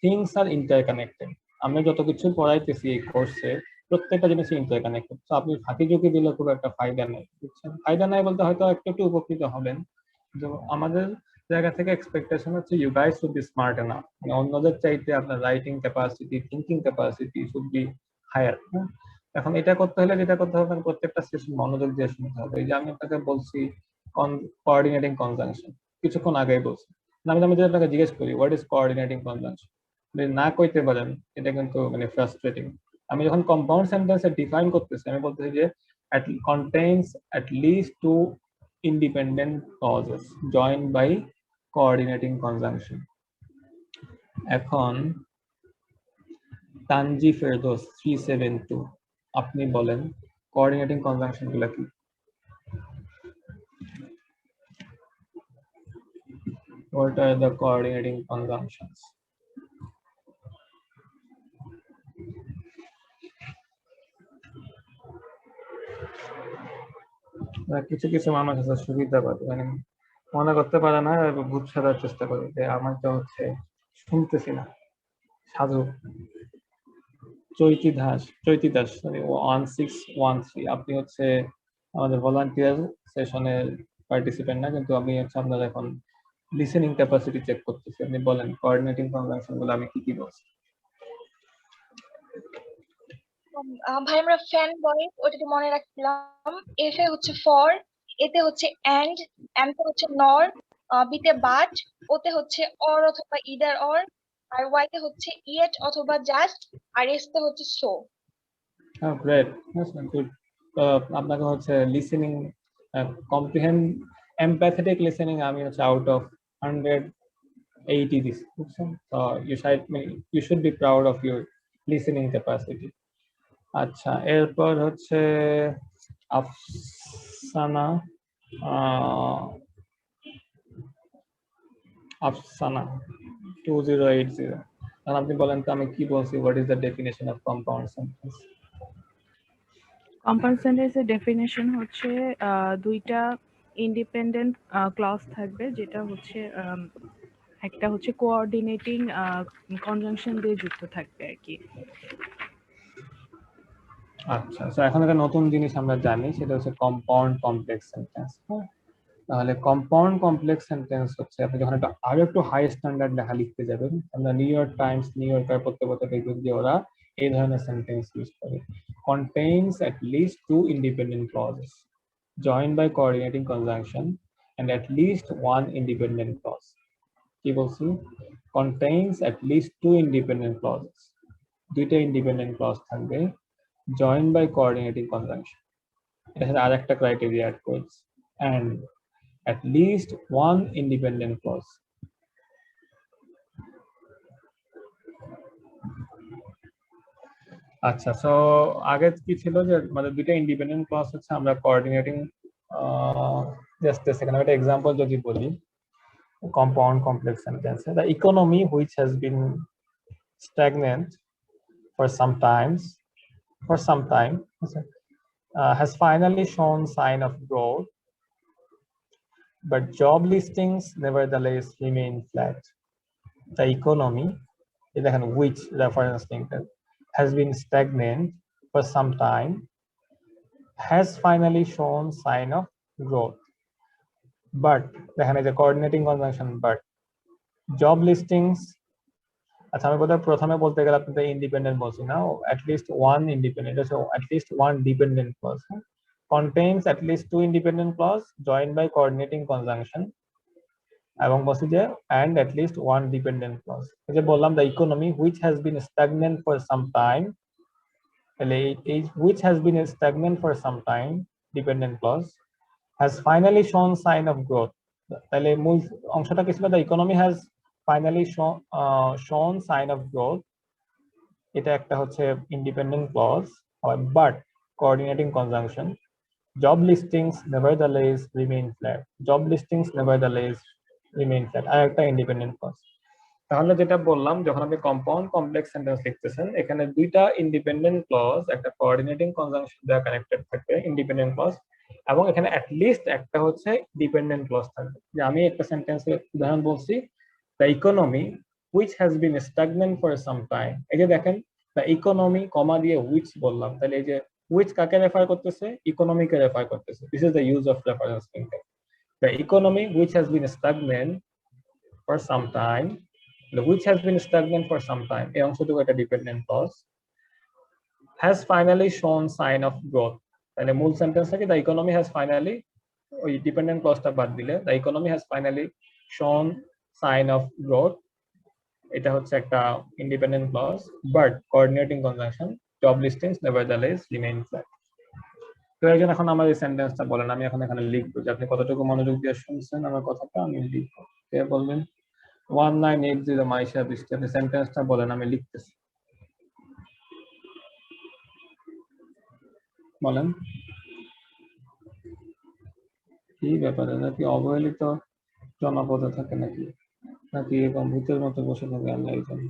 Speaker 1: থিংস আর ইন্টারকানেক্টেড, আমরা যত কিছু পড়াইতেছি এই কোর্সে প্রত্যেকটা জিনিস ইন্টারকানেক্টেড। তো আপনি ফাঁকি ঝুঁকি দিলে খুব একটা ফায়দা নেই, বুঝছেন? ফায়দা নাই বলতে হয়তো একটু উপকৃত হবেন। তো আমাদের জায়গা থেকে এক্সপেকটেশন হচ্ছে you guys should be smart enough, মানে অন্যদের চাইতে আপনার writing capacity, thinking capacity should be higher. এখন এটা করতে হলে যেটা করতে হবে, প্রত্যেকটা সেশন মনোযোগ দিয়ে শুনতে হবে। এই যে আমি আপনাকে বলছি কোঅর্ডিনেটিং কনজাংশন, কিছুক্ষণ আগেই বলছি, আমি যদি আপনাকে জিজ্ঞেস করি হোয়াট ইজ কোঅর্ডিনেটিং কনজাংশন, যদি না কইতে পারেন এটা কিন্তু মানে ফ্রাস্ট্রেটিং। আমি যখন কম্পাউন্ড সেন্টেন্সে ডিফাইন করতেছি, আমি বলতেছি যে contains at least two independent clauses joined by coordinating conjunction. এখন তানজি ফেরদৌস 372, আপনি বলেন কোঅর্ডিনেটিং কনজাংশন গুলো কি? What are the coordinating conjunctions? কিছু কিছু মানুষ আছে সুবিধা পাবে, মানে মনে করতে পারে না, ভূত সাজার চেষ্টা করে যে আমার তো হচ্ছে শুনতেছি না। সাধু চৈতি দাস 1613, আপনি হচ্ছে আমাদের ভলান্টিয়ার সেশনের পার্টিসিপেন্ট না, কিন্তু আমি হচ্ছে আপনার এখন লিসেনিং ক্যাপাসিটি চেক করতেছি। আপনি বলেন কোঅর্ডিনেটিং কনজাংশন গুলো আমি কি কি বলছি?
Speaker 16: ভাই আমরা ফ্যান বয় ওটাতে মনে রাখছিলাম। এফ এ হচ্ছে ফর, এতে হচ্ছে এন্ড, এম তে হচ্ছে নর, বিতে বাট, ওতে হচ্ছে অর অথবা ইদার অর, আর ওয়াই তে হচ্ছে ইয়েট অথবা জাস্ট, আর এস তে হচ্ছে সো।
Speaker 1: Great, good. আপনাকে হচ্ছে লিসেনিং কম্প্রিহেন্ড এমপ্যাথেটিক লিসেনিং আমি হচ্ছে আউট অফ 180 দিস, বুঝছেন? তো you should be proud of your listening capacity. আচ্ছা, এরপর হচ্ছে আফসানা আফসানা 2080, আর আপনি বলেন তো আমি কি বলছি, what is the definition of compound sentence?
Speaker 14: Compound সেন্টেন্সের ডেফিনেশন হচ্ছে দুইটা ইন্ডিপেন্ডেন্ট ক্লজ থাকবে, যেটা হচ্ছে একটা হচ্ছে কোঅর্ডিনেটিং কনজাংশন দিয়ে যুক্ত থাকবে আর কি।
Speaker 1: আচ্ছা, তো এখন একটা নতুন জিনিস আমরা জানি, সেটা হচ্ছে কম্পাউন্ড কমপ্লেক্স সেন্টেন্স। তাহলে কম্পাউন্ড কমপ্লেক্স সেন্টেন্স হচ্ছে আপনি যখন আরো একটু হাই স্ট্যান্ডার্ড লেখা লিখতে যাবেন, আমরা new York Times, new yorker পত্রিকা দেখবেন যে ওরা এই ধরনের সেন্টেন্স ইউজ করে। contains at least two independent clauses joined by coordinating conjunction and at least one independent clause. কি বলছি? contains at least two independent clauses, দুইটা ইন্ডিপেন্ডেন্ট ক্লজ থাকবে joined by coordinating conjunction, এটা সাথে আরেকটা ক্রাইটেরিয়া অ্যাড করছি, and at least one independent clause. আচ্ছা, so আগে কি ছিল যে আমাদের দুইটা ইন্ডিপেন্ডেন্ট ক্লজ হচ্ছে আমরা কোঅর্ডিনেটিং, জাস্ট সেখানে একটা এক্সাম্পল যদি বলি, compound complex sentence, the economy which has been stagnant for some time has finally shown sign of growth, but job listings nevertheless remain flat. The economy, which reference link has been stagnant for some time, has finally shown sign of growth, but the coordinating conjunction but job listings, আচ্ছা আমি বোধহয় প্রথমে বলতে গেলে আপনি independent বলছি না, at least one independent, so at least one dependent clause contains at least two independent clause joined by coordinating conjunction, এবং বলছি যে and at least one dependent clause। এই যে বললাম the economy which has been stagnant for some time, which has been stagnant for some time dependent clause has finally shown sign of growth, তাহলে মূল অংশটা কি ছিল? the economy has finally shown sign of growth, এটা একটা হচ্ছে independent clause, but coordinating conjunction, job listings nevertheless remain flat, job listings nevertheless remain flat, আর একটা independent clause. তাহলে যেটা বললাম, যখন আপনি কম্পাউন্ড কমপ্লেক্স সেন্টেন্স লিখতেছেন, এখানে দুইটা ইন্ডিপেন্ডেন্ট ক্লজ, একটা কোঅর্ডিনেটিং কনজাংশন দ্বারা কানেক্টেড থাকবে, ইন্ডিপেন্ডেন্ট ক্লজ, এবং এখানে অ্যাটলিস্ট একটা হচ্ছে ডিপেন্ডেন্ট ক্লজ থাকবে। যে আমি একটা সেন্টেন্সের উদাহরণ বলছি, the economy which has been stagnant for some time. এই যে দেখেন, দ্য ইকোনমি কমা দিয়ে হুইচ বললাম, তাহলে এই যে হুইচ কাকে রেফার করতেছে? ইকোনমিকে রেফার করতেছে। This is the use of reference linkage. The economy which has been stagnant for some time, which has been stagnant for some time, এই অংশটুকু একটা dependent clause, has finally shown sign of growth। তাহলে মূল sentence থেকে the economy has finally, ওই dependent ক্লজটা বাদ দিলে the economy has finally shown sign of growth, এটা হচ্ছে একটা independent clause, but coordinating conjunction job listings nevertheless remain flat। তো একজন এখন আমার এই সেন্টেন্সটা বলেন, আমি এখন এখানে লিখবো যে আপনি কতটুকু মনোযোগ দিয়ে শুনছেন আমার কথাটা, আমি লিখবো। কে বলবেন? 1980 মাইশা বৃষ্টি, আপনি সেন্টেন্সটা বলেন, আমি লিখতেছি। বলেন কি ব্যাপারে, নাকি অবহেলিত জনপদে থাকে নাকি, নাকি এরকম ভূতের মতো বসে থাকে আল্লাহ জানে।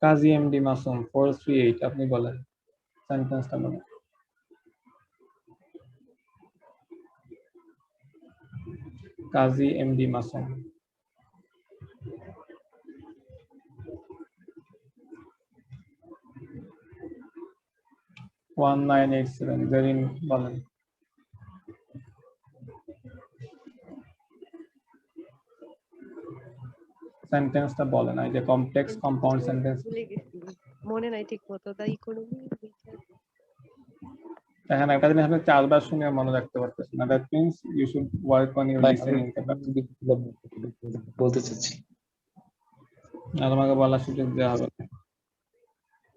Speaker 1: কাজী এমডি মাসুম 438, আপনি বলেন সেন্টেন্সটা বলেন। কাজী এমডি মাসুম। ওয়ান 1987 জেরিন বলেন। সেন্টেন্সটা বলেন, এই যে কমপ্লেক্স কম্পাউন্ড সেন্টেন্স।
Speaker 4: মনে নাই ঠিক মতো। দা ইকোনমি
Speaker 1: এখানে একটা জিনিস আপনি 4 বার শুনে মনে রাখতে পারতেছেন না, that means you should work on your listening capacity.
Speaker 11: বলতে চাচ্ছি
Speaker 1: না, তোমাকে বলার সুযোগ দেওয়া হবে না।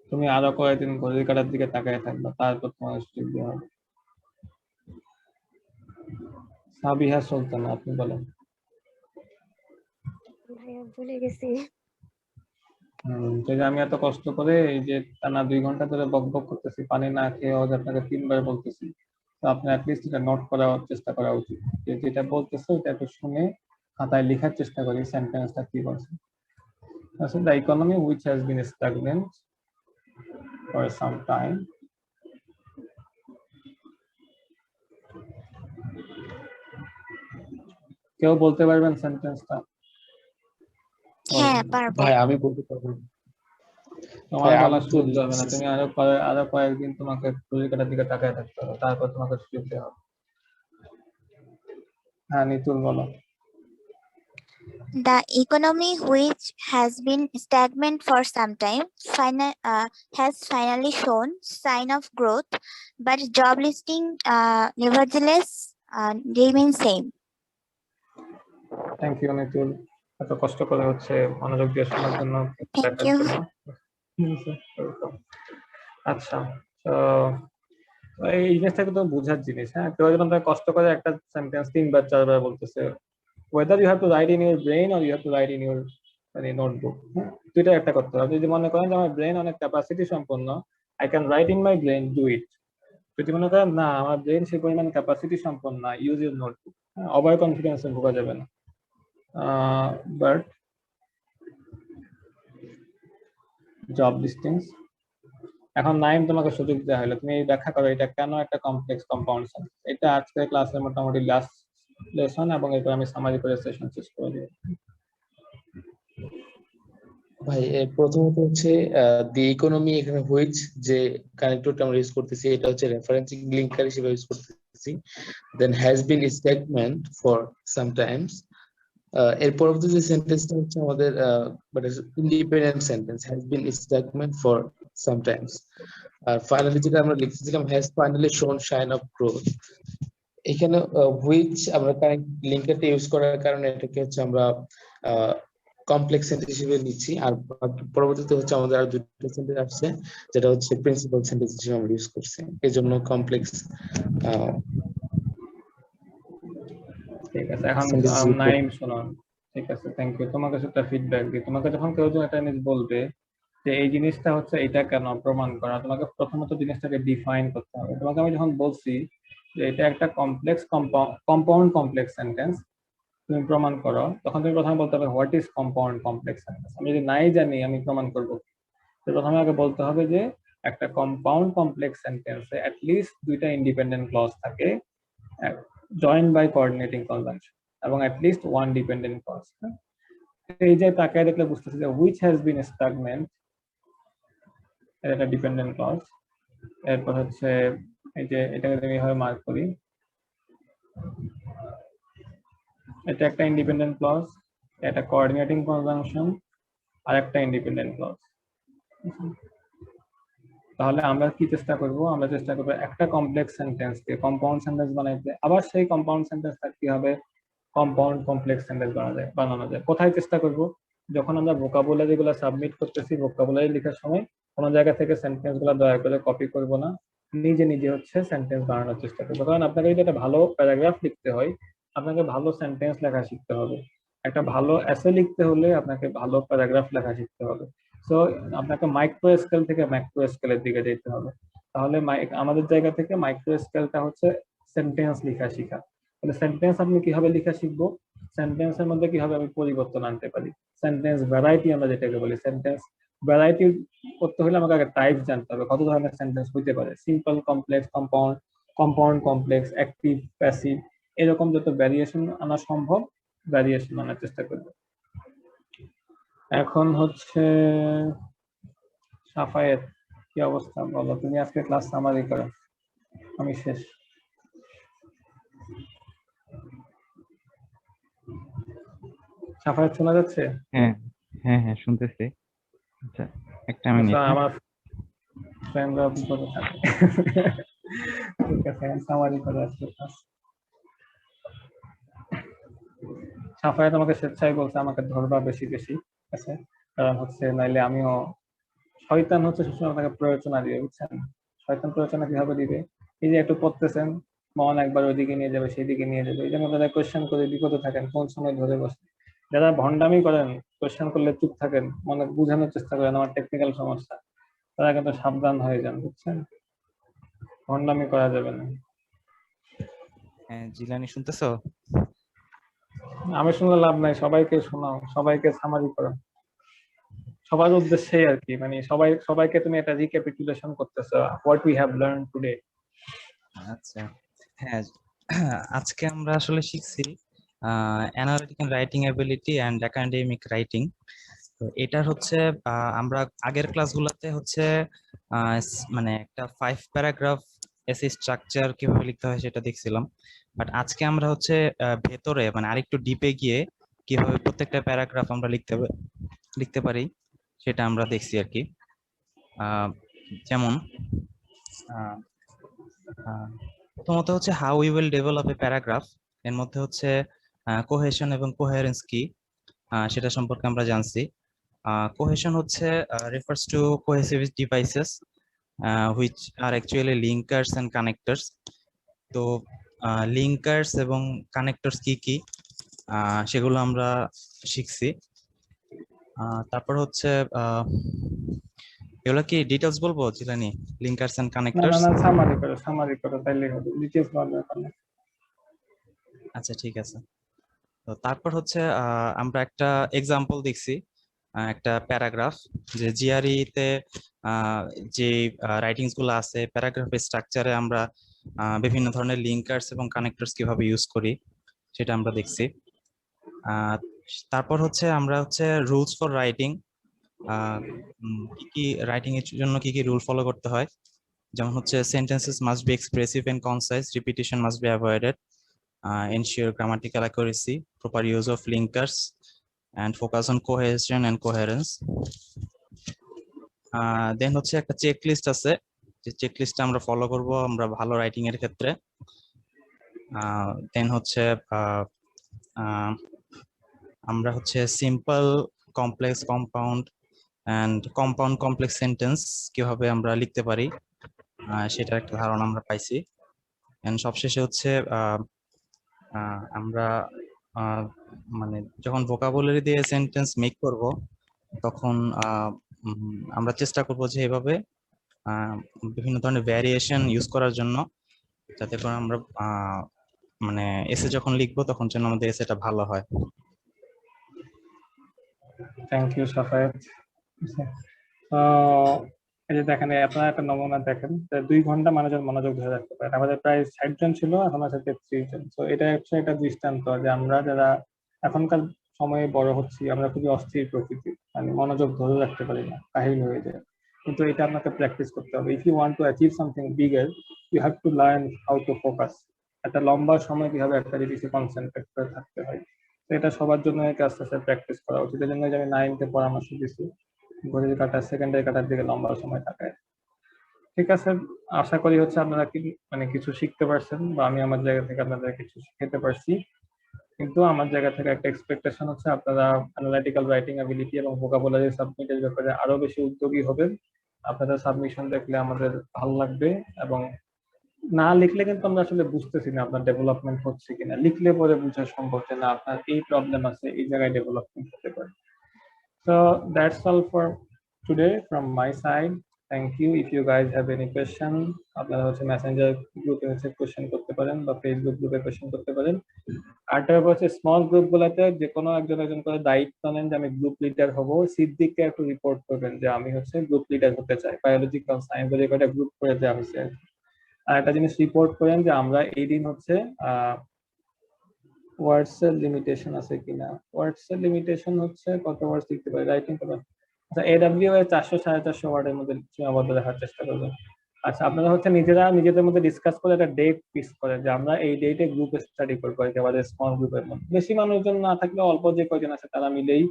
Speaker 1: তুমি আরো কয়েকদিন ঘড়ির কাঁটার দিকে তাকায় থাকবে, তারপর তোমাকে সুযোগ দেওয়া হবে। সাবিহা সুলতানা, আপনি বলেন।
Speaker 18: ভাইয়া ভুলে গেছি।
Speaker 1: যে আমি এত কষ্ট করে এই যে টানা 2 ঘন্টা ধরে বক বক করতেছি, পানি না খেয়ে আপনাকে 3 বার বলতেছি, তো আপনি অ্যাটলিস্ট এটা নোট করার চেষ্টা করা উচিত, যে যেটা বলতেছে ওটা একটু শুনে খাতায় লেখার চেষ্টা করি সেন্টেন্সটা কি বলছে। আসলে the economy which has been stagnant for some time কেউ বলতে পারবেন সেন্টেন্সটা?
Speaker 17: হ্যাঁ পারবো।
Speaker 11: ভাই আমি বলতে পারবো।
Speaker 1: তোমার বলা সুযোগ হবে না, তুমি আরো কয়েকদিন তোমাকে ঘড়ির কাঁটার দিকে তাকায় থাকতে হবে, তারপর তোমাকে সুযোগ দেওয়া হবে। হ্যাঁ নিতুল বলো।
Speaker 17: The economy, which has been stagnant for some time, has finally shown sign of growth, but job listing nevertheless remain same.
Speaker 1: Thank you Nitul, এত কষ্ট করে হচ্ছে মনোযোগ দিয়ে শোনার জন্য।
Speaker 17: Thank you.
Speaker 1: আচ্ছা, তো এই জিনিসটা কিন্তু বোঝার জিনিস। হ্যাঁ, কেউ যখন কষ্ট করে একটা সেন্টেন্স 3 বার 4 বার বলতেছে, whether you have to write in your brain or you have to write in your মানে নোটবুক, দুইটা একটা করতে হবে। যদি মনে করেন যে আমার ব্রেন অনেক ক্যাপাসিটি সম্পন্ন, I can write in my brain, do it. যদি মনে করেন না আমার ব্রেন সেই পরিমাণ ক্যাপাসিটি সম্পন্ন না, ইউজ ইউর নোটবুক। ওভার কনফিডেন্সে ভোগা যাবে না। বাট জব লিস্টিংস, এখন নাইম তোমাকে সুযোগ দেওয়া হলো, তুমি ব্যাখ্যা করো এটা কেন একটা কমপ্লেক্স কম্পাউন্ড সেন্টেন্স। এটা আজকের ক্লাসের মোটামুটি লাস্ট লেসন, এবং এরপর আমি সামারি করে সেশন শেষ করে দেব।
Speaker 11: ভাই প্রথমত হচ্ছে দি ইকোনমি, এখানে হুইচ যে কানেক্টরটা আমরা ইউজ করতেছি এটা হচ্ছে রেফারেন্সিং লিঙ্কার হিসেবে ইউজ করতেছি। Then has been stagnant for some times. এর পরবর্তী যে সেন্টেন্সটা হচ্ছে আমাদের but independent sentence, has been stagnant for some times. আর ফাইনালি যেটা আমরা লিখেছিলাম, has finally shown sign of growth. এখানে হুইচ আমরা কারেক্ট লিঙ্কারটা ইউজ করার কারণে এটাকে হচ্ছে আমরা কমপ্লেক্স সেন্টেন্স হিসেবে নিচ্ছি। আর পরবর্তীতে হচ্ছে আমাদের আর দুটো সেন্টেন্স আসছে, যেটা হচ্ছে প্রিন্সিপাল সেন্টেন্স হিসেবে আমরা ইউজ করছি, এই জন্য কমপ্লেক্স।
Speaker 1: ঠিক আছে, এখন নাইম শোনো। ঠিক আছে, থ্যাংক ইউ। তোমার কাছে একটা ফিডব্যাক দিই। তোমাকে যখন কেউ একটা জিনিস বলবে যে এই জিনিসটা হচ্ছে এটা কেন প্রমাণ করা, তোমাকে প্রথমত জিনিসটাকে ডিফাইন করতে হবে। তোমাকে আমি যখন বলছি যে এটা একটা কমপ্লেক্স কম্পাউন্ড কমপ্লেক্স সেন্টেন্স, তুমি প্রমাণ করো, তখন তুমি প্রথমে বলতে হবে what is compound complex sentence. আমি যদি নাই জানি আমি প্রমাণ করব, তো প্রথমে আগে বলতে হবে যে একটা কম্পাউন্ড কমপ্লেক্স সেন্টেন্সে অ্যাট লিস্ট দুইটা ইন্ডিপেন্ডেন্ট ক্লজ থাকে জয়েন্ট বাই কোঅর্ডিনেটিং কনজাংশন এবং at least one dependent clause. এই যে তাকায় দেখলে বুঝতেছি যে হুইচ হ্যাজ বিন স্টাগনেন্ট, এটা ডিপেন্ডেন্ট ক্লজ। এরপর হচ্ছে এই যে এটাকে আমি এইভাবে মার্ক করি, এটা একটা ইন্ডিপেন্ডেন্ট ক্লজ, এটা কোঅর্ডিনেটিং কনজাংশন আর একটা ইন্ডিপেন্ডেন্ট ক্লজ। তাহলে আমরা কি চেষ্টা করব, আমরা চেষ্টা করব একটা কমপ্লেক্স সেন্টেন্সকে কম্পাউন্ড সেন্টেন্স বানাইতে, আবার সেই কম্পাউন্ড সেন্টেন্সটা কি হবে কম্পাউন্ড কমপ্লেক্স সেন্টেন্স বানানো যায়। কোথায় চেষ্টা করব, যখন আমরা ভোকাবুলারি গুলো সাবমিট করতেছি, ভোকাবুলারি লেখার সময় কোনো জায়গা থেকে সেন্টেন্স গুলো দয়া করে কপি করব না, নিজে নিজে হচ্ছে সেন্টেন্স বানানোর চেষ্টা করবো। কারণ আপনাকে যদি একটা ভালো প্যারাগ্রাফ লিখতে হয়, আপনাকে ভালো সেন্টেন্স লেখা শিখতে হবে। একটা ভালো এসে লিখতে হলে আপনাকে ভালো প্যারাগ্রাফ লেখা শিখতে হবে। সো আপনাকে মাইক্রো স্কেল থেকে ম্যাক্রো স্কেলের দিকে যেতে হবে। তাহলে আমাদের জায়গা থেকে মাইক্রো স্কেলটা হচ্ছে সেন্টেন্স লেখা শেখা। তাহলে সেন্টেন্স আপনি কিভাবে লেখা শিখবো, সেন্টেন্সের মধ্যে কিভাবে আমি পরিবর্তন আনতে পারি, সেন্টেন্স ভ্যারাইটি আমরা যেটাকে বলি। সেন্টেন্স ভ্যারাইটি করতে হলে আমাকে আগে টাইপ জানতে হবে, কত ধরনের সেন্টেন্স হইতে পারে, simple, complex, compound, compound complex, active, passive, এরকম যত ভ্যারিয়েশন আনা সম্ভব ভ্যারিয়েশন আনার চেষ্টা করবো। এখন হচ্ছে সাফায়েত, কি অবস্থা বলো, তুমি আজকে ক্লাস সামারি করো, আমি শেষ। সাফায়েত শোনা যাচ্ছে?
Speaker 21: হ্যাঁ হ্যাঁ হ্ঁ শুনতেছি। আচ্ছা একটা মিনিট।
Speaker 1: আমার ফ্রেন্ডরা বিপদে থাকে। ঠিক আছে, সামারি করে আজকে ক্লাস। সাফায়েত আমাকে স্বেচ্ছায় বলছে আমাকে ধরবা বেশি বেশি, ঠিক আছে? কারণ হচ্ছে নাইলে আমিও, শয়তান হচ্ছে সবসময় আপনাকে প্ররোচনা দিবে, বুঝছেন? শয়তান প্ররোচনা কিভাবে দিবে, এই যে একটু পড়তেছেন মন একবার ওইদিকে নিয়ে যাবে সেইদিকে নিয়ে যাবে, এই জন্য তারা কোয়েশ্চেন করে বিপদে থাকেন, কোন সময় ধরে বসে। যারা ভন্ডামি করেন, কোয়েশ্চেন করলে চুপ থাকেন, মনে বোঝানোর চেষ্টা করেন আমার টেকনিক্যাল সমস্যা, তারা কিন্তু সাবধান হয়ে যান, বুঝছেন? ভন্ডামি করা যাবে না।
Speaker 21: হ্যাঁ জিলানি শুনতেছো?
Speaker 1: আমি শুনলে লাভ নাই, সবাইকে শোনাও, সবাইকে সামারি করো, সবার উদ্দেশ্যে আর কি, মানে সবাইকে তুমি একটা রিক্যাপিটুলেশন করতেছো what we have learn today.
Speaker 21: আচ্ছা হ্যাঁ, আজকে আমরা আসলে শিখছি analytical writing ability and academic writing. তো এটার হচ্ছে আমরা আগের ক্লাসগুলোতে হচ্ছে মানে একটা 5 প্যারাগ্রাফ এসে স্ট্রাকচার কিভাবে লিখতে হয় সেটা দেখছিলাম, বাট আজকে আমরা হচ্ছে ভেতরে মানে আরেকটু ডিপে গিয়ে কিভাবে প্রত্যেকটা প্যারাগ্রাফ আমরা লিখতে পারি সেটা আমরা দেখছি আর কি। যেমন প্রথমত হচ্ছে how we will develop a paragraph, এর মধ্যে হচ্ছে কোহেশন এবং কোহেরেন্স কি সেটা সম্পর্কে আমরা জানছি। কোহেশন হচ্ছে refers to cohesive devices which are actually linkers and connectors. তো লিঙ্কার্স এবং কানেক্টরস কি কি সেগুলো আমরা শিখছি। তারপর হচ্ছে এগুলো কি ডিটেইলস বলবো জিলানি, লিঙ্কার্স এন্ড কানেক্টরস?
Speaker 1: না সামারি করো তাইলে হবে, ডিটেইলস বলবে না।
Speaker 21: আচ্ছা ঠিক আছে। তো তারপর হচ্ছে আমরা একটা এক্সাম্পল দেখছি, একটা প্যারাগ্রাফ, যে জিআরই তে যে রাইটিংস গুলো আছে প্যারাগ্রাফের স্ট্রাকচারে আমরা বিভিন্ন ধরনের লিঙ্কার্স এবং কানেক্টরস কিভাবে ইউজ করি সেটা আমরা দেখছি। তারপর হচ্ছে আমরা হচ্ছে রুলস ফর রাইটিং, কি কি রাইটিং এর জন্য কি কি রুল ফলো করতে হয়, যেমন হচ্ছে sentences must be expressive and concise, repetition must be avoided, ensure grammatical accuracy, proper use of linkers, and focus on cohesion and coherence. Then হচ্ছে একটা চেকলিস্ট আছে, যে চেকলিস্টটা আমরা ফলো করব আমরা ভালো রাইটিং এর ক্ষেত্রে। দেন হচ্ছে আমরা হচ্ছে simple, complex, compound and compound complex sentence কিভাবে আমরা লিখতে পারি সেটা একটা ধারণা আমরা পাইছি। এন্ড সবশেষে হচ্ছে আমরা মানে যখন ভোকাবুলারি দিয়ে সেন্টেন্স মেক করব তখন আমরা চেষ্টা করব যে এভাবে বিভিন্ন ধরনের ভ্যারিয়েশন ইউজ করার জন্য, যাতে করে আমরা মানে এসে যখন লিখবো তখন যেন আমাদের এসেটা ভালো হয়।
Speaker 1: Thank you Safayet. এই যে দেখেন আপনারা একটা নমুনা দেখেন 2 ঘন্টা মানুষজন মনোযোগ ধরে রাখতে পারে, আমাদের প্রায় 60 জন ছিল, এখন আছে 33 জন। তো এটা হচ্ছে একটা দৃষ্টান্ত যে আমরা যারা এখনকার সময়ে বড় হচ্ছি আমরা খুবই অস্থির প্রকৃতি, মানে মনোযোগ ধরে রাখতে পারি না, কাহিল হয়ে যায়। কিন্তু এটা আপনাকে প্র্যাকটিস করতে হবে। If you want to achieve something bigger you have to learn how to focus. একটা লম্বা সময় কিভাবে একটা জিনিসে কনসেন্ট্রেট করে থাকতে হয়, তো এটা সবার জন্য আস্তে আস্তে প্র্যাকটিস করা উচিত। এই জন্য আমি 9তে পরামর্শ দিচ্ছি ঘড়ির কাঁটা সেকেন্ডের কাঁটার দিকে লম্বা সময় তাকায়। ঠিক আছে, আশা করি হচ্ছে আপনারা কি মানে কিছু শিখতে পারছেন বা আমি আমার জায়গা থেকে আপনাদের কিছু শিখাতে পারছি। কিন্তু আমার জায়গা থেকে একটা এক্সপেকটেশন হচ্ছে আপনারা অ্যানালিটিক্যাল রাইটিং অ্যাবিলিটি এবং ভোকাবুলারি সাবমিটের ব্যাপারে আরো বেশি উদ্যোগী হবেন। আপনাদের সাবমিশন দেখলে আমাদের ভালো লাগবে, এবং না লিখলে কিন্তু আমরা আসলে বুঝতেছি না আপনার ডেভেলপমেন্ট হচ্ছে কিনা। লিখলে পরে বোঝা সম্ভব যে না আপনার এই প্রবলেম আছে, এই জায়গায় ডেভেলপমেন্ট হতে পারে। So that's all for today from my side. Thank you. If you guys have any question, আপনারা হচ্ছে মেসেঞ্জার গ্রুপে হচ্ছে কোশ্চেন করতে পারেন বা ফেসবুক গ্রুপে কোশ্চেন করতে পারেন। আরেকটা ব্যাপার হচ্ছে স্মল গ্রুপ গুলাতে যে কোনো একজন করে দায়িত্ব নেন যে আমি গ্রুপ লিডার হব, সিদ্দিককে একটু রিপোর্ট করবেন যে আমি হচ্ছে গ্রুপ লিডার হতে চাই, বায়োলজিক্যাল সায়েন্স বলে একটা গ্রুপ করে দেওয়া হয়েছে। আর একটা জিনিস রিপোর্ট করেন যে আমরা এই দিন হচ্ছে ওয়ার্ডস এর লিমিটেশন আছে কিনা। ওয়ার্ডস এর লিমিটেশন হচ্ছে কত ওয়ার্ডস লিখতে পারি, রাইটিং কত। আচ্ছা, এডব্লিউ এর 400 450 ওয়ার্ডের মধ্যে সীমাবদ্ধ রাখার চেষ্টা করবেন। আচ্ছা, আপনারা হচ্ছে নিজেদের মধ্যে ডিসকাস করে একটা ডেট ফিক্স করেন যে আমরা এই ডেটে গ্রুপ স্টাডি করবো, একেবারে স্মল গ্রুপের মধ্যে। বেশি মানুষজন না থাকলে অল্প যে কয়জন আছে তারা মিলেই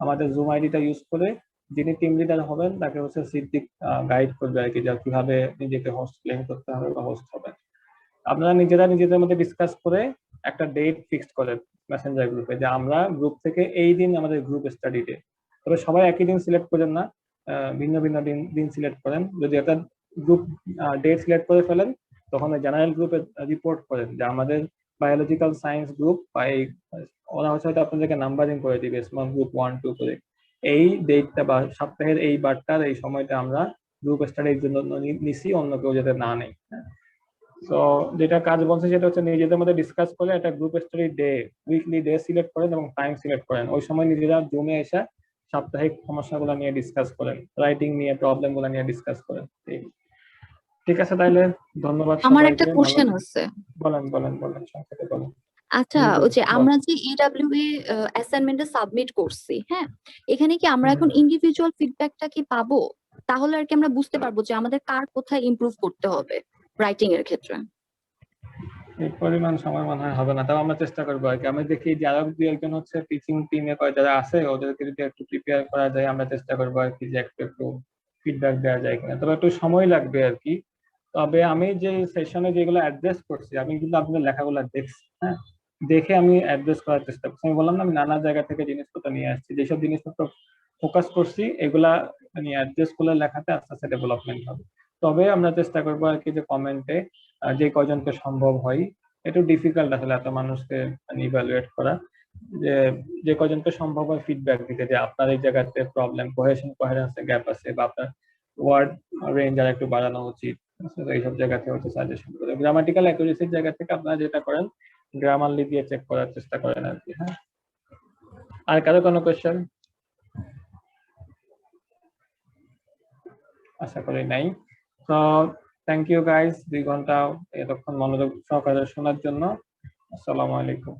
Speaker 1: আমাদের জুম আইডিটা ইউজ করে যিনি টিম লিডার হবেন তাকে হচ্ছে সিদ্দিক গাইড করবে আর কি, যে কিভাবে নিজেকে হোস্ট ক্লেম করতে হবে বা হোস্ট হবে। আপনারা নিজেদের মধ্যে ডিসকাস করে একটা ডেট ফিক্সড করেন মেসেঞ্জার গ্রুপে যে আমরা গ্রুপ থেকে এই দিন আমাদের গ্রুপ স্টাডি ডে। তবে সবাই একই দিন সিলেক্ট করেন না, ভিন্ন ভিন্ন দিন সিলেক্ট করেন। যদি একটা গ্রুপ ডেট সিলেক্ট করে ফেলেন তখন জেনারেল গ্রুপে রিপোর্ট করেন যে আমাদের বায়োলজিক্যাল সায়েন্স গ্রুপ বা এই ওরা হয়তো আপনাদেরকে নাম্বারিং করে দিবে স্মল গ্রুপ 1 2 করে, এই ডেটটা বা সপ্তাহের এই বারটার এই সময়টা আমরা গ্রুপ স্টাডির জন্য নিছি, অন্য কেউ যাতে না নেই। তো যেটা কাজ বলছে সেটা হচ্ছে নিজেদের মধ্যে ডিসকাস করে একটা group study day, weekly day select করেন এবং টাইম সিলেক্ট করেন। ওই সময় নিজেরা জুমে এসে সাপ্তাহিক সমস্যাগুলো নিয়ে ডিসকাস করেন, রাইটিং নিয়ে প্রবলেম গুলো নিয়ে ডিসকাস করেন। ঠিক আছে, তাইলে ধন্যবাদ
Speaker 2: আমার
Speaker 1: সবাইকে।
Speaker 2: একটা কোশ্চেন আছে।
Speaker 1: বলেন সংক্ষেপে বলেন।
Speaker 2: আচ্ছা, ওই যে আমরা যে ইডব্লিউএ অ্যাসাইনমেন্টে সাবমিট করছি, হ্যাঁ, এখানে কি আমরা এখন ইন্ডিভিজুয়াল ফিডব্যাকটা কি পাবো? তাহলে আর কি আমরা বুঝতে পারবো যে আমাদের কার কোথায় ইমপ্রুভ করতে হবে রাইটিং এর ক্ষেত্রে।
Speaker 1: এই পরিমাণ সময় মনে হয় হবে না, তাও আমরা চেষ্টা করবো আর কি। আমি দেখি যারা দুই একজন হচ্ছে টিচিং টিমে যারা আছে ওদেরকে যদি একটু প্রিপেয়ার করা যায় আমরা চেষ্টা করবো আর কি, যে একটু ফিডব্যাক দেওয়া যায় কিনা। তবে একটু সময় লাগবে আর কি। তবে আমি যে সেশনে যেগুলো অ্যাড্রেস করছি আমি কিন্তু আপনাদের লেখাগুলো দেখছি, হ্যাঁ, দেখে আমি অ্যাড্রেস করার চেষ্টা করছি। আমি বললাম না আমি নানা জায়গা থেকে জিনিসপত্র নিয়ে আসছি, যেসব জিনিসপত্র ফোকাস করছি এগুলা নিয়ে অ্যাড্রেস গুলো লেখাতে আস্তে আস্তে ডেভেলপমেন্ট হবে। তবে আমরা চেষ্টা করবো আর কি যে কমেন্টে যে কজনকে সম্ভব হয়, একটু ডিফিকাল্ট আসলে এত মানুষকে ইভ্যালুয়েট করা, যে কজনকে সম্ভব হয় ফিডব্যাক দিতে যে আপনার এই জায়গাতে প্রবলেম, কোহেরেন্সে গ্যাপ আছে বা আপনার ওয়ার্ড রেঞ্জ আর একটু বাড়ানো উচিত, এইসব জায়গা থেকে হচ্ছে সাজেশন করে। গ্রামাটিক্যাল অ্যাকুরেসির জায়গা থেকে আপনারা যেটা করেন গ্রামারলি দিয়ে চেক করার চেষ্টা করেন আর কি। হ্যাঁ, আর কারো কোনো কোয়েশ্চেন? আশা করি নাই। তো থ্যাংক ইউ গাইস 2 ঘন্টা এতক্ষণ মনোযোগ সহকারে শোনার জন্য। আসসালামু আলাইকুম।